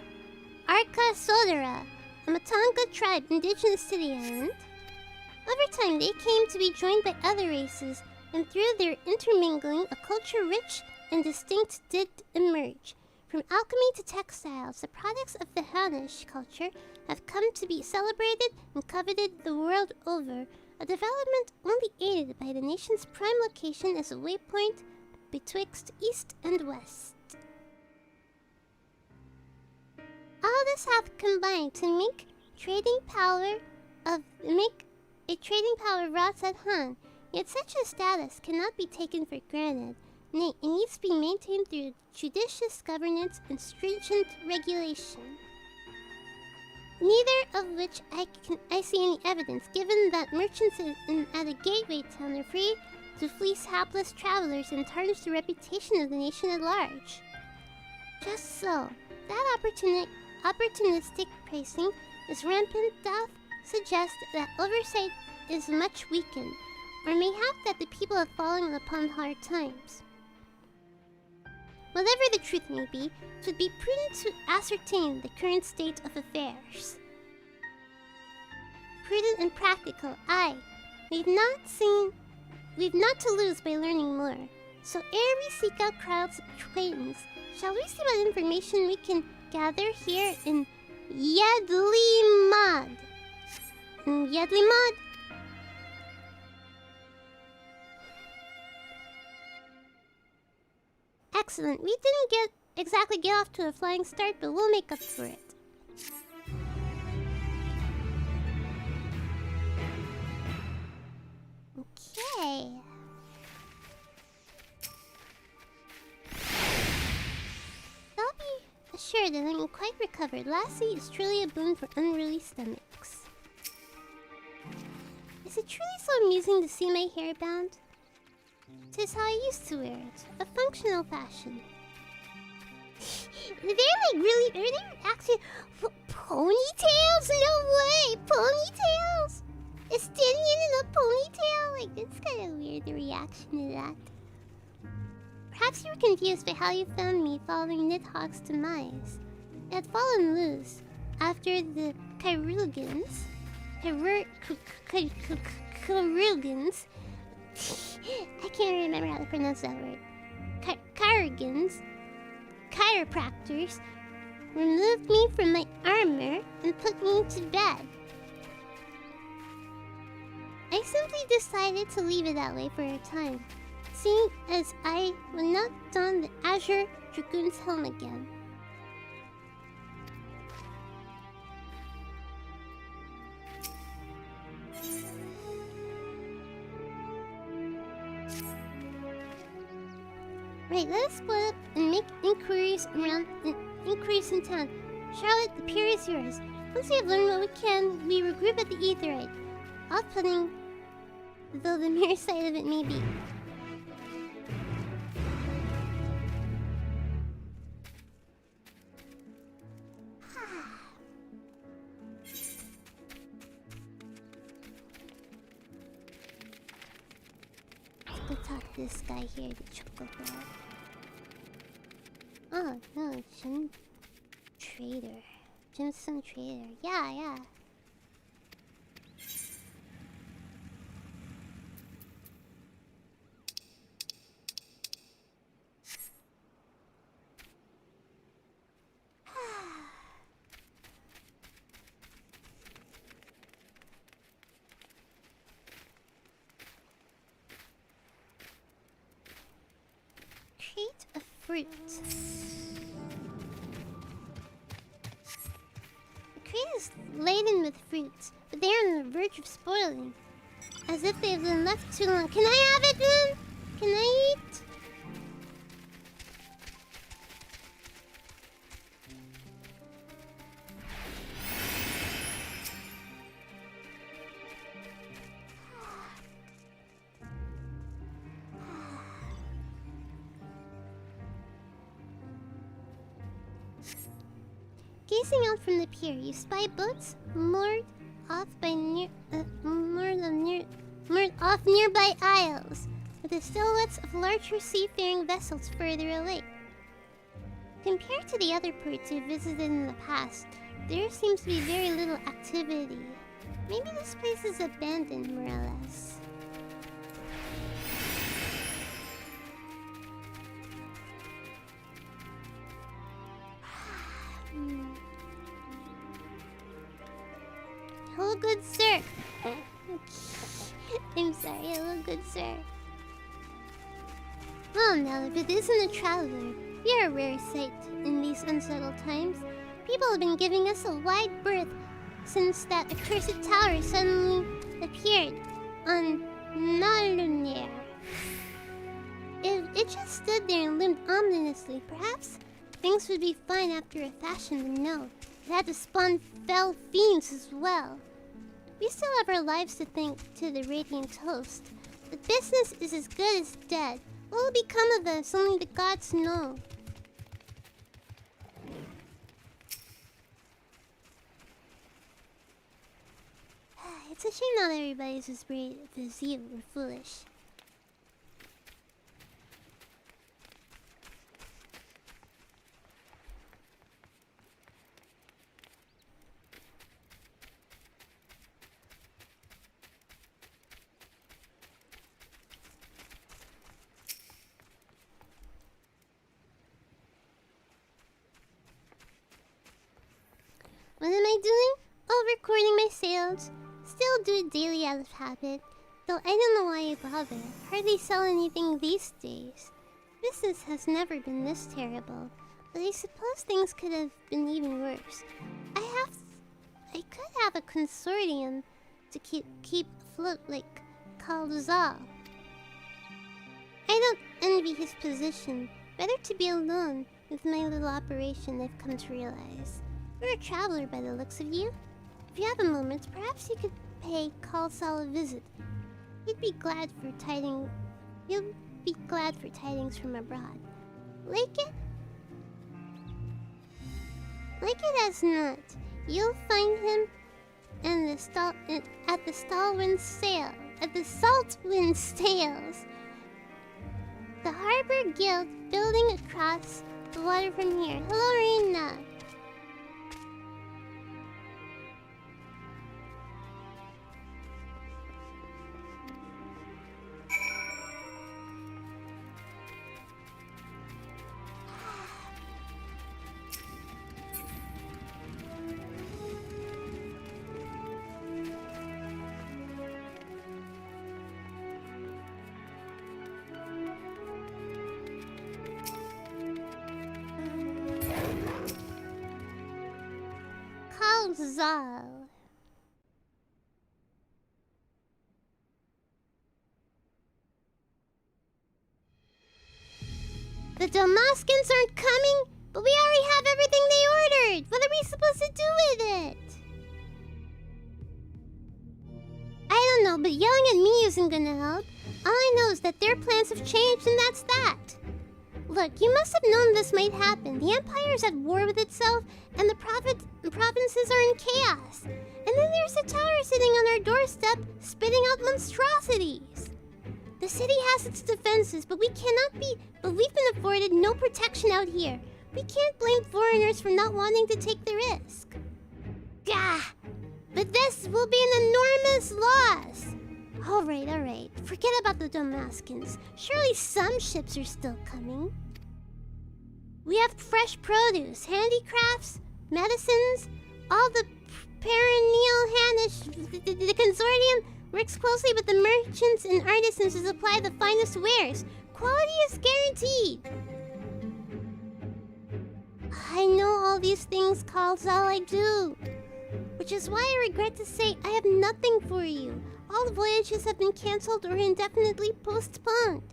Arca Sodera, a Matanga tribe indigenous to the island. Over time, they came to be joined by other races, and through their intermingling, a culture rich and distinct did emerge. From alchemy to textiles, the products of the Hannish culture have come to be celebrated and coveted the world over, a development only aided by the nation's prime location as a waypoint betwixt east and west. All this hath combined to make a trading power wrought at hand, yet such a status cannot be taken for granted. Nay, it needs to be maintained through judicious governance and stringent regulation. Neither of which I see any evidence, given that merchants at a gateway town are free to fleece hapless travelers and tarnish the reputation of the nation at large. Just so, that opportunistic pricing is rampant doth suggest that oversight is much weakened, or mayhap that the people have fallen upon hard times. Whatever the truth may be, it would be prudent to ascertain the current state of affairs. Prudent and practical, aye. We've not to lose by learning more. So ere we seek out crowds of acquaintance, shall we see what information we can gather here in Hydaelyn? Hydaelyn? Excellent. We didn't exactly get off to a flying start, but we'll make up for it. Okay. I'll be assured that I'm quite recovered. Lassie is truly a boon for unruly stomachs. Is it truly so amusing to see my hair bound? 'Tis how I used to wear it. A functional fashion. They're like really... Are they actually... ponytails? No way! Ponytails? Estinien in a ponytail? Like, it's kind of weird, the reaction to that. Perhaps you were confused by how you found me following Nidhogg's demise. I had fallen loose after the Kyrugans... Kyrugans... I can't remember how to pronounce that word. Chiropractors removed me from my armor and put me to bed. I simply decided to leave it that way for a time, seeing as I would not don the Azure Dragoon's helm again. Right, let us split up and make inquiries around in town. Charlotte, the pier is yours. Once we have learned what we can, we regroup at the Aetheryte. Off-putting, though the mere sight of it may be. Let's go talk to this guy here, the Chocobo. Oh, no, Jim Trader. Jimson Trader. Yeah. Crate of fruit. The crate is laden with fruits, but they are on the verge of spoiling. As if they've been left too long. Can I have it then? Can I eat? Gazing out from the pier, you spy boats moored off nearby isles, with the silhouettes of larger seafaring vessels further away. Compared to the other ports you visited in the past, there seems to be very little activity. Maybe this place is abandoned, more or less. Hello, good sir. I'm sorry, hello, good sir. Well, now, if it isn't a traveler, we are a rare sight in these unsettled times. People have been giving us a wide berth since that accursed tower suddenly appeared on Thavnair. If it just stood there and loomed ominously, perhaps things would be fine after a fashion, but no. It had to spawn fell fiends as well. We still have our lives to thank to the Radiant Host. The business is as good as dead. What will become of us? Only the gods know. It's a shame not everybody's as brave as you or foolish. What am I doing? Oh, recording my sales. Still do it daily out of habit. Though I don't know why I bother. Hardly sell anything these days. Business has never been this terrible. But I suppose things could have been even worse. I could have a consortium to keep afloat like Calzal. I don't envy his position. Better to be alone with my little operation, I've come to realize. You're a traveler by the looks of you. If you have a moment, perhaps you could pay Calzal a visit. He'd be glad for tidings from abroad. Like it? Like it as not, you'll find him at the Saltwind Sails. The Harbor Guild building across the water from here. Hello, Reina. Calzal. The Damascans aren't coming, but we already have everything they ordered. What are we supposed to do with it? I don't know, but yelling at me isn't gonna help. All I know is that their plans have changed, and that's that. Look, you must have known this might happen. The Empire is at war with itself, and the provinces are in chaos. And then there's a tower sitting on our doorstep, spitting out monstrosities. The city has its defenses, but we've been afforded no protection out here. We can't blame foreigners for not wanting to take the risk. Gah! But this will be an enormous loss! Alright. Forget about the Damascans. Surely some ships are still coming. We have fresh produce, handicrafts, medicines, all the perennial handish. The consortium works closely with the merchants and artisans to supply the finest wares. Quality is guaranteed. I know all these things, Cal's all I do. Which is why I regret to say I have nothing for you. All voyages have been cancelled or indefinitely postponed.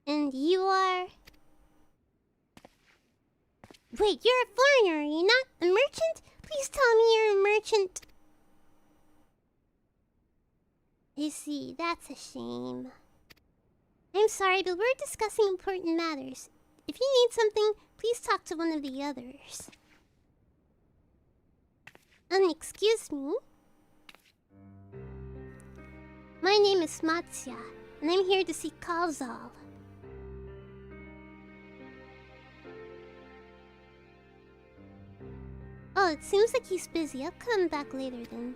And you are... Wait, you're a foreigner, are you not? A merchant? Please tell me you're a merchant. I see, that's a shame. I'm sorry, but we're discussing important matters. If you need something, please talk to one of the others. Excuse me? My name is Matsya, and I'm here to see Kalzal. Oh, it seems like he's busy. I'll come back later then.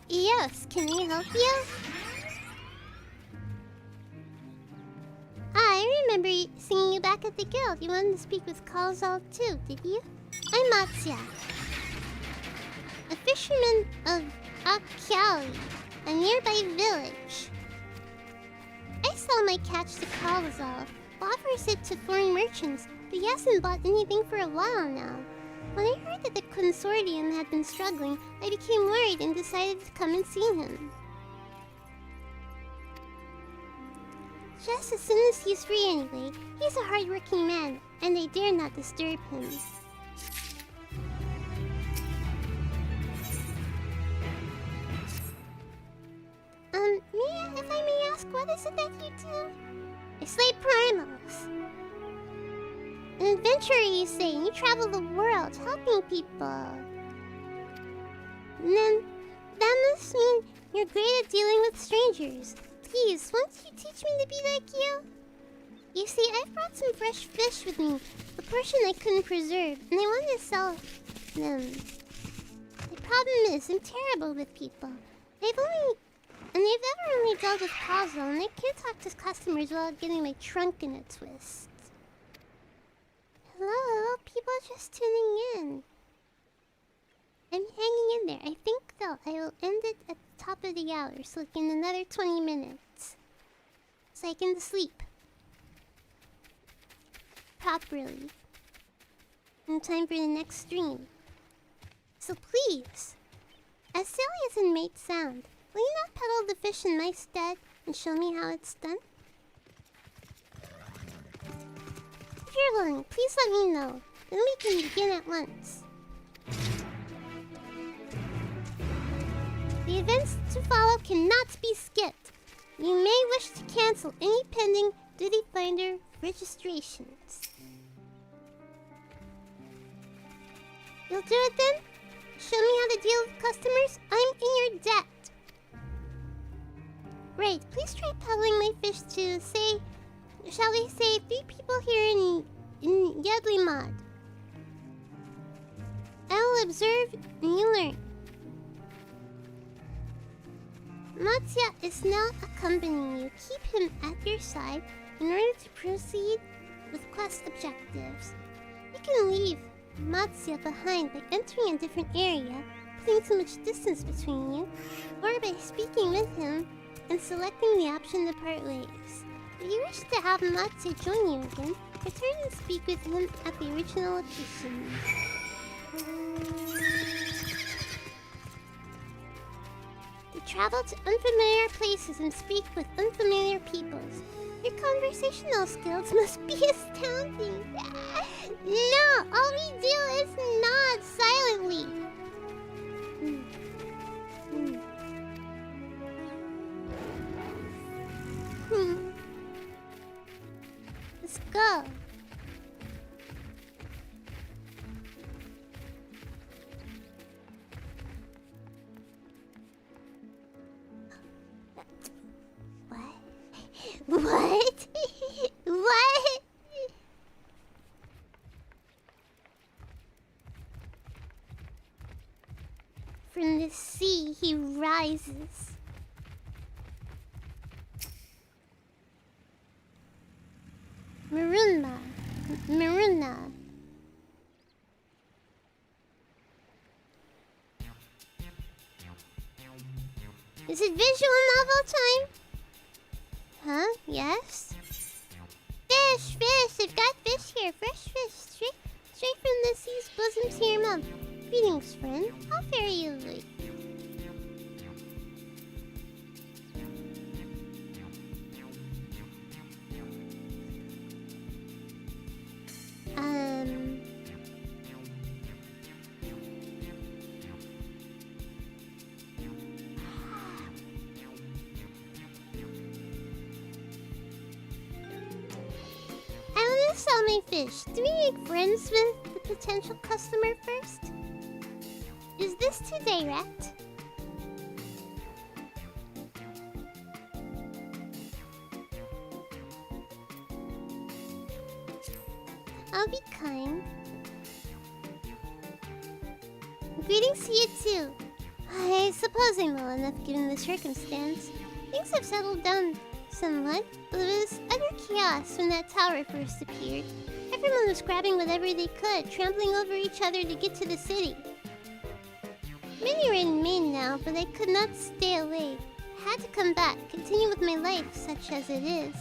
Yes, can I help you? I remember seeing you back at the guild. You wanted to speak with Kalzal too, did you? I'm Matsya, a fisherman of Akali, a nearby village. I sell my catch to Kalzal, who offers it to foreign merchants, but he hasn't bought anything for a while now. When I heard that the consortium had been struggling, I became worried and decided to come and see him. Just as soon as he's free anyway, he's a hard-working man, and I dare not disturb him. If I may ask, what is it that you do? I slay primals. An adventurer, you say, and you travel the world, helping people. And then, that must mean you're great at dealing with strangers. Please, won't you teach me to be like you? You see, I've brought some fresh fish with me, a portion I couldn't preserve, and I wanted to sell them. The problem is, I'm terrible with people. They've never only dealt with puzzle, and I can't talk to customers without getting my trunk in a twist. Hello, people just tuning in. I'm hanging in there. I think, though, I will end it at the top of the hour, so like in another 20 minutes. So I can sleep. Properly. In time for the next stream. So please, as silly as it may sound, will you not peddle the fish in my stead and show me how it's done? If you're willing, please let me know. Then we can begin at once. The events to follow cannot be skipped. You may wish to cancel any pending Duty Finder registrations. You'll do it then? Show me how to deal with customers? I'm in your debt. Right, please try peddling my fish to, say, shall we say, 3 people here in Yedlimod. I will observe and you learn. Matsya is now accompanying you. Keep him at your side in order to proceed with quest objectives. You can leave Matsya behind by entering a different area, putting too much distance between you, or by speaking with him and selecting the option to part ways. If you wish to have Matsya join you again, return and speak with him at the original location. travel to unfamiliar places and speak with unfamiliar peoples. Your conversational skills must be astounding. No, all we do is nod silently. Let's go. What? What? From the sea he rises. Maruna. Is it visual novel time? Huh? Yes? Fish! They've got fish here. Fresh fish. Straight from the sea's bosom to your mouth. Greetings, friend. How fare you, Louis? I want to sell my fish. Do we make friends with the potential customer first? Is this too direct? I'll be kind. Greetings to you too. I suppose I'm well enough given the circumstance. Things have settled down somewhat, but it was utter chaos when that tower first appeared. Everyone was grabbing whatever they could, trampling over each other to get to the city. Many are in Maine now, but I could not stay away. I had to come back, continue with my life, such as it is.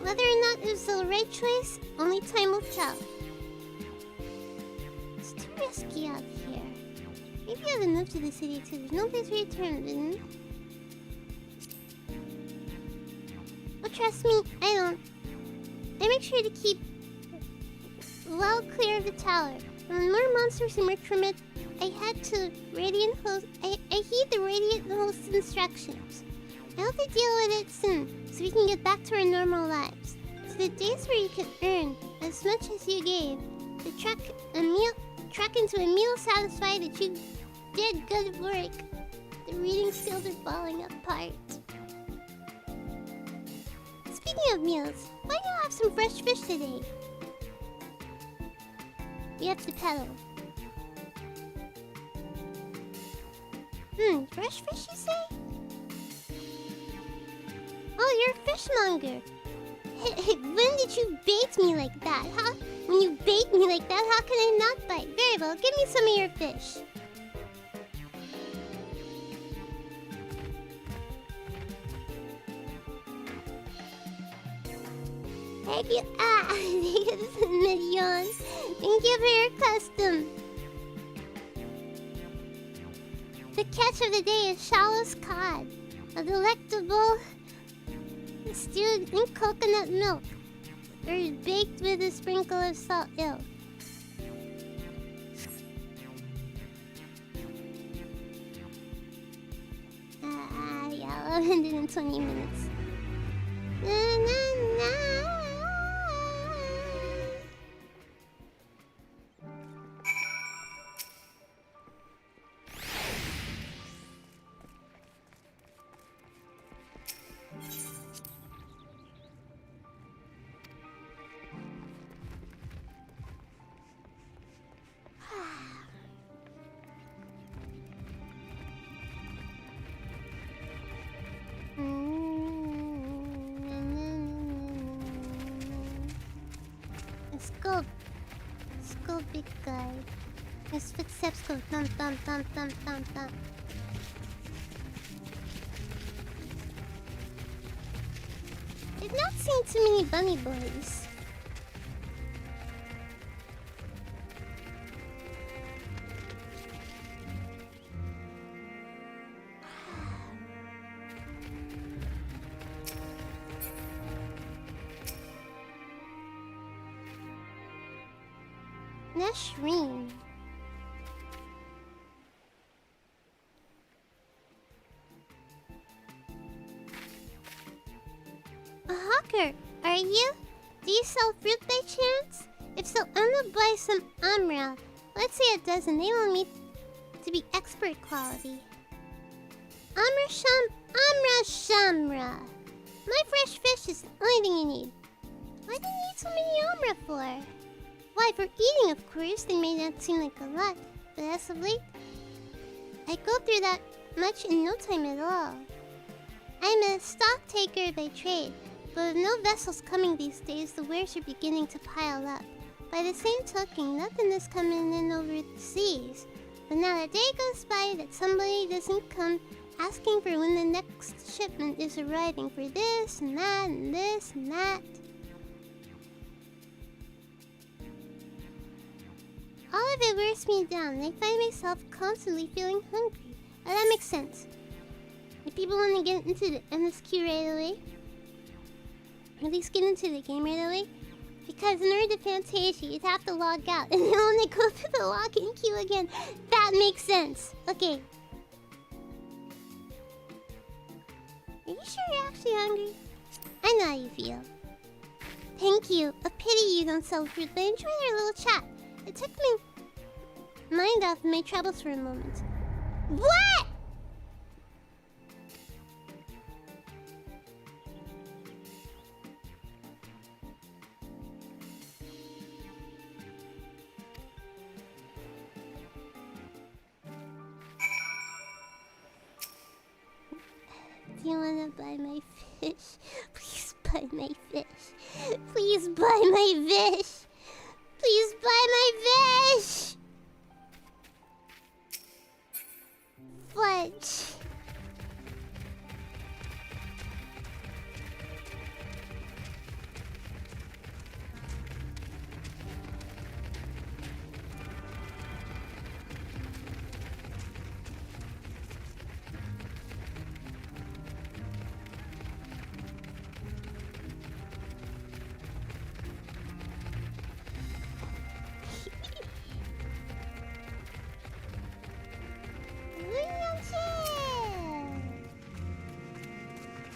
Whether or not it was the right choice, only time will tell. It's too risky out here. Maybe I would move to the city too. There's no place to return. Well, trust me, I don't. I make sure to keep well clear of the tower. When more monsters emerge from it, I heed the radiant host's instructions. I hope to deal with it soon, so we can get back to our normal lives. To the days where you could earn as much as you gave, to truck into a meal satisfied that you did good work. The reading skills are falling apart. Speaking of meals, why do you have some fresh fish today? We have to pedal. Fresh fish, you say? Oh, you're a fishmonger. When did you bait me like that? When you bait me like that, how can I not bite? Very well, give me some of your fish. Thank you. Thank you, Million. Thank you for your custom. The catch of the day is Shallow's cod, a delectable stewed in coconut milk, or baked with a sprinkle of salt. Yeah, 120 minutes. Let's go, big guy. His footsteps go thump, thump, thump, thump, thump, thump. I've not seen too many bunny boys. Nashreen. A hawker, are you? Do you sell fruit by chance? If so, I'm gonna buy some amra. Let's say a dozen. They want me to be expert quality. Amra shamra. My fresh fish is the only thing you need. Why do you need so many amra for? Why, for eating, of course. They may not seem like a lot, but as of late, I go through that much in no time at all. I'm a stock taker by trade, but with no vessels coming these days, the wares are beginning to pile up. By the same token, nothing is coming in over the seas. But not a day goes by that somebody doesn't come asking for when the next shipment is arriving for this and that and this and that. All of it wears me down, and I find myself constantly feeling hungry. Now that makes sense. If people want to get into the MSQ right away, or at least get into the game right away, because in order to Fantasia, you'd have to log out, and then when they go through the login queue again, that makes sense. Okay. Are you sure you're actually hungry? I know how you feel. Thank you. A pity you don't sell fruit, but enjoy our little chat. It took my mind off my troubles for a moment. What?! Do you wanna buy my fish? Please buy my fish. Please buy my fish. Please buy my fish. Fudge.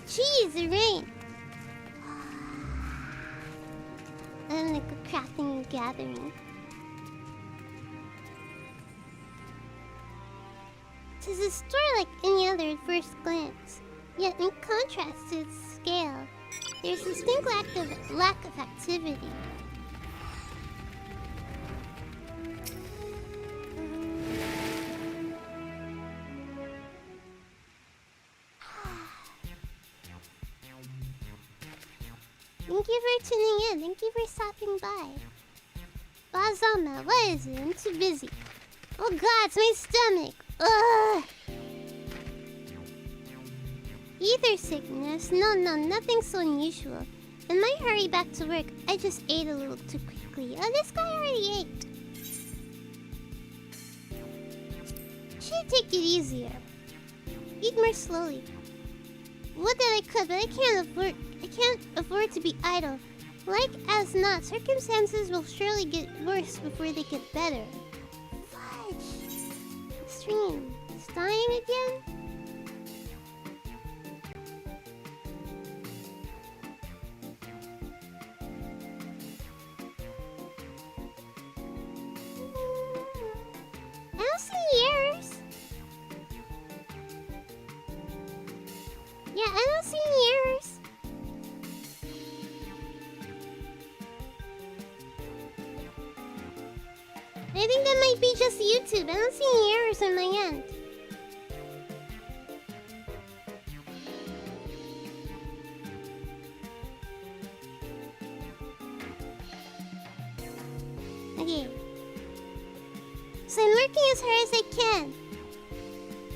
Jeez, the rain. I'm like a crafting and gathering. Tis a store like any other at first glance. Yet in contrast to its scale, there's a distinct lack of activity. Thank you for tuning in. Thank you for stopping by. Bazama, what is it? I'm too busy. Oh god, it's my stomach. Ugh. Ether sickness? No, nothing so unusual. In my hurry back to work, I just ate a little too quickly. Oh, this guy already ate. Should take it easier. Eat more slowly. Would that I could, but I can't afford to be idle. Like as not, circumstances will surely get worse before they get better. Fudge! Stream. It's dying again? I don't see errors. Yeah, I don't see any errors. I think that might be just YouTube. I don't see any errors on my end. Okay. So I'm working as hard as I can.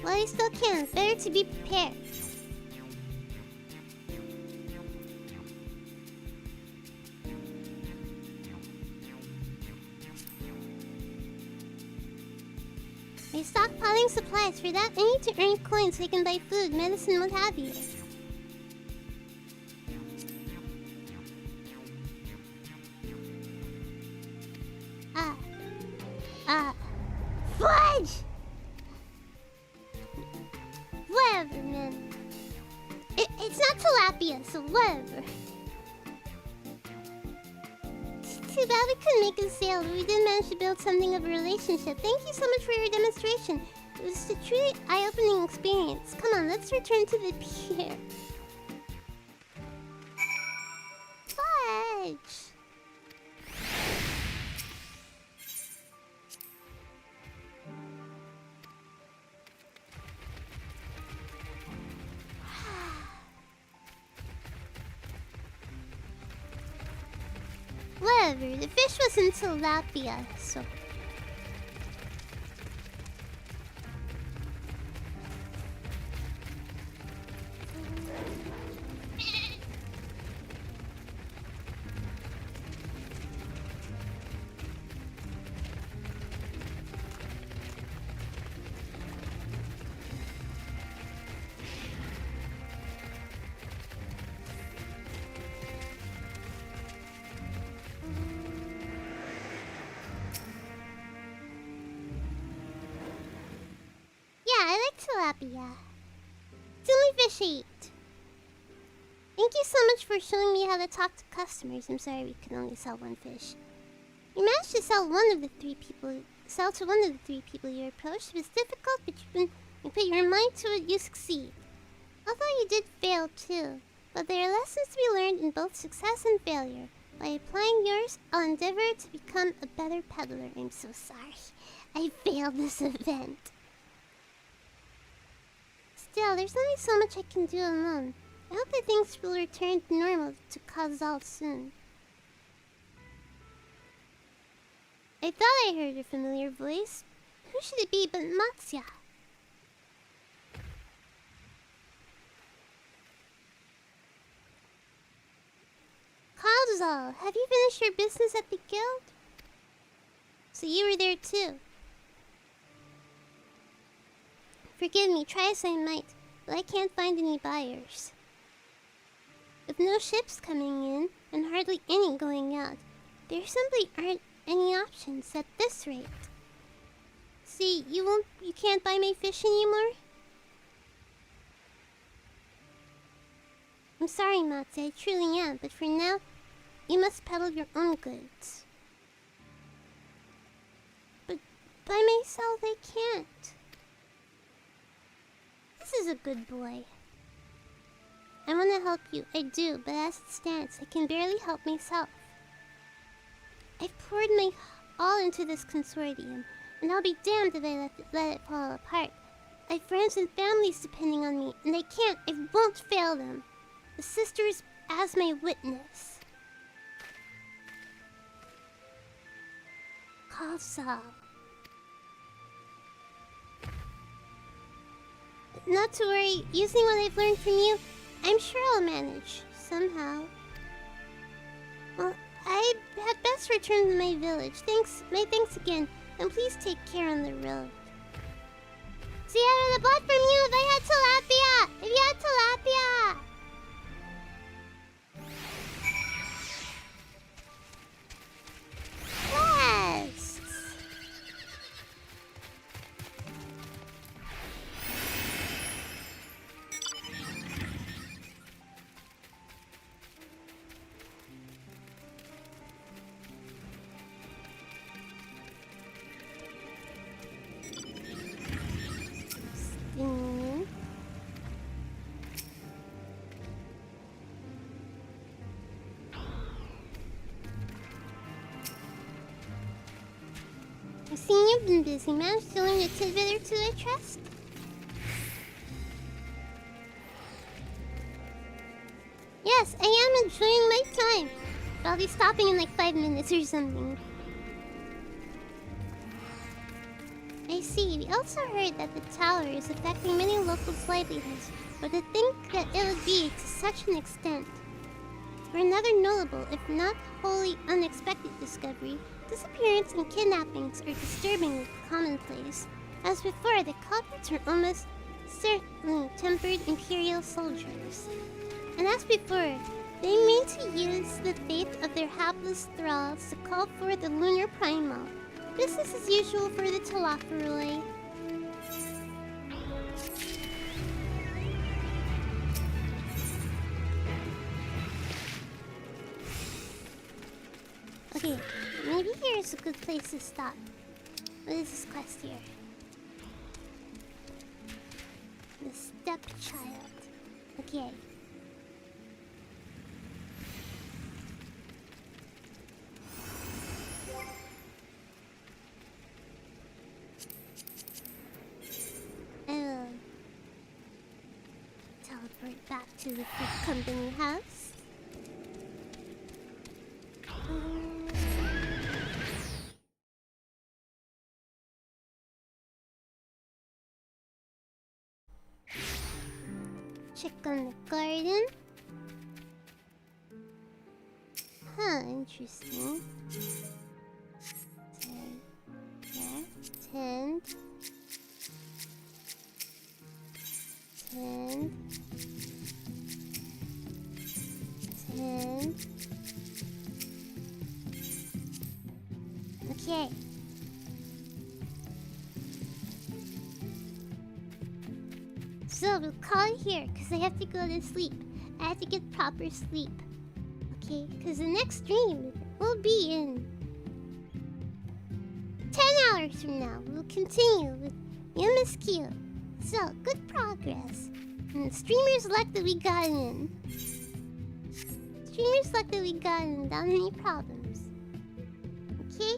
While I still can. It's better to be prepared. By stockpiling supplies. For that, I need to earn coins so I can buy food, medicine, what have you. Fudge! Whatever, man. It's not tilapia, so whatever. Too bad we couldn't make a sale, but we did manage to build something of a relationship. Thank you so much for your demonstration. It was a truly eye-opening experience. Come on, let's return to the pier. Fudge! Whatever, the fish was in tilapia, so... Tilapia. It's the only fish I eat. Thank you so much for showing me how to talk to customers. I'm sorry we could only sell one fish. You managed to sell to one of the three people you approached. It was difficult, but you put your mind to it, you succeed. Although you did fail too. But there are lessons to be learned in both success and failure. By applying yours, I'll endeavor to become a better peddler. I'm so sorry. I failed this event. Still, there's only so much I can do alone. I hope that things will return to normal to Kazal soon. I thought I heard a familiar voice. Who should it be but Matsya? Kazal, have you finished your business at the guild? So you were there too. Forgive me, try as I might, but I can't find any buyers. With no ships coming in, and hardly any going out, there simply aren't any options at this rate. See, you can't buy my fish anymore? I'm sorry, Matsya, I truly am, but for now, you must peddle your own goods. But by myself, I can't. This is a good boy. I want to help you, I do, but as it stands, I can barely help myself. I've poured my all into this consortium, and I'll be damned if I let it fall apart. I have friends and families depending on me, and I won't fail them. The sisters as my witness. Kazal. Not to worry, using what I've learned from you, I'm sure I'll manage, somehow. Well, I had best return to my village. Thanks again, and please take care on the road. See, I would have bought from you if I had tilapia! If you had tilapia! Yes! Estinien. I've seen you've been busy. Managed to learn a tidbit or two, I trust? Yes, I am enjoying my time. But I'll be stopping in like 5 minutes or something. I see. We also heard that the tower is affecting many locals' livelihoods, but to think that it would be to such an extent. For another notable, if not wholly unexpected discovery, disappearance and kidnappings are disturbingly commonplace. As before, the culprits are almost certainly tempered Imperial soldiers. And as before, they mean to use the faith of their hapless thralls to call for the lunar primal. Business as usual for the teleportation. Okay, maybe here's a good place to stop. What is this quest here? The stepchild. Okay. I will teleport back to the food company house. Check on the garden. Huh, interesting. 10. Okay. So we'll call it here because I have to go to sleep. I have to get proper sleep. Okay, because the next stream will be in 10 hours from now. We'll continue with MSQ. So, good progress. And streamers luck that we got in. Streamers luck that we got in without any problems. Okay?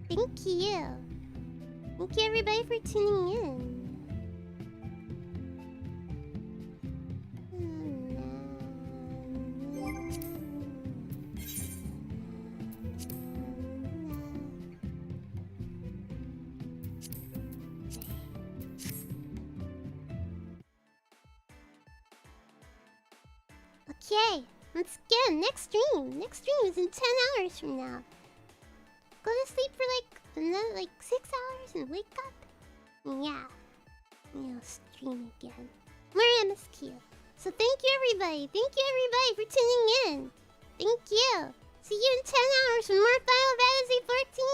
Thank you. Thank you everybody for tuning in. Okay, let's get next stream. Next stream is in 10 hours from now. Go to sleep for another 6 hours and wake up. Yeah. I'll stream again. More MSQ. So thank you everybody. Thank you everybody for tuning in. Thank you. See you in 10 hours for more Final Fantasy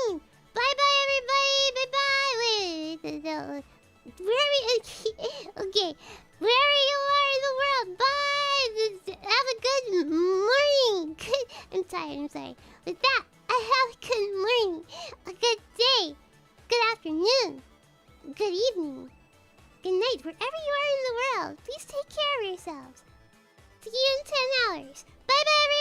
14. Bye bye everybody. Bye bye. Wait. Where are we? Okay. Wherever you are in the world, bye! Have a good morning! I'm sorry. With that, have a good morning, a good day, good afternoon, good evening, good night, wherever you are in the world. Please take care of yourselves. See you in 10 hours. Bye bye, everyone!